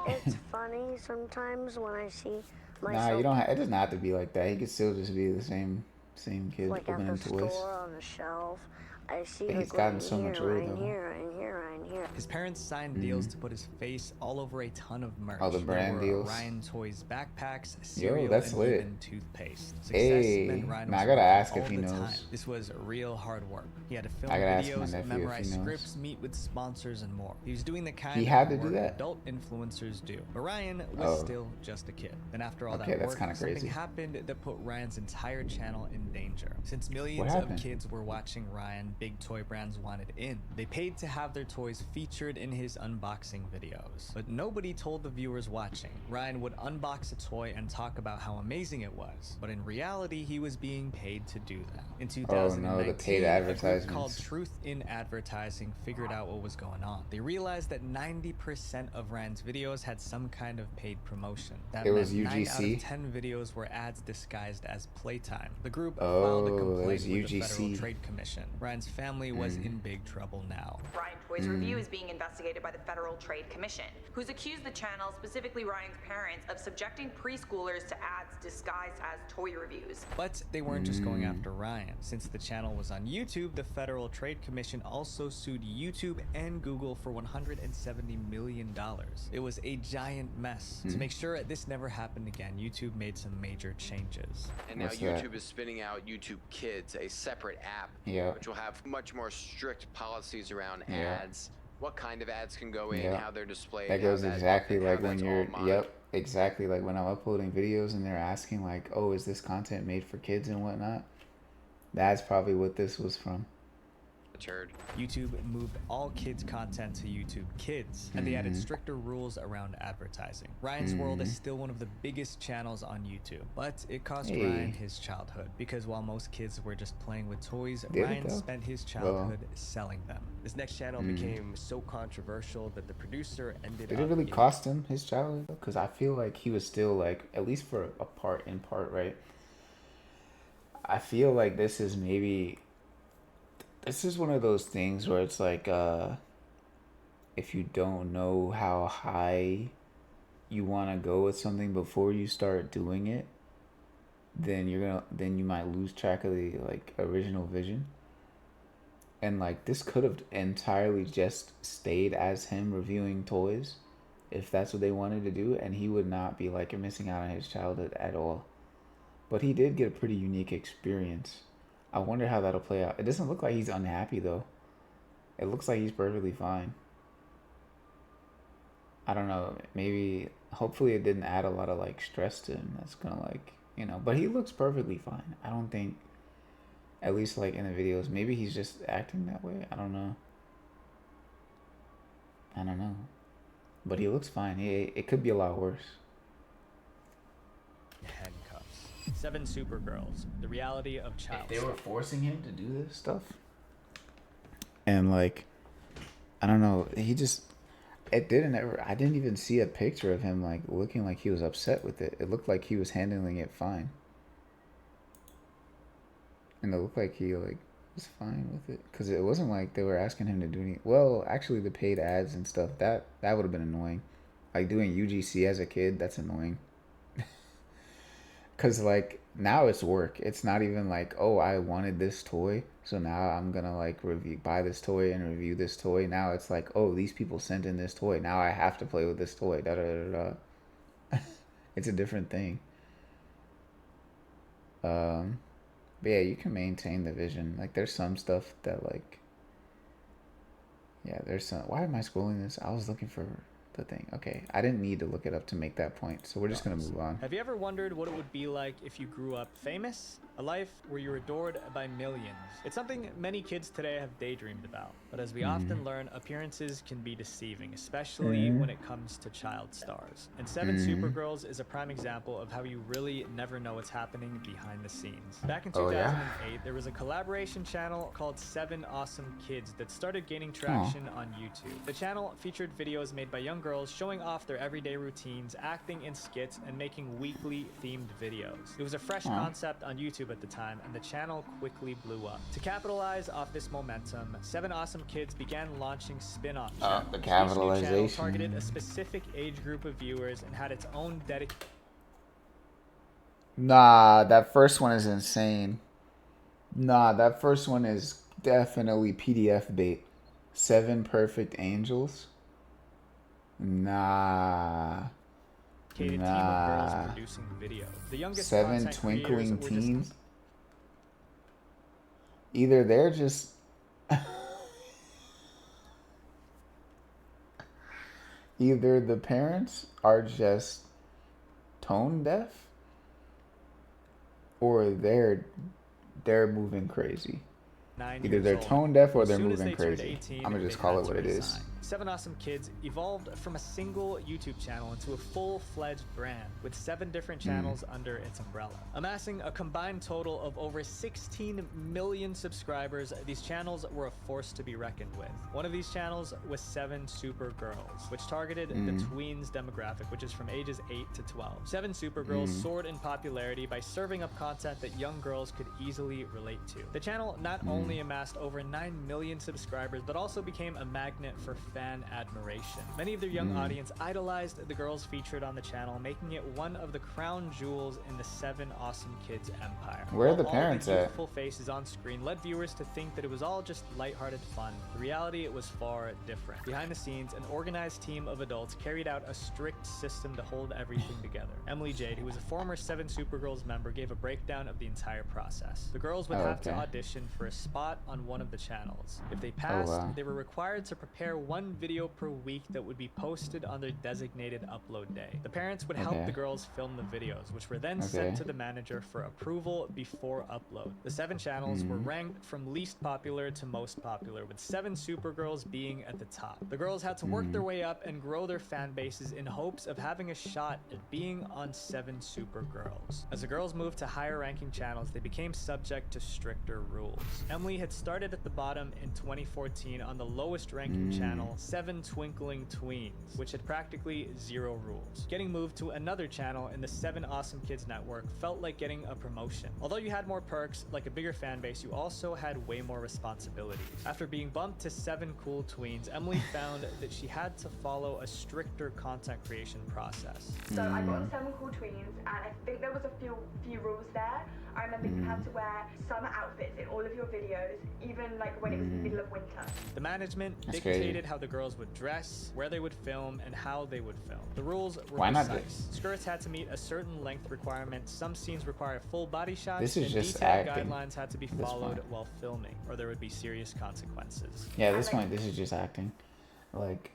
It's funny sometimes when I see Nah, myself you don't. It doesn't have to be like that. He could still just be the same kid like at opening the toys. store on the shelf. I see But like he's gotten Ryan so here, much older, Ryan though. here, Ryan here, Ryan here. His parents signed deals to put his face all over a ton of merch. Oh, the brand there were deals. Ryan Toys backpacks, cereal, that's and lit. even toothpaste. Success Hey, meant Ryan now I was gotta working ask if all he the knows. time. This was real hard work. He had to film I gotta ask my videos, nephew if he memorize knows. scripts, meet with sponsors, and more. He was doing the kind He of had to do work that? adult influencers do. But Ryan was Oh. still just a kid. Then after all Okay, that that's work, kinda something crazy. happened that put Ryan's entire channel in danger. Since millions of happened? kids were watching Ryan, big toy brands wanted in. They paid to have their toys featured in his unboxing videos. But nobody told the viewers watching. Ryan would unbox a toy and talk about how amazing it was. But in reality, he was being paid to do that. In 2019, Oh, no, the paid a group advertisements. called Truth in Advertising figured out what was going on. They realized that 90% of Ryan's videos had some kind of paid promotion. That It meant was 9 out UGC? of 10 videos were ads disguised as playtime. The group Oh, filed a it complaint was with the UGC. Federal Trade Commission. Ryan's family was in big trouble now. Ryan Toys Review Review is being investigated by the Federal Trade Commission, who's accused the channel, specifically Ryan's parents, of subjecting preschoolers to ads disguised as toy reviews. But they weren't just going after Ryan. Since the channel was on YouTube, the Federal Trade Commission also sued YouTube and Google for $170 million. It was a giant mess. To make sure this never happened again, YouTube made some major changes. And now YouTube is spinning out YouTube Kids, a separate app, which will have much more strict policies around ads, what kind of ads can go in, how they're displayed. That goes exactly like when you're, exactly like when I'm uploading videos and they're asking like, oh, is this content made for kids and whatnot? That's probably what this was from. YouTube moved all kids content to YouTube Kids, and they added stricter rules around advertising. Ryan's World is still one of the biggest channels on YouTube, but it cost Ryan his childhood, because while most kids were just playing with toys, Ryan spent his childhood selling them. This next channel became so controversial that the producer ended up... Did it really cost him his childhood? Because I feel like he was still like, at least for a part, right? I feel like this is maybe... This is one of those things where it's like, if you don't know how high you want to go with something before you start doing it, then you might lose track of the like original vision. And like this could have entirely just stayed as him reviewing toys, if that's what they wanted to do, and he would not be like missing out on his childhood at all. But he did get a pretty unique experience. I wonder how that'll play out. It doesn't look like he's unhappy, though. It looks like he's perfectly fine. I don't know. Maybe, hopefully it didn't add a lot of, like, stress to him. That's gonna, like, you know. But he looks perfectly fine. I don't think, at least, like, in the videos, maybe he's just acting that way. I don't know. But he looks fine. It could be a lot worse. Handcuffs. 7 Supergirls. The reality of child. If they were forcing him to do this stuff, and like, I don't know, he just, I didn't even see a picture of him like looking like he was upset with it. It looked like he was handling it fine, and it looked like he like was fine with it, because it wasn't like they were asking him to do any. Well, actually, the paid ads and stuff, that would have been annoying. Like doing UGC as a kid, that's annoying. Because, like, now it's work. It's not even like, oh, I wanted this toy, so now I'm going to, like, buy this toy and review this toy. Now it's like, oh, these people sent in this toy. Now I have to play with this toy. It's a different thing. But, yeah, you can maintain the vision. Like, there's some stuff that, like... Yeah, there's some... Why am I scrolling this? I was looking for... the thing. Okay, I didn't need to look it up to make that point, so we're just gonna move on. Have you ever wondered what it would be like if you grew up famous? A life where you're adored by millions. It's something many kids today have daydreamed about, but as we often learn, appearances can be deceiving, especially when it comes to child stars. And 7 Supergirls is a prime example of how you really never know what's happening behind the scenes. Back in 2008, there was a collaboration channel called 7 Awesome Kids that started gaining traction on YouTube. The channel featured videos made by young girls showing off their everyday routines, acting in skits, and making weekly themed videos. It was a fresh concept on YouTube at the time, and the channel quickly blew up. To capitalize off this momentum, 7 Awesome Kids began launching spin-off channels. The capitalization. Each new channel targeted a specific age group of viewers and had its own dedicated... Nah, that first one is insane. Nah, that first one is definitely PDF bait. 7 Perfect Angels. Nah. Team of girls producing video. The youngest 7 Twinkling Teens. Either they're just either the parents are just tone deaf, or they're moving crazy. Either they're tone deaf or they're moving crazy. I'm gonna just call it what it is. 7 Awesome Kids evolved from a single YouTube channel into a full-fledged brand with 7 different channels under its umbrella. Amassing a combined total of over 16 million subscribers, these channels were a force to be reckoned with. One of these channels was 7 Super Girls, which targeted the tweens demographic, which is from ages 8 to 12. 7 Super Girls soared in popularity by serving up content that young girls could easily relate to. The channel not only amassed over 9 million subscribers, but also became a magnet for fan admiration. Many of their young audience idolized the girls featured on the channel, making it one of the crown jewels in the 7 Awesome Kids empire. Where are the While parents all the at? beautiful faces on screen led viewers to think that it was all just lighthearted fun. The reality was far different. Behind the scenes, an organized team of adults carried out a strict system to hold everything together. Emily Jade, who was a former 7 Supergirls member, gave a breakdown of the entire process. The girls would have to audition for a spot on one of the channels. If they passed, they were required to prepare 1 video per week that would be posted on their designated upload day. The parents would help the girls film the videos, which were then sent to the manager for approval before upload. The 7 channels were ranked from least popular to most popular, with 7 Supergirls being at the top. The girls had to work their way up and grow their fan bases in hopes of having a shot at being on 7 Supergirls. As the girls moved to higher ranking channels, they became subject to stricter rules. Emily had started at the bottom in 2014 on the lowest ranking channel, 7 Twinkling Tweens, which had practically 0 rules. Getting moved to another channel in the 7 Awesome Kids network felt like getting a promotion. Although you had more perks, like a bigger fan base, you also had way more responsibilities. After being bumped to 7 Cool Tweens, Emily found that she had to follow a stricter content creation process. So I got on 7 Cool Tweens, and I think there was a few rules there. I remember you had to wear summer outfits in all of your videos, even like when it was the middle of winter. The management dictated how the girls would dress, where they would film, and how they would film. The rules were precise. Skirts had to meet a certain length requirement. Some scenes required full body shots. This is and just detailed acting. guidelines had to be followed while filming, or there would be serious consequences. Yeah, at this point, this is just acting. Like,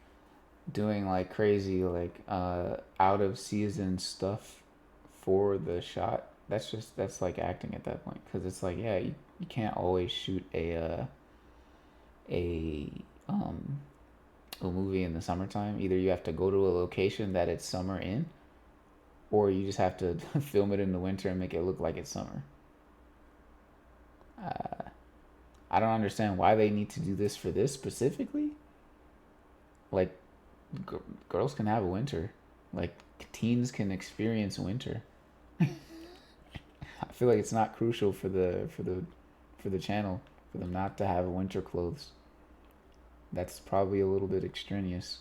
doing like crazy, like, out of season stuff for the shot. That's like acting at that point. Because it's like, yeah, you can't always shoot a movie in the summertime. Either you have to go to a location that it's summer in, or you just have to film it in the winter and make it look like it's summer. I don't understand why they need to do this for this specifically. Like, girls can have a winter. Like, teens can experience winter. I feel like it's not crucial for the channel for them not to have winter clothes. That's probably a little bit extraneous.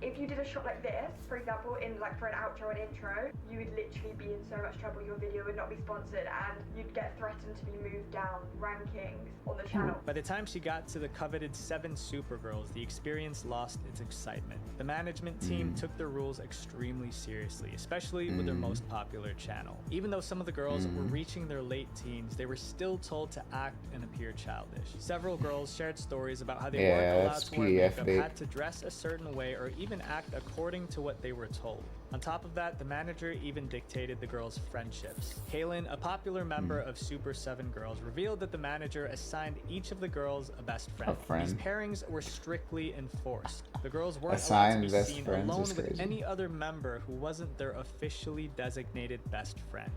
If you did a shot like this, for example, in like for an outro and intro, you would literally be in so much trouble. Your video would not be sponsored, and you'd get threatened to be moved down rankings on the channel. By the time she got to the coveted 7 Supergirls, the experience lost its excitement. The management team took the rules extremely seriously, especially with their most popular channel. Even though some of the girls were reaching their late teens, they were still told to act and appear childish. Several girls shared stories about how they weren't allowed to wear makeup, had to dress a certain way, or even act according to what they were told. On top of that, the manager even dictated the girls' friendships. Kaylin, a popular member of Super 7 Girls, revealed that the manager assigned each of the girls a best friend. These pairings were strictly enforced. The girls weren't allowed to be seen alone with any other member who wasn't their officially designated best friend.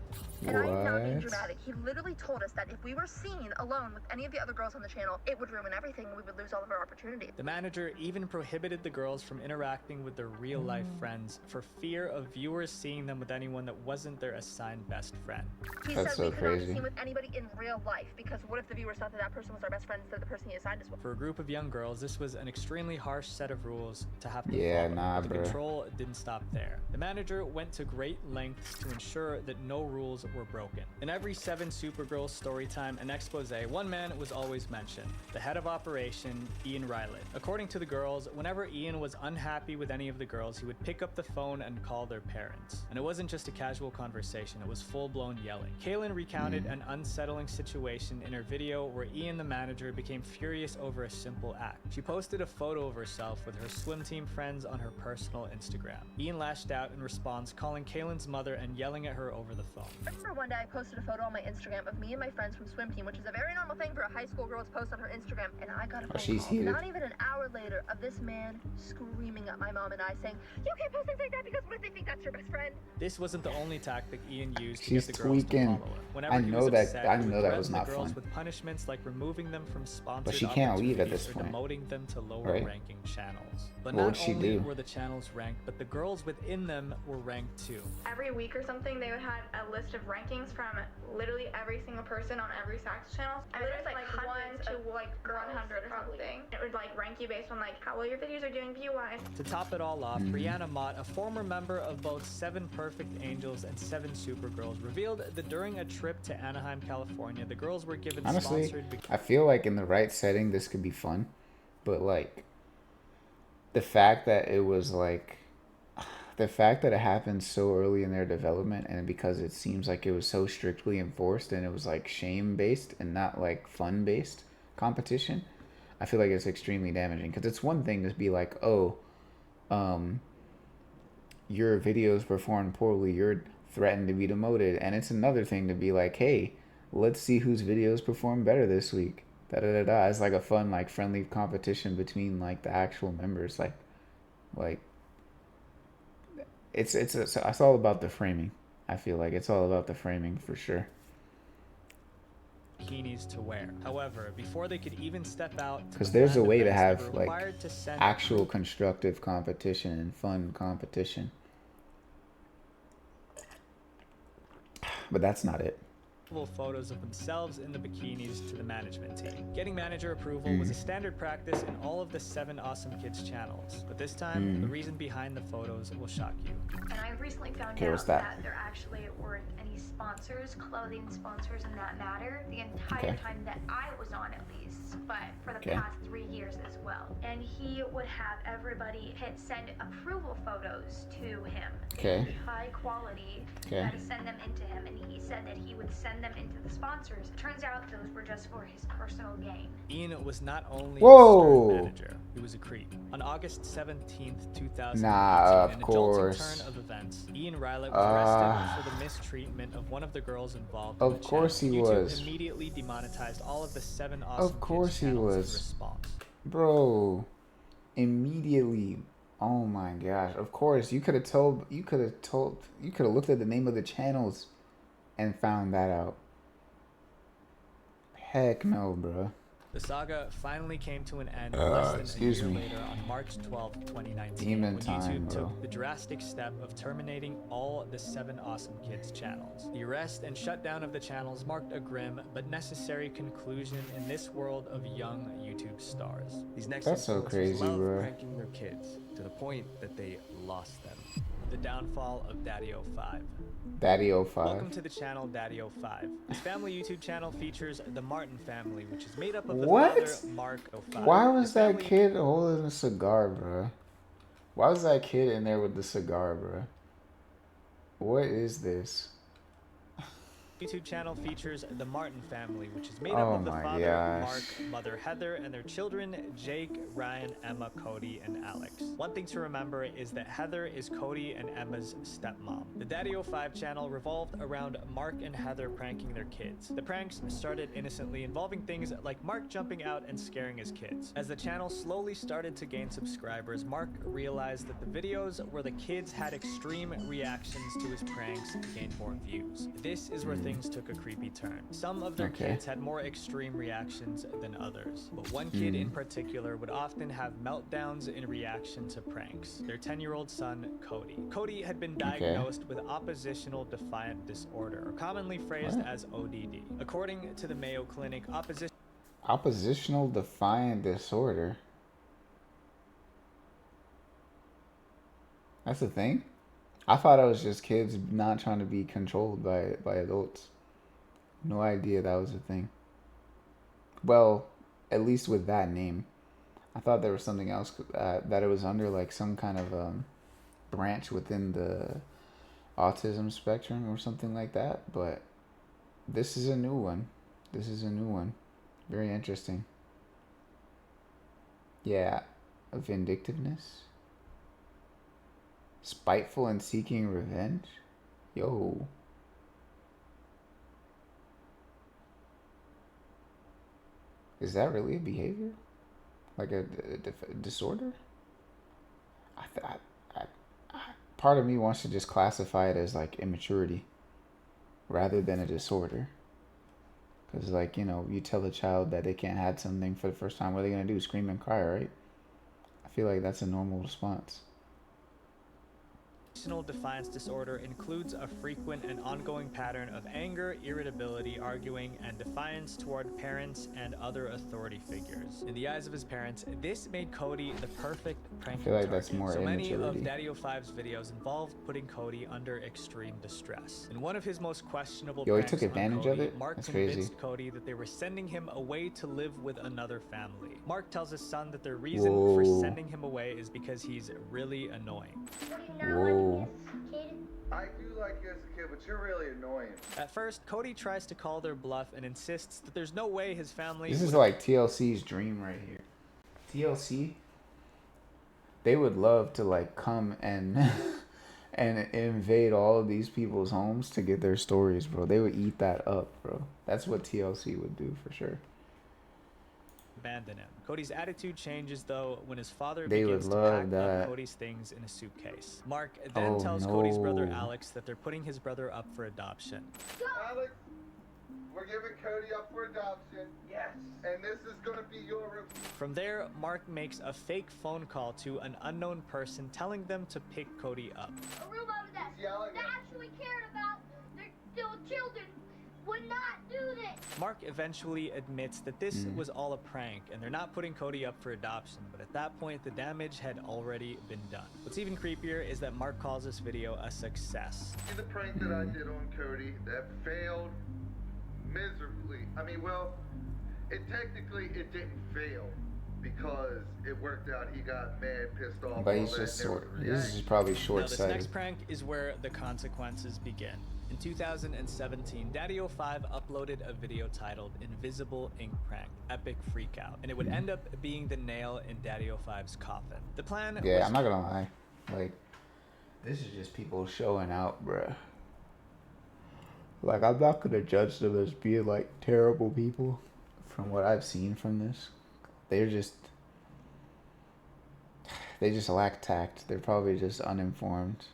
And I am not being dramatic. He literally told us that if we were seen alone with any of the other girls on the channel, it would ruin everything and we would lose all of our opportunities. The manager even prohibited the girls from interacting with their real-life friends for fear of viewers seeing them with anyone that wasn't their assigned best friend. He said we could not be seen with anybody in real life, because what if the viewers thought that that person was our best friend instead of the person he assigned us with? For a group of young girls, this was an extremely harsh set of rules to have to follow. But the control didn't stop there. The manager went to great lengths to ensure that no rules were broken. In every 7 Supergirls storytime and expose, one man was always mentioned: the head of operation, Ian Riley. According to the girls, whenever Ian was unhappy happy with any of the girls, he would pick up the phone and call their parents. And it wasn't just a casual conversation, it was full-blown yelling. Kaylin recounted an unsettling situation in her video where Ian, the manager, became furious over a simple act. She posted a photo of herself with her swim team friends on her personal Instagram. Ian lashed out in response, calling Kaylin's mother and yelling at her over the phone. I remember one day I posted a photo on my Instagram of me and my friends from swim team, which is a very normal thing for a high school girl to post on her Instagram, and I got a phone call, not even an hour later, of this man screaming at my mom and I saying, "You can't post things like that because what if they think that's your best friend?" This wasn't the only tactic Ian used to She's get the girls to follow her. Whenever I he know was that. upset, I he would know that threaten was the not girls fun. with punishments like removing them from sponsored But she can't leave at opportunities this or point. demoting them to lower Right? ranking channels. But What not would she only do? were the channels ranked, but the girls within them were ranked too. Every week or something, they would have a list of rankings from literally every single person on every Sax channel. I mean, there's like 1 to like 100 or something. It would like rank you based on like how well your videos are doing view-wise. To top it all off, Brianna Mott, a former member of both 7 Perfect Angels and 7 Supergirls, revealed that during a trip to Anaheim, California, the girls were given Honestly, sponsored. I feel like in the right setting, this could be fun, but like the fact that it was like the fact that it happened so early in their development, and because it seems like it was so strictly enforced and it was like shame based and not like fun based competition, I feel like it's extremely damaging. Because it's one thing to be like, oh, your videos performed poorly, you're threatened to be demoted, and it's another thing to be like, hey, let's see whose videos perform better this week. Da da da da. It's like a fun, like friendly competition between like the actual members. Like it's all about the framing. I feel like it's all about the framing for sure. Bikinis to wear. However, before they could even step out, Because there's a way to events, have they were like required to send actual constructive competition and fun competition. But that's not it. photos of themselves in the bikinis to the management team. Getting manager approval was a standard practice in all of the 7 Awesome Kids channels, but this time, the reason behind the photos will shock you. And I recently found what's out that? that there actually weren't any sponsors, clothing sponsors in that matter, the entire time that I was on at least, but for the past 3 years as well. And he would have everybody hit send approval photos to him. High quality, to send them into him, and he said that he would send them into the sponsors. Turns out those were just for his personal gain. Ian was not only a stern manager, he was a creep. On August 17th, 2018, in a jolting turn of events, Ian Rylet was arrested for the mistreatment of one of the girls involved in the channel. Of course he was. Immediately demonetized all of the 7 Awesome Of course Kids he channels was. in response. Bro, immediately. Oh my gosh. Of course, you could have looked at the name of the channels and found that out. Heck no, bro. The saga finally came to an end less than a year later on March 12, 2019, when YouTube took the drastic step of terminating all the 7 Awesome Kids channels. The arrest and shutdown of the channels marked a grim but necessary conclusion in this world of young YouTube stars. These next influencers love pranking their kids to the point that they lost them. The downfall of Daddy05. Daddy05. Welcome to the channel Daddy05. This family YouTube channel features the Martin family, which is made up of the father, Mark 05. Why was that kid holding a cigar, bro? Why was that kid in there with the cigar, bro? What is this? YouTube channel features the Martin family, which is made up of the father, Mark, mother Heather, and their children, Jake, Ryan, Emma, Cody, and Alex. One thing to remember is that Heather is Cody and Emma's stepmom. The Daddy05 channel revolved around Mark and Heather pranking their kids. The pranks started innocently, involving things like Mark jumping out and scaring his kids. As the channel slowly started to gain subscribers, Mark realized that the videos where the kids had extreme reactions to his pranks gained more views. This is where things took a creepy turn. Some of their kids had more extreme reactions than others, but one kid in particular would often have meltdowns in reaction to pranks. Their 10-year-old son, Cody. Cody had been diagnosed with oppositional defiant disorder, or commonly phrased as ODD. According to the Mayo Clinic, oppositional defiant disorder? That's a thing? I thought it was just kids not trying to be controlled by adults. No idea that was a thing. Well, at least with that name. I thought there was something else that it was under, like some kind of branch within the autism spectrum or something like that. But this is a new one. Very interesting. Yeah, vindictiveness, spiteful and seeking revenge. Yo. Is that really a behavior? Like a disorder? Part of me wants to just classify it as like immaturity rather than a disorder. Because, like, you know, you tell a child that they can't have something for the first time, what are they going to do? Scream and cry, right? I feel like that's a normal response. Emotional defiance disorder includes a frequent and ongoing pattern of anger, irritability, arguing, and defiance toward parents and other authority figures. In the eyes of his parents, this made Cody the perfect prank target. I feel like that's more so immaturity. many of Daddy-O5's videos involved putting Cody under extreme distress. In one of his most questionable pranks he took advantage on Cody, of it? Mark That's convinced crazy. Cody that they were sending him away to live with another family. Mark tells his son that their reason for sending him away is because he's really annoying. Whoa. I do like you as a kid, but you're really annoying. At first, Cody tries to call their bluff and insists that there's no way his family... This is like TLC's dream right here. TLC, they would love to like come and and invade all of these people's homes to get their stories, bro. They would eat that up, bro. That's what TLC would do for sure. Abandon him. Cody's attitude changes though when his father begins to pack up Cody's things in a suitcase. Mark then tells Cody's brother Alex that they're putting his brother up for adoption. Alex, we're giving Cody up for adoption. Yes. And this is gonna be your room. From there, Mark makes a fake phone call to an unknown person telling them to pick Cody up. A room over there they actually cared about their children would not do this. Mark eventually admits that this was all a prank and they're not putting Cody up for adoption, but at that point the damage had already been done. What's even creepier is that Mark calls this video a success. See the prank that I did on Cody that failed miserably. I mean, well, technically it didn't fail because it worked out. He got mad, pissed off. But he's just this is probably short-sighted. Now, this next prank is where the consequences begin. In 2017, Daddy-O5 uploaded a video titled Invisible Ink Prank, Epic Freakout, and it would end up being the nail in Daddy-O5's coffin. The plan was... I'm not gonna lie. Like, this is just people showing out, bruh. Like, I'm not gonna judge them as being, like, terrible people from what I've seen from this. They just lack tact. They're probably just uninformed.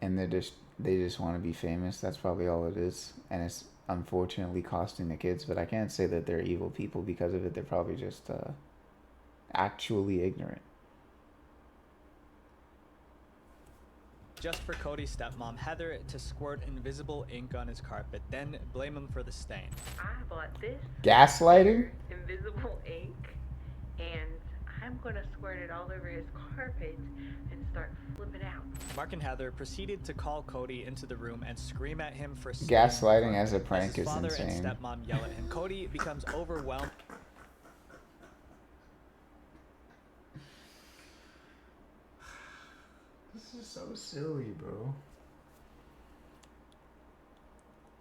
And they just want to be famous. That's probably all it is. And it's unfortunately costing the kids. But I can't say that they're evil people because of it. They're probably just actually ignorant. Just for Cody's stepmom, Heather, to squirt invisible ink on his carpet, then blame him for the stain. I bought this gaslighting invisible ink, and I'm gonna squirt it all over his carpet and start flipping out. Mark and Heather proceeded to call Cody into the room and scream at him for gaslighting as a prank is insane. Father and stepmom yell at him. Cody becomes overwhelmed. This is so silly, bro.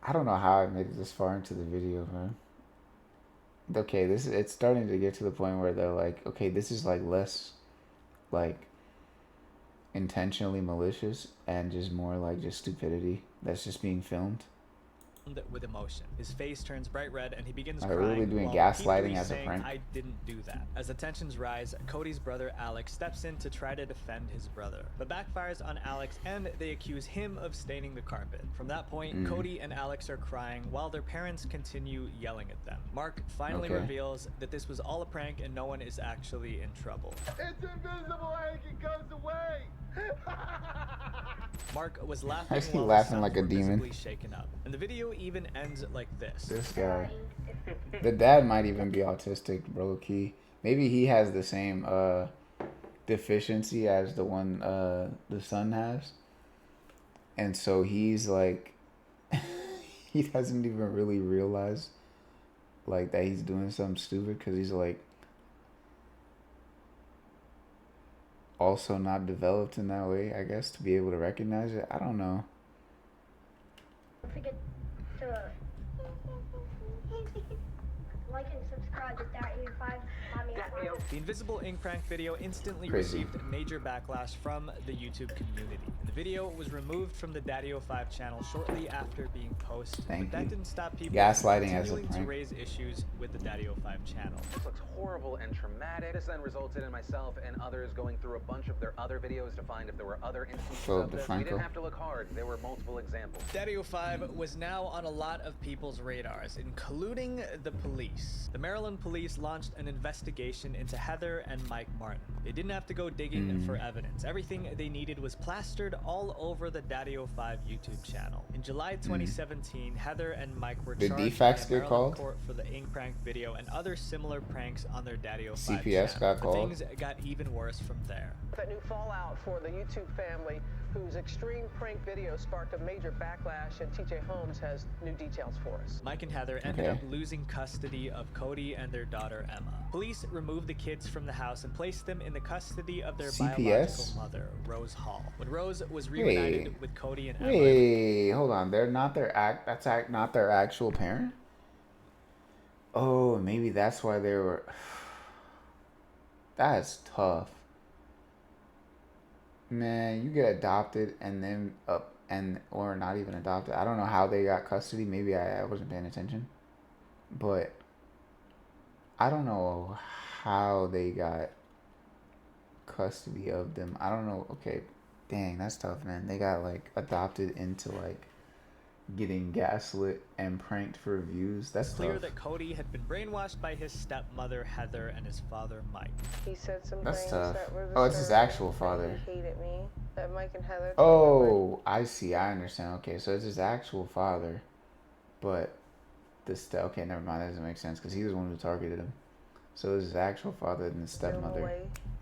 I don't know how I made it this far into the video, man. Okay, it's starting to get to the point where they're like, okay, this is like less like intentionally malicious and just more like just stupidity that's just being filmed. With emotion. His face turns bright red and he begins crying. Really doing gaslighting as a prank? I didn't do that. As the tensions rise, Cody's brother Alex steps in to try to defend his brother, but backfires on Alex and they accuse him of staining the carpet. From that point, Cody and Alex are crying while their parents continue yelling at them. Mark finally reveals that this was all a prank and no one is actually in trouble. It's invisible ink, it goes away. Mark was laughing. I see laughing like a demon. Shaken up. And the video even ends like this. This guy. The dad might even be autistic, bro. Key. Maybe he has the same deficiency as the one the son has. And so he's like he doesn't even really realize like that he's doing something stupid because he's like also not developed in that way, I guess, to be able to recognize it. I don't know. Don't forget to like and subscribe to that85. The invisible ink prank video instantly received a major backlash from the YouTube community. The video was removed from the Daddy05 channel shortly after being posted. But that didn't stop people Gaslighting as a continuing prank to raise issues with the Daddy05 channel. This looks horrible and traumatic. This then resulted in myself and others going through a bunch of their other videos to find if there were other instances of this. We didn't have to look hard. There were multiple examples. Daddy05 was now on a lot of people's radars, including the police. The Maryland police launched an investigation into Heather and Mike Martin. They didn't have to go digging for evidence. Everything they needed was plastered all over the Daddy05 YouTube channel. In July 2017, Heather and Mike were charged by a Maryland court for the ink prank video and other similar pranks on their Daddy05 CPS got called. Things got even worse from there. That new fallout for the YouTube family, whose extreme prank video sparked a major backlash, and TJ Holmes has new details for us. Mike and Heather ended up losing custody of Cody and their daughter Emma. Police removed the kids from the house and placed them in the custody of their biological mother, Rose Hall. When Rose was reunited with Cody and Emma. Wait, hold on. They're not their not their actual parent? Oh, maybe that's why they were. That's tough. Man, you get adopted and then or not even adopted. I don't know how they got custody. Maybe I wasn't paying attention. But I don't know how they got custody of them. I don't know. Okay, dang, that's tough, man. They got like adopted into like getting gaslit and pranked for views. That's clear tough. That Cody had been brainwashed by his stepmother Heather and his father Mike. He said some That's things tough. that were Oh, it's his actual father. He hated me. That Mike and Heather. Oh, I see. I understand. Okay, so it's his actual father, but okay, never mind. That doesn't make sense because he was the one who targeted him. So it was his actual father and his stepmother.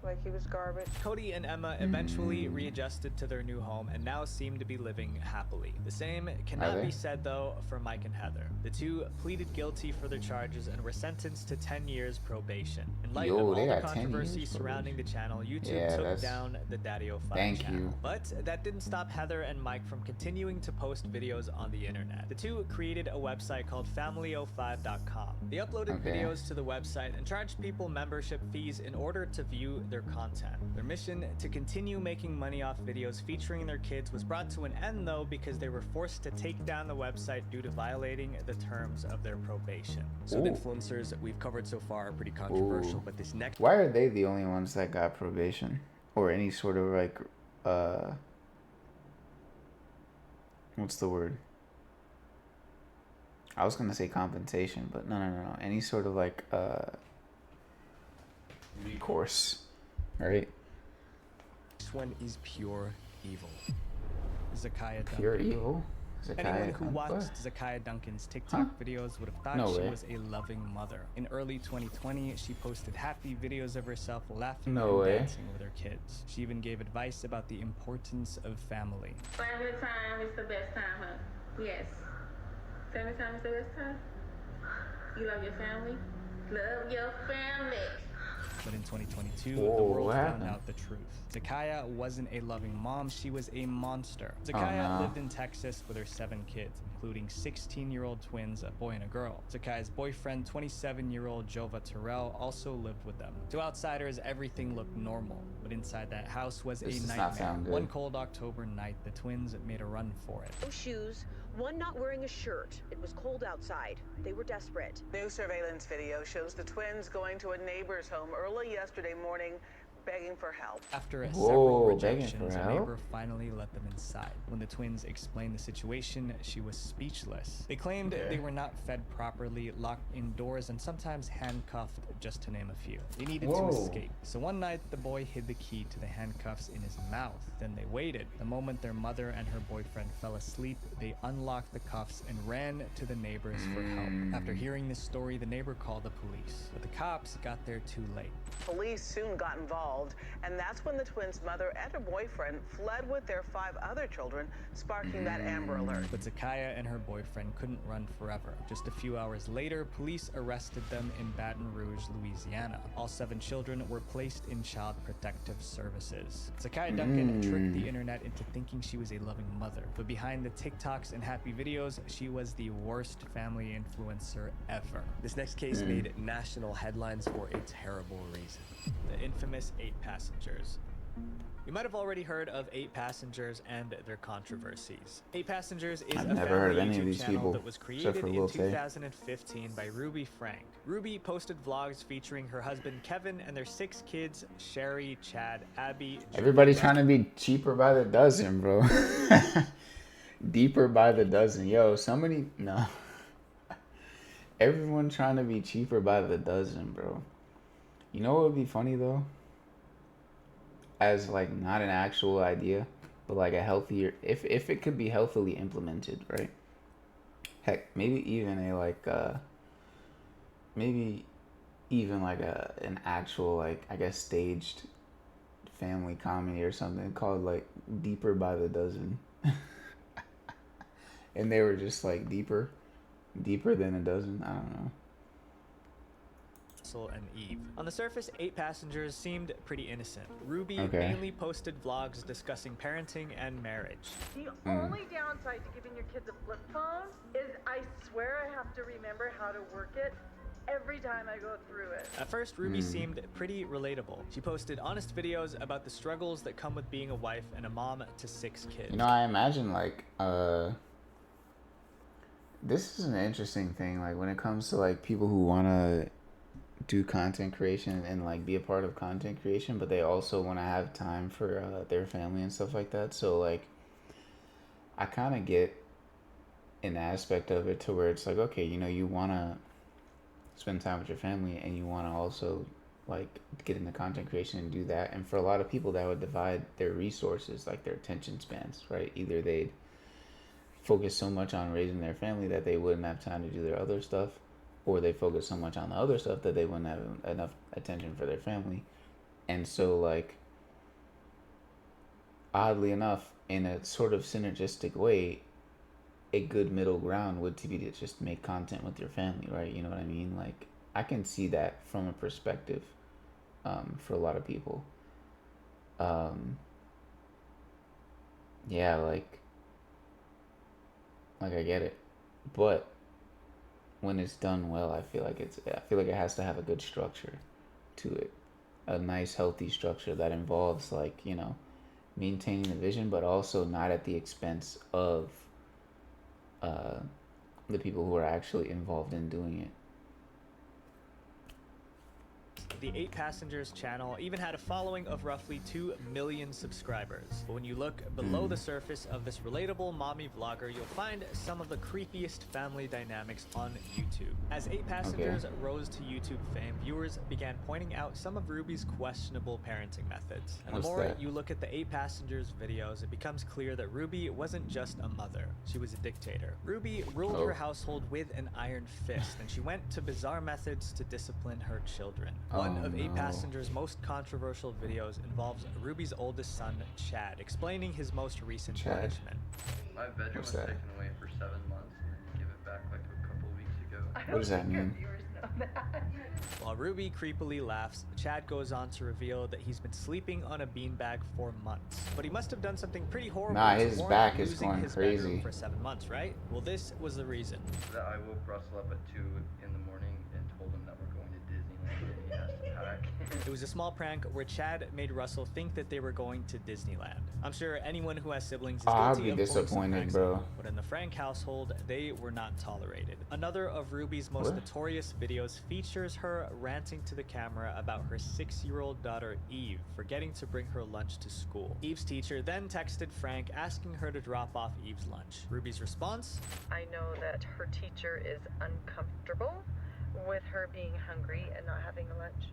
Like he was garbage. Cody and Emma eventually readjusted to their new home and now seem to be living happily. The same cannot be said, though, for Mike and Heather. The two pleaded guilty for their charges and were sentenced to 10 years probation. In light of all the controversy surrounding the channel, YouTube took down the Daddy05 channel. But that didn't stop Heather and Mike from continuing to post videos on the internet. The two created a website called family05.com. They uploaded videos to the website and charged people membership fees in order to view their content. Their mission to continue making money off videos featuring their kids was brought to an end, though, because they were forced to take down the website due to violating the terms of their probation. So the influencers that we've covered so far are pretty controversial, but this next... Why are they the only ones that got probation? Or any sort of like, what's the word? I was gonna say compensation, but no. Any sort of like, recourse. Right. This one is pure evil. Zakiya Duncan. Pure evil? Anyone who watched Zakiya Duncan's TikTok videos would have thought she was a loving mother. In early 2020, she posted happy videos of herself laughing and dancing with her kids. She even gave advice about the importance of family. Family time is the best time, huh? Yes. Family time is the best time? You love your family? Love your family. But in 2022, the world found out the truth. Zakiya wasn't a loving mom, she was a monster. Zakiya lived in Texas with her 7 kids, including 16-year-old twins, a boy and a girl. Zakiya's boyfriend, 27-year-old Jova Terrell, also lived with them. To outsiders, everything looked normal, but inside that house was a nightmare. One cold October night, the twins made a run for it. No shoes, one not wearing a shirt. It was cold outside. They were desperate. New surveillance video shows the twins going to a neighbor's home early yesterday morning, begging for help. After several rejections, a neighbor finally let them inside. When the twins explained the situation, she was speechless. They claimed they were not fed properly, locked indoors, and sometimes handcuffed, just to name a few. They needed to escape. So one night, the boy hid the key to the handcuffs in his mouth. Then they waited. The moment their mother and her boyfriend fell asleep, they unlocked the cuffs and ran to the neighbors for help. After hearing this story, the neighbor called the police, but the cops got there too late. Police soon got involved. involved, and that's when the twins' mother and her boyfriend fled with their 5 other children, sparking that Amber Alert. But Zakaya and her boyfriend couldn't run forever. Just a few hours later, police arrested them in Baton Rouge, Louisiana. All 7 children were placed in Child Protective Services. Zakaya Duncan tricked the internet into thinking she was a loving mother, but behind the TikToks and happy videos, she was the worst family influencer ever. This next case made national headlines for a terrible reason. The infamous 8 passengers. You might have already heard of 8 Passengers and their controversies. 8 Passengers is a family YouTube channel that was created in 2015 by Ruby Frank. Ruby posted vlogs featuring her husband Kevin and their 6 kids, Sherry, Chad, Abby. Everybody trying to be cheaper by the dozen, bro. Deeper by the dozen. Yo, somebody, no. Everyone trying to be cheaper by the dozen, bro. You know what would be funny though? As like not an actual idea, but like a healthier, if it could be healthily implemented, right? Heck, maybe even an actual, like, I guess staged family comedy or something called like Deeper by the Dozen. And they were just like deeper than a dozen. I don't know. And Eve. On the surface, 8 Passengers seemed pretty innocent. Ruby mainly posted vlogs discussing parenting and marriage. The only downside to giving your kids a flip phone is I swear I have to remember how to work it every time I go through it. At first, Ruby seemed pretty relatable. She posted honest videos about the struggles that come with being a wife and a mom to 6 kids. You know, I imagine like this is an interesting thing, like when it comes to like people who want to do content creation and like be a part of content creation, but they also want to have time for their family and stuff like that. So like I kind of get an aspect of it to where it's like, okay, you know, you want to spend time with your family and you want to also like get into content creation and do that. And for a lot of people that would divide their resources, like their attention spans, right? Either they'd focus so much on raising their family that they wouldn't have time to do their other stuff, or they focus so much on the other stuff that they wouldn't have enough attention for their family. And so like, oddly enough, in a sort of synergistic way, a good middle ground would be to just make content with your family, right? You know what I mean? Like, I can see that from a perspective for a lot of people. Yeah, like I get it. But when it's done well, I feel like it has to have a good structure to it. A nice, healthy structure that involves, like, you know, maintaining the vision, but also not at the expense of the people who are actually involved in doing it. The 8 Passengers channel even had a following of roughly 2 million subscribers. But when you look below the surface of this relatable mommy vlogger, you'll find some of the creepiest family dynamics on YouTube. As 8 Passengers rose to YouTube fame, viewers began pointing out some of Ruby's questionable parenting methods. And the more you look at the 8 Passengers videos, it becomes clear that Ruby wasn't just a mother, she was a dictator. Ruby ruled her household with an iron fist, and she went to bizarre methods to discipline her children. One of 8 Passengers' most controversial videos involves Ruby's oldest son, Chad, explaining his most recent punishment. My bedroom was taken away for 7 months and then give it back like a couple of weeks ago. What does that mean? While Ruby creepily laughs, Chad goes on to reveal that he's been sleeping on a beanbag for months. But he must have done something pretty horrible to his back is going crazy for 7 months, right? Well, this was the reason. That I woke Russell up at 2 in the morning and told him that we're going to Disneyland and he has to pack. It was a small prank where Chad made Russell think that they were going to Disneyland. I'm sure anyone who has siblings is guilty of disappointed, bro. But in the Frank household, they were not tolerated. Another of Ruby's most notorious videos features her ranting to the camera about her 6-year-old daughter Eve forgetting to bring her lunch to school. Eve's teacher then texted Frank asking her to drop off Eve's lunch. Ruby's response? I know that her teacher is uncomfortable with her being hungry and not having a lunch,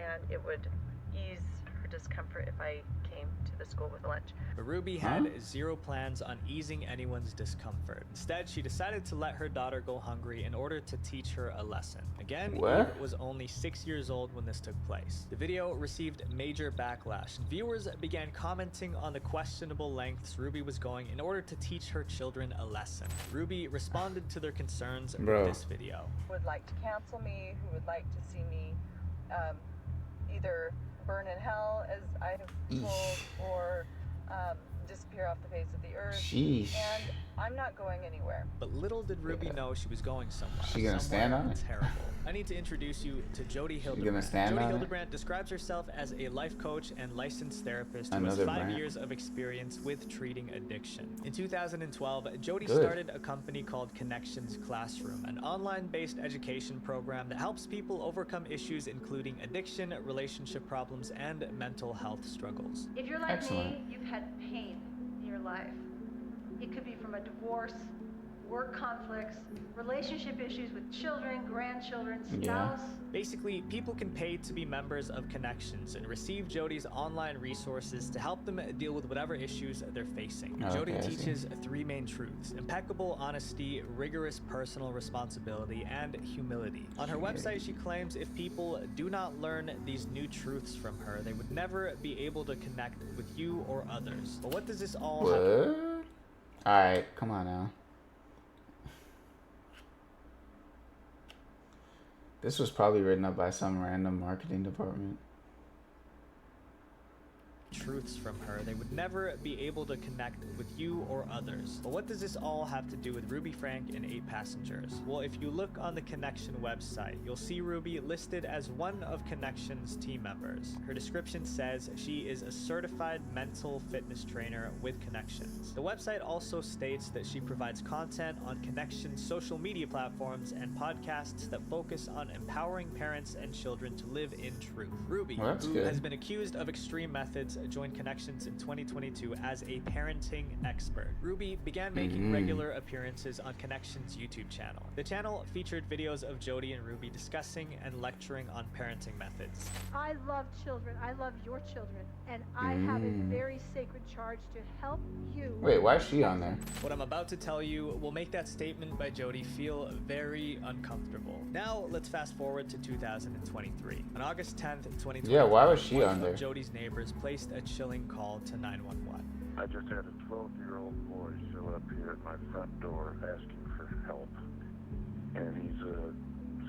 and it would ease her for discomfort if I came to the school with lunch. But Ruby had zero plans on easing anyone's discomfort. Instead, she decided to let her daughter go hungry in order to teach her a lesson. Again, Eve was only 6 years old when this took place. The video received major backlash. Viewers began commenting on the questionable lengths Ruby was going in order to teach her children a lesson. Ruby responded to their concerns with this video. Who would like to cancel me, who would like to see me either burn in hell, as I have told, or disappear off the face of the earth. Sheesh. And I'm not going anywhere. But little did Ruby know she was going somewhere. She gonna stand on it? Terrible. I need to introduce you to Jody Hildebrandt. Gonna stand Jody on Hildebrandt describes herself as a life coach and licensed therapist who Another has 5 brand. years of experience with treating addiction. In 2012, Jody started a company called Connections Classroom, an online-based education program that helps people overcome issues including addiction, relationship problems, and mental health struggles. If you're like me, you've had pain in your life. It could be from a divorce, work conflicts, relationship issues with children, grandchildren, spouse. Basically, people can pay to be members of Connections and receive Jody's online resources to help them deal with whatever issues they're facing. Jody teaches 3 main truths: impeccable honesty, rigorous personal responsibility, and humility. On her website, she claims if people do not learn these new truths from her, they would never be able to connect with you or others. But what does this all have to do? Alright, come on now. This was probably written up by some random marketing department. Truths from her, they would never be able to connect with you or others. But what does this all have to do with Ruby Frank and 8 passengers? Well, if you look on the Connection website, you'll see Ruby listed as one of Connection's team members. Her description says she is a certified mental fitness trainer with Connections. The website also states that she provides content on Connection's social media platforms and podcasts that focus on empowering parents and children to live in truth. Ruby, who has been accused of extreme methods, joined Connections in 2022 as a parenting expert. Ruby began making regular appearances on Connections' YouTube channel. The channel featured videos of Jody and Ruby discussing and lecturing on parenting methods. I love children. I love your children. And I have a very sacred charge to help you. Wait, why is she on there? What I'm about to tell you will make that statement by Jody feel very uncomfortable. Now, let's fast forward to 2023. On August 10th, 2023, yeah, why was she on there? Jody's neighbors placed a chilling call to 911. I just had a 12-year-old boy show up here at my front door asking for help. And he's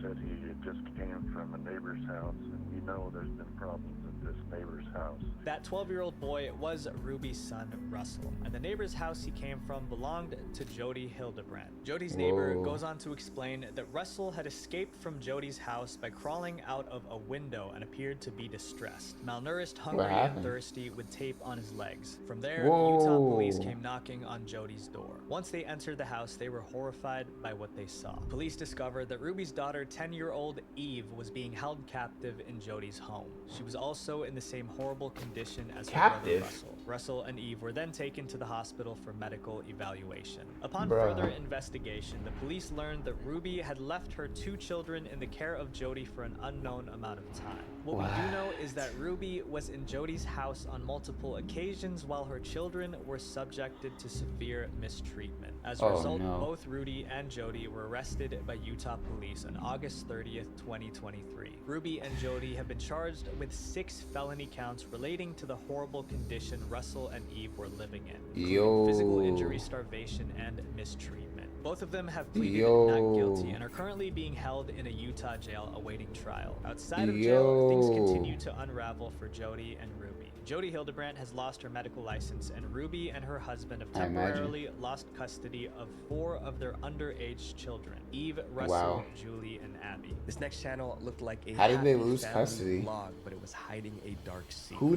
said he just came from a neighbor's house, and we know there's been problems at this neighbor's house. That 12-year-old boy was Ruby's son, Russell, and the neighbor's house he came from belonged to Jody Hildebrandt. Jody's neighbor goes on to explain that Russell had escaped from Jody's house by crawling out of a window and appeared to be distressed, malnourished, hungry, and thirsty, with tape on his legs. From there, Utah police came knocking on Jody's door. Once they entered the house, they were horrified by what they saw. Police discovered that Ruby's daughter, 10-year-old Eve, was being held captive in Jody's home. She was also in the same horrible condition as her brother Russell. Russell and Eve were then taken to the hospital for medical evaluation. Upon further investigation, the police learned that Ruby had left her 2 children in the care of Jody for an unknown amount of time. What we do know is that Ruby was in Jody's house on multiple occasions while her children were subjected to severe mistreatment. As a result, both Rudy and Jody were arrested by Utah police on August 30th, 2023. Ruby and Jody have been charged with 6 felony counts relating to the horrible condition Russell and Eve were living in, including physical injury, starvation, and mistreatment. Both of them have pleaded not guilty and are currently being held in a Utah jail awaiting trial. Outside of jail, things continue to unravel for Jody and Ruby. Jody Hildebrandt has lost her medical license, and Ruby and her husband have temporarily lost custody of 4 of their underage children: Eve, Russell, Julie, and Abby. This next channel looked like a How did they lose custody? Vlog, but it was hiding a dark secret. Who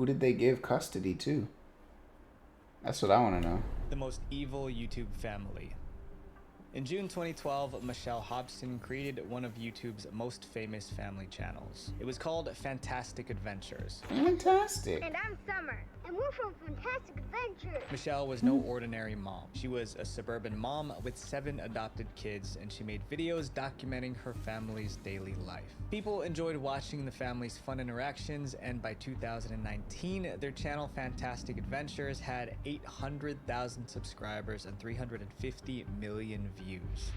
did they give custody to? That's what I want to know. The most evil YouTube family. In June 2012, Michelle Hobson created one of YouTube's most famous family channels. It was called Fantastic Adventures. Fantastic. And I'm Summer, and we're from Fantastic Adventures. Michelle was no ordinary mom. She was a suburban mom with 7 adopted kids, and she made videos documenting her family's daily life. People enjoyed watching the family's fun interactions, and by 2019, their channel Fantastic Adventures had 800,000 subscribers and 350 million views.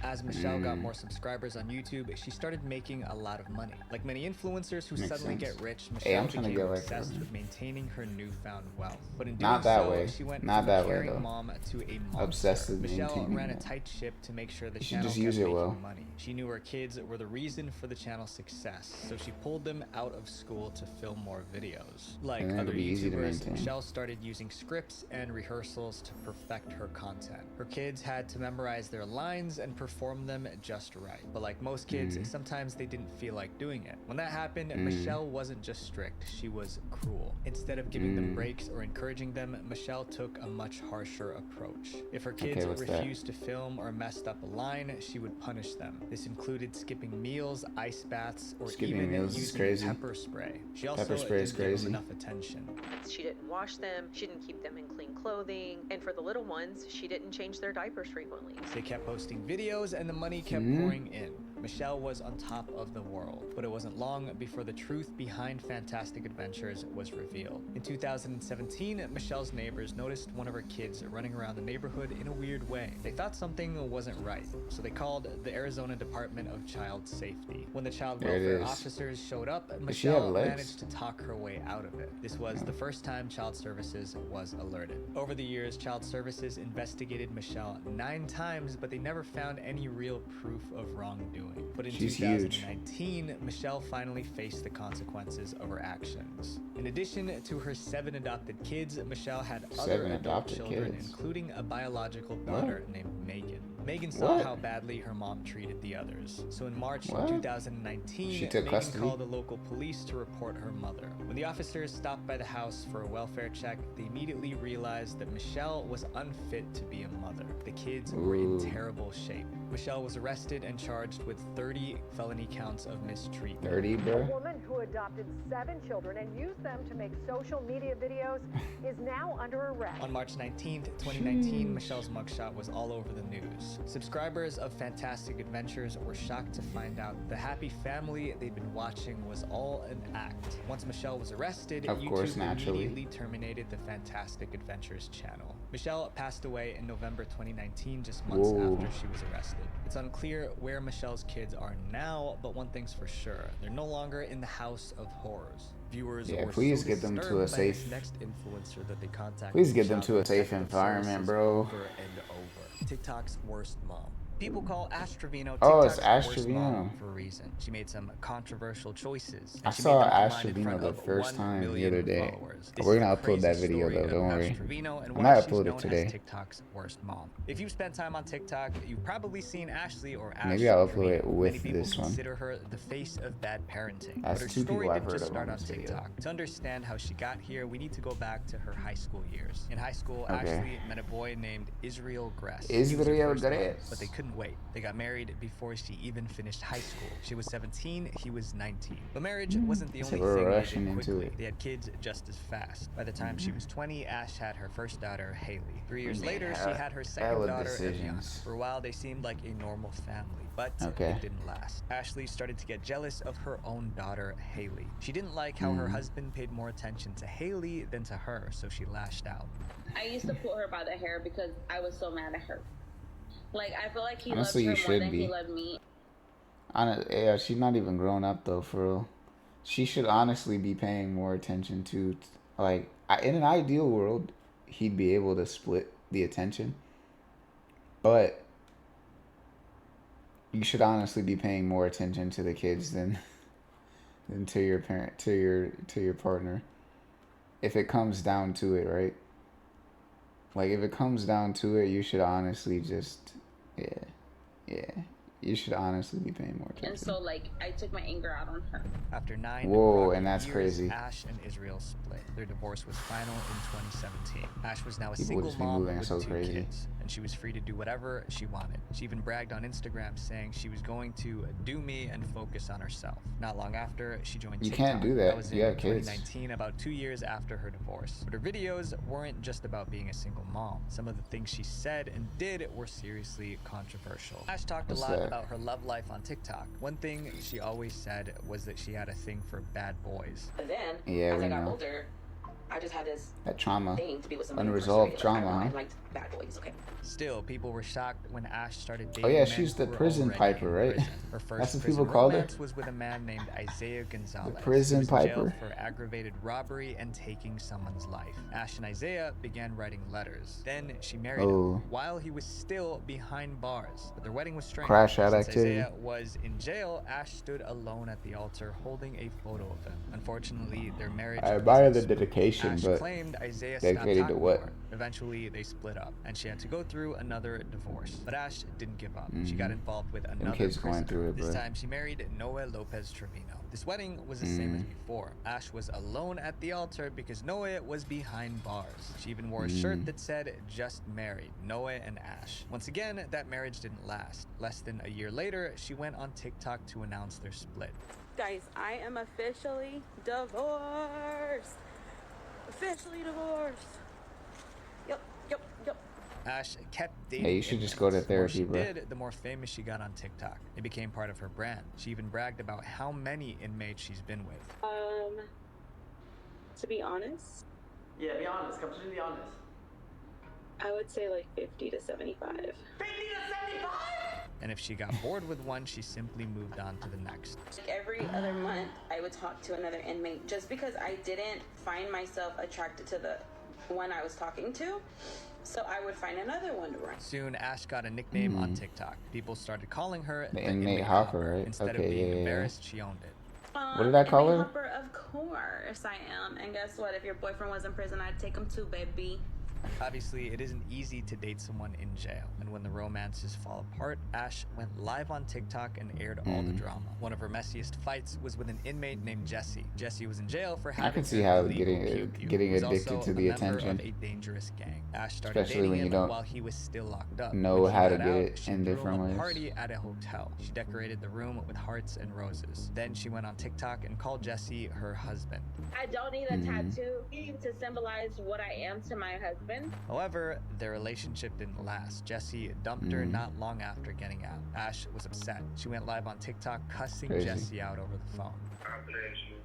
As Michelle got more subscribers on YouTube, she started making a lot of money. Like many influencers who suddenly get rich, Michelle became obsessed with maintaining her newfound wealth. But in doing so, she went from a caring mom to a monster. Michelle ran a tight ship to make sure the channel kept making money. She knew her kids were the reason for the channel's success, so she pulled them out of school to film more videos. Like other YouTubers, Michelle started using scripts and rehearsals to perfect her content. Her kids had to memorize their lines and perform them just right. But like most kids, sometimes they didn't feel like doing it. When that happened, Michelle wasn't just strict, she was cruel. Instead of giving them breaks or encouraging them, Michelle took a much harsher approach. If her kids refused to film or messed up a line, she would punish them. This included skipping meals, ice baths, or even using pepper spray. She also didn't give them enough attention. She didn't wash them, she didn't keep them in clean clothing, and for the little ones, she didn't change their diapers frequently. They kept posting videos and the money kept pouring in. Michelle was on top of the world, but it wasn't long before the truth behind Fantastic Adventures was revealed. In 2017, Michelle's neighbors noticed one of her kids running around the neighborhood in a weird way. They thought something wasn't right, so they called the Arizona Department of Child Safety. When the child welfare officers showed up, Michelle managed to talk her way out of it. This was the first time Child Services was alerted. Over the years, Child Services investigated Michelle 9 times, but they never found any real proof of wrongdoing. But in 2019, Michelle finally faced the consequences of her actions. In addition to her 7 adopted kids, Michelle had other adult children, including a biological daughter named Megan. Megan saw how badly her mom treated the others. So in March 2019, Megan called the local police to report her mother. When the officers stopped by the house for a welfare check, they immediately realized that Michelle was unfit to be a mother. The kids were in terrible shape. Michelle was arrested and charged with 30 felony counts of mistreatment. 30, bro? A woman who adopted 7 children and used them to make social media videos is now under arrest. On March 19th, 2019, Michelle's mugshot was all over the news. Subscribers of Fantastic Adventures were shocked to find out the happy family they'd been watching was all an act. Once Michelle was arrested, YouTube immediately terminated the Fantastic Adventures channel. Michelle passed away in November 2019, just months after she was arrested. It's unclear where Michelle's kids are now, but one thing's for sure, they're no longer in the house of horrors. Viewers were please so get them to a safe. Next influencer that they contacted. Please get them to a safe environment, bro. Over and over. TikTok's worst mom. People call Ash Trevino TikTok's TikTok's worst mom for a reason. She made some controversial choices. I saw Ash Trevino the first time the other day. We're gonna upload that video though, don't worry. I might upload it today. TikTok's worst mom. If you've spent time on TikTok, you've probably seen Ashley or Ash. Maybe I'll upload it with this one. Consider her the face of bad parenting. That's but her 2 story people I've didn't heard just of start on on this video. TikTok. To understand how she got here, we need to go back to her high school years. In high school, Ashley met a boy named Israel Gress. But they couldn't wait. They got married before she even finished high school. She was 17, he was 19. But marriage wasn't the only thing they did quickly. They had kids just as fast. By the time she was 20, Ash had her first daughter, Haley. 3 years later, she had her second daughter, Evian. For a while, they seemed like a normal family, but it didn't last. Ashley started to get jealous of her own daughter, Haley. She didn't like how her husband paid more attention to Haley than to her, so she lashed out. I used to pull her by the hair because I was so mad at her. Like, I feel like he Honestly, loved her more than he loved me. Yeah, she's not even grown up though, for real. She should honestly be paying more attention to, like, in an ideal world, he'd be able to split the attention. But you should honestly be paying more attention to the kids than to your parent, to your partner. If it comes down to it, right? Like, if it comes down to it, you should honestly just, you should honestly be paying more attention. And so, like, I took my anger out on her. After 9 and that's years, crazy. Ash and Israel split. Their divorce was final in 2017. Ash was now a single mom with 2 kids. and she was free to do whatever she wanted. She even bragged on Instagram saying she was going to do me and focus on herself. Not long after, she joined TikTok. You can't do that. That was you in have kids. 2019, about 2 years after her divorce. But her videos weren't just about being a single mom. Some of the things she said and did were seriously controversial. Ash talked a lot about her love life on TikTok. One thing she always said was that she had a thing for bad boys. And then, yeah, as I got older, I just had this trauma, thing to be with somebody unresolved trauma. I liked bad boys. Okay. Still, people were shocked when Ash started dating. Oh yeah, she's the prison piper, right? Her first That's what people called her. Was with a man named Isaiah Gonzalez. The prison who was in jail piper for aggravated robbery and taking someone's life. Ash and Isaiah began writing letters. Then she married him while he was still behind bars. But their wedding was strange. Crash out Since activity. Isaiah was in jail, Ash stood alone at the altar holding a photo of him. Unfortunately, their marriage. I admire the dedication, Ash but claimed Isaiah dedicated to what? Eventually, they split up, and she had to go through another divorce. But Ash didn't give up. She got involved with another kids going through it, This bro. time, she married Noe Lopez Trevino. This wedding was the same as before. Ash was alone at the altar because Noe was behind bars. She even wore a shirt that said, "Just married, Noe and Ash." Once again, that marriage didn't last. Less than a year later, she went on TikTok to announce their split. Guys, I am officially divorced. Officially divorced. Yep. Ash kept dating. Hey, you should just go to therapy, the bro. more she did, the more famous she got on TikTok. It became part of her brand. She even bragged about how many inmates she's been with. To be honest. Yeah, be honest. Completely honest. I would say like 50 to 75. 50 to 75? And if she got bored with one, she simply moved on to the next. Every other month, I would talk to another inmate just because I didn't find myself attracted to the one I was talking to. So I would find another one to run. Soon, Ash got a nickname on TikTok. People started calling her the inmate hopper, right? Instead of being embarrassed, she owned it. What did I call her? Hopper, of course I am. And guess what? If your boyfriend was in prison, I'd take him too, baby. Obviously, it isn't easy to date someone in jail, and when the romances fall apart, Ash went live on TikTok and aired all the drama. One of her messiest fights was with an inmate named Jesse. Jesse was in jail for having I can see how getting addicted to the attention, of a dangerous gang. Ash started especially when you don't while he was still locked up. know how to get it in different ways. She threw him a party at a hotel. She decorated the room with hearts and roses. Then she went on TikTok and called Jesse her husband. I don't need a tattoo to symbolize what I am to my husband. However, their relationship didn't last. Jesse dumped her not long after getting out. Ash was upset. She went live on TikTok cussing Jesse out over the phone.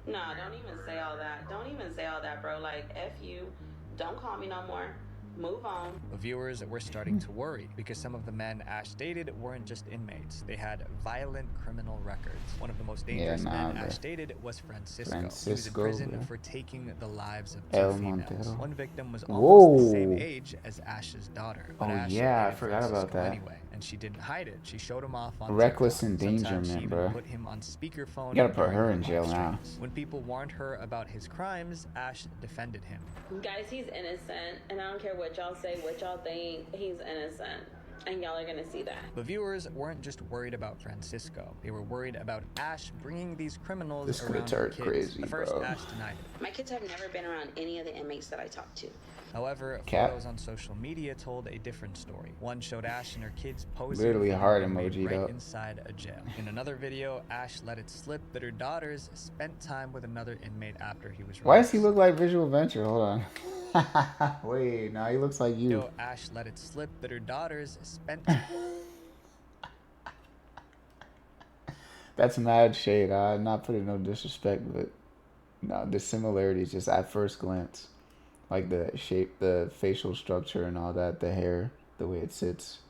Nah, don't even say all that. Don't even say all that, bro. Like, F you. Don't call me no more. Move on. Viewers were starting to worry because some of the men Ash dated weren't just inmates. They had violent criminal records. One of the most dangerous men Ash dated was Francisco. He was in prison for taking the lives of two females. One victim was almost the same age as Ash's daughter. But Ash I forgot Francisco about that. Anyway, and she didn't hide it. She showed him off on Reckless TikTok. endangerment, Sometimes she bro. even put him on speakerphone. You gotta put her in during jail live now. streams. When people warned her about his crimes, Ash defended him. Guys, he's innocent, and I don't care what y'all say, what y'all think, he's innocent. And y'all are gonna see that. But viewers weren't just worried about Francisco. They were worried about Ash bringing these criminals around her kids. Crazy, At first, bro. Ash denied it. My kids have never been around any of the inmates that I talked to. However, photos on social media told a different story. One showed Ash and her kids posing Literally a with heart an inmate emoji, right though. inside a jail. In another video, Ash let it slip that her daughters spent time with another inmate after he was released. Why does he look like Visual Venture? Hold on. Wait, no, he looks like you. Ash let it slip that her daughters spent. That's mad shade. I'm not putting no disrespect, but no, the similarities just at first glance. Like the shape, the facial structure and all that, the hair, the way it sits.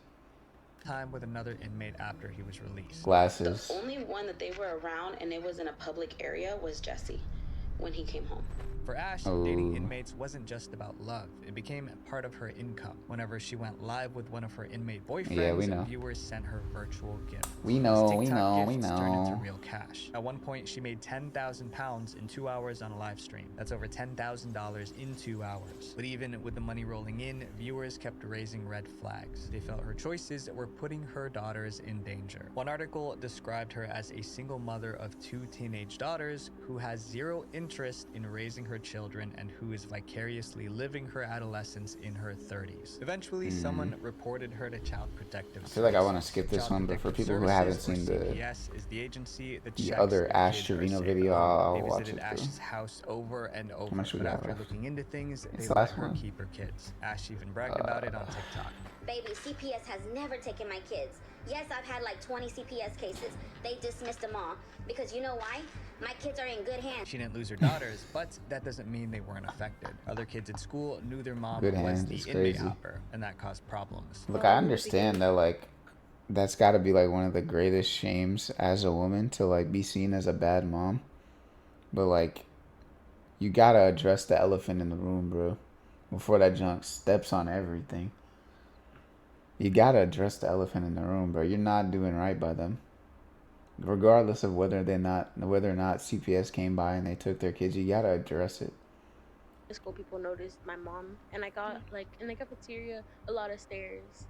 Time with another inmate after he was released. Glasses. The only one that they were around and it was in a public area was Jesse when he came home. For Ash, dating inmates wasn't just about love. It became part of her income. Whenever she went live with one of her inmate boyfriends, viewers sent her virtual gifts. We know. Turned into real cash. At one point, she made 10,000 pounds in 2 hours on a live stream. That's over $10,000 in 2 hours. But even with the money rolling in, viewers kept raising red flags. They felt her choices were putting her daughters in danger. One article described her as a single mother of 2 teenage daughters who has zero interest interest in raising her children and who is vicariously living her adolescence in her 30s. Eventually, someone reported her to Child Protective Services. I feel like I want to skip this one, but for people who haven't seen CPS is the agency that the checks other if Ash kids are Trevino safe video, at home. I'll They watch visited it through. Ash's house over and over, much we but got after left? looking into things, It's they the let last her one. keep her kids. Ash even bragged about it on TikTok. Baby, CPS has never taken my kids. Yes, I've had like 20 CPS cases. They dismissed them all. Because you know why? My kids are in good hands. She didn't lose her daughters, but that doesn't mean they weren't affected. Other kids at school knew their mom Good was hands, the it's inmate crazy. hopper, and that caused problems. Look, I understand that, like, that's got to be, like, one of the greatest shames as a woman to, like, be seen as a bad mom. But, like, you got to address the elephant in the room, bro, before that junk steps on everything. You got to address the elephant in the room, bro. You're not doing right by them. Regardless of whether or not CPS came by and they took their kids, you got to address it. School people noticed my mom, and I got like in the cafeteria a lot of stares.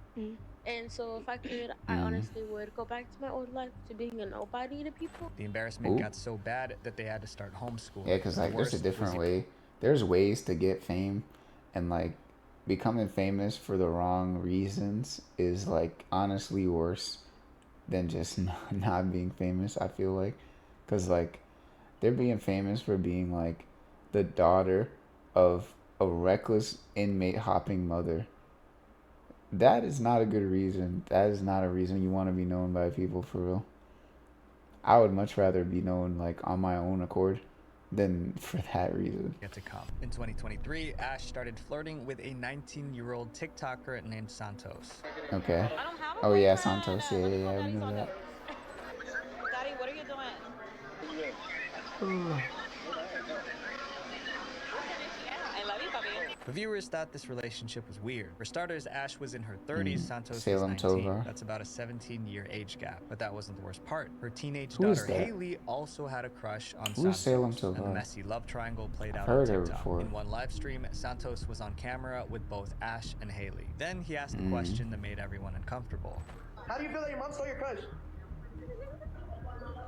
And so if I could, I honestly would go back to my old life, to being a nobody to people. The embarrassment Ooh. got so bad that they had to start homeschooling. Yeah, because, like, there's a different way. There's ways to get fame, and, like, becoming famous for the wrong reasons is, like, honestly worse than just not being famous, I feel like. Because, like, they're being famous for being, like, the daughter of a reckless inmate hopping mother. That is not a good reason. That is not a reason you want to be known by people, for real. I would much rather be known, like, on my own accord than for that reason. Yet to come. In 2023, Ash started flirting with a 19-year-old TikToker named Santos. Okay. Oh, yeah, Santos. Yeah, we know that. Daddy, what are you doing? I love you, puppy. The viewers thought this relationship was weird. For starters, Ash was in her 30s, Santos was Salem 19. Tova. That's about a 17-year age gap. But that wasn't the worst part. Her teenage Who is daughter that? Haley also had a crush on Who is Salem Santos, and the Tova? messy love triangle played out I've heard on her TikTok. before. In one live stream, Santos was on camera with both Ash and Haley. Then he asked a question that made everyone uncomfortable. How do you feel that your mom stole your crush?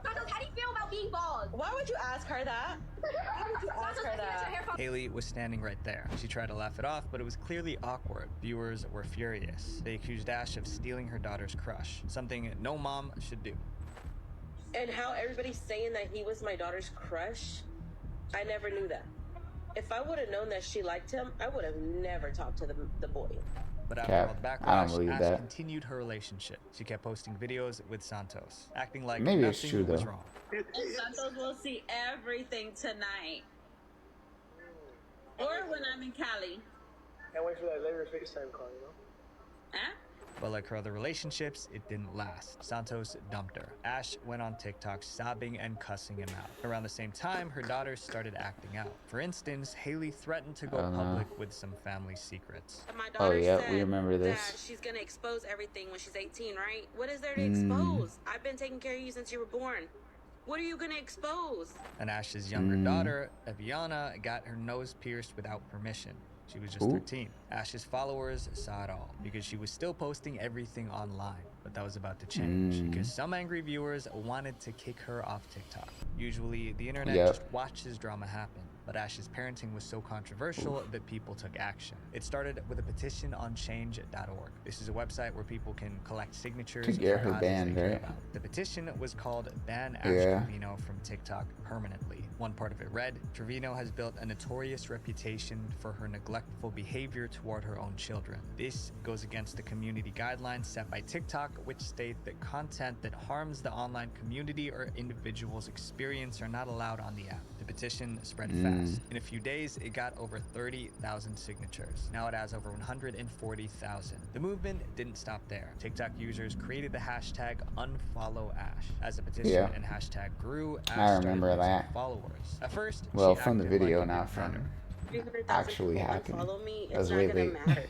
Santos, how do you feel about being bald? Why would you ask her that? Why would you ask her that? Haley was standing right there. She tried to laugh it off, but it was clearly awkward. Viewers were furious. They accused Ash of stealing her daughter's crush, something no mom should do. And how everybody's saying that he was my daughter's crush, I never knew that. If I would have known that she liked him, I would have never talked to the boy. But after all the backlash, Ash continued her relationship. She kept posting videos with Santos, acting like Maybe it's nothing true, was though. wrong. And Santos will see everything tonight. Or when I'm in Cali. Can't wait for that later FaceTime call, you know? Huh? But like her other relationships, it didn't last. Santos dumped her. Ash went on TikTok sobbing and cussing him out. Around the same time, her daughters started acting out. For instance, Haley threatened to go public with some family secrets. My Oh, daughter yeah, said we remember this. that she's gonna expose everything when she's 18, right? What is there to expose? I've been taking care of you since you were born. What are you gonna expose? And Ash's younger daughter, Eviana, got her nose pierced without permission. She was just Ooh. 13. Ash's followers saw it all because she was still posting everything online. But that was about to change because some angry viewers wanted to kick her off TikTok. Usually, the internet just watches drama happen. But Ash's parenting was so controversial that people took action. It started with a petition on change.org. This is a website where people can collect signatures To get for her causes banned, they care right? about. The petition was called Ban Ash Yeah. Trevino from TikTok permanently. One part of it read, Trevino has built a notorious reputation for her neglectful behavior toward her own children. This goes against the community guidelines set by TikTok, which state that content that harms the online community or individual's experience are not allowed on the app. The petition spread fast. In a few days, it got over 30,000 signatures. Now it has over 140,000. The movement didn't stop there. TikTok users created the hashtag #UnfollowAsh. As the petition and hashtag grew, Ash I remember started losing that. followers. At first, Well, she from the acted video, like it not didn't from matter. 300,000 actually people happening. unfollow me, That was it's not way gonna late. matter.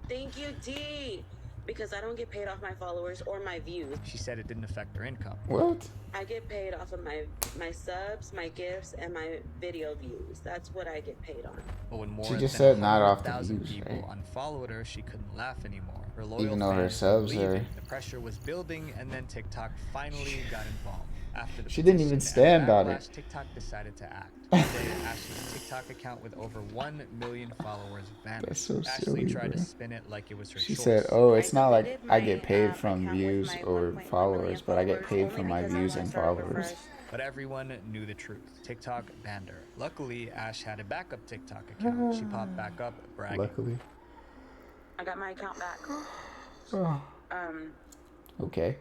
Thank you, T. Because I don't get paid off my followers or my views. She said it didn't affect her income. What? I get paid off of my subs, my gifts, and my video views. That's what I get paid on. But when more She just than said not off the 100,000 views, people right? unfollowed her, she couldn't laugh anymore. Her loyal Even though her fans were subs are- leaving. The pressure was building, and then TikTok finally got involved. After the She didn't even petition and stand on it. backlash, TikTok decided to act. One day, Ashley's TikTok account with over 1 million followers vanished. That's so Ashley silly, tried bro. to spin it like it was her She choice. said, "Oh, it's not like I get paid from views or followers, but I get paid from my views and followers." But everyone knew the truth. TikTok banned her. Luckily, Ash had a backup TikTok account. She popped back up, bragging. Luckily. I got my account back. Oh. Okay.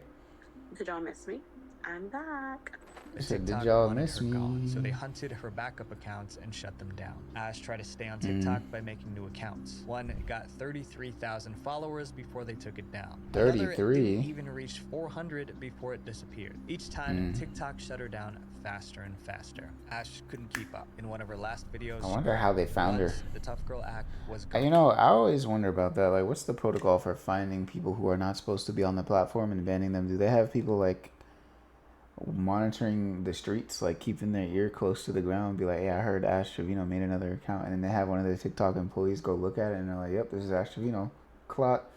Did y'all miss me? I'm back. The said, TikTok "Did y'all wanted miss her gone, me?" so they hunted her backup accounts and shut them down. Ash tried to stay on TikTok by making new accounts. One got 33,000 followers before they took it down. 33? Another didn't even reach 400 before it disappeared. Each time, TikTok shut her down faster and faster. Ash couldn't keep up. In one of her last videos, I wonder how they found her. the tough girl act was gone. You know, I always wonder about that. Like, what's the protocol for finding people who are not supposed to be on the platform and banning them? Do they have people like monitoring the streets, like keeping their ear close to the ground, be like, "Hey, I heard Ash Trevino made another account," and then they have one of the TikTok employees go look at it and they're like, "Yep, this is Ash Trevino, clock."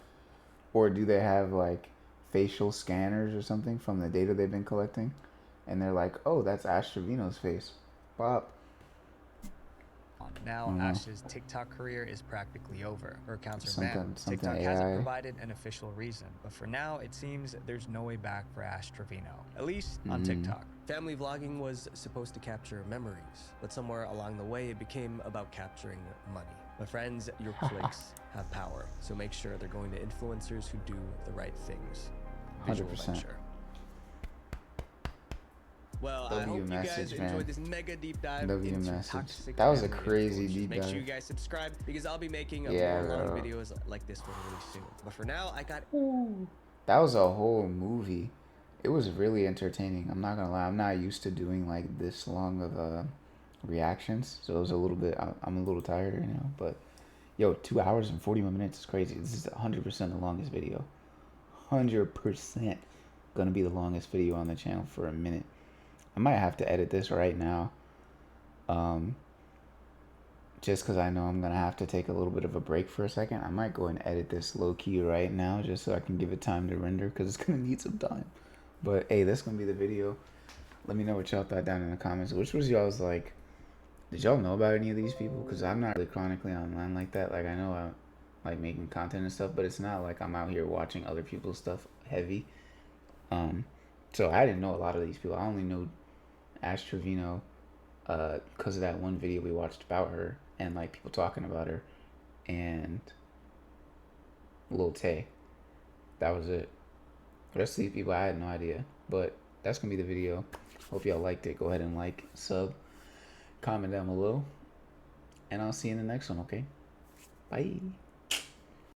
Or do they have like facial scanners or something from the data they've been collecting, and they're like, "Oh, that's Ash Trevino's face, Bob." Now, Ash's TikTok career is practically over. Her accounts are banned. TikTok AI. hasn't provided an official reason, but for now, it seems there's no way back for Ash Trevino, at least on TikTok. Family vlogging was supposed to capture memories, but somewhere along the way, it became about capturing money. My friends, your clicks have power, so make sure they're going to influencers who do the right things. 100%. Well, I hope you guys enjoyed this mega deep dive into toxic That was a family crazy influencers. deep Make dive. sure you guys subscribe because I'll be making more long videos like this one really soon. But for now, I got... That was a whole movie. It was really entertaining. I'm not gonna lie. I'm not used to doing like this long of reactions, so it was a little bit. I'm a little tired right now, but yo, 2 hours and 41 minutes is crazy. This is 100% the longest video. 100% gonna be the longest video on the channel for a minute. I might have to edit this right now. Just because I know I'm gonna have to take a little bit of a break for a second. I might go and edit this low-key right now just so I can give it time to render, because it's gonna need some time. But hey, that's gonna be the video. Let me know what y'all thought down in the comments. Which was y'all's, like, did y'all know about any of these people? Because I'm not really chronically online like that. Like, I know I'm like making content and stuff, but it's not like I'm out here watching other people's stuff heavy. So I didn't know a lot of these people. I only know Ash Trevino because of that one video we watched about her and like people talking about her, and Lil Tay. That was it. The rest of these people I had no idea. But that's gonna be the video. Hope y'all liked it. Go ahead and like, sub, comment down below, and I'll see you in the next one. Okay, bye.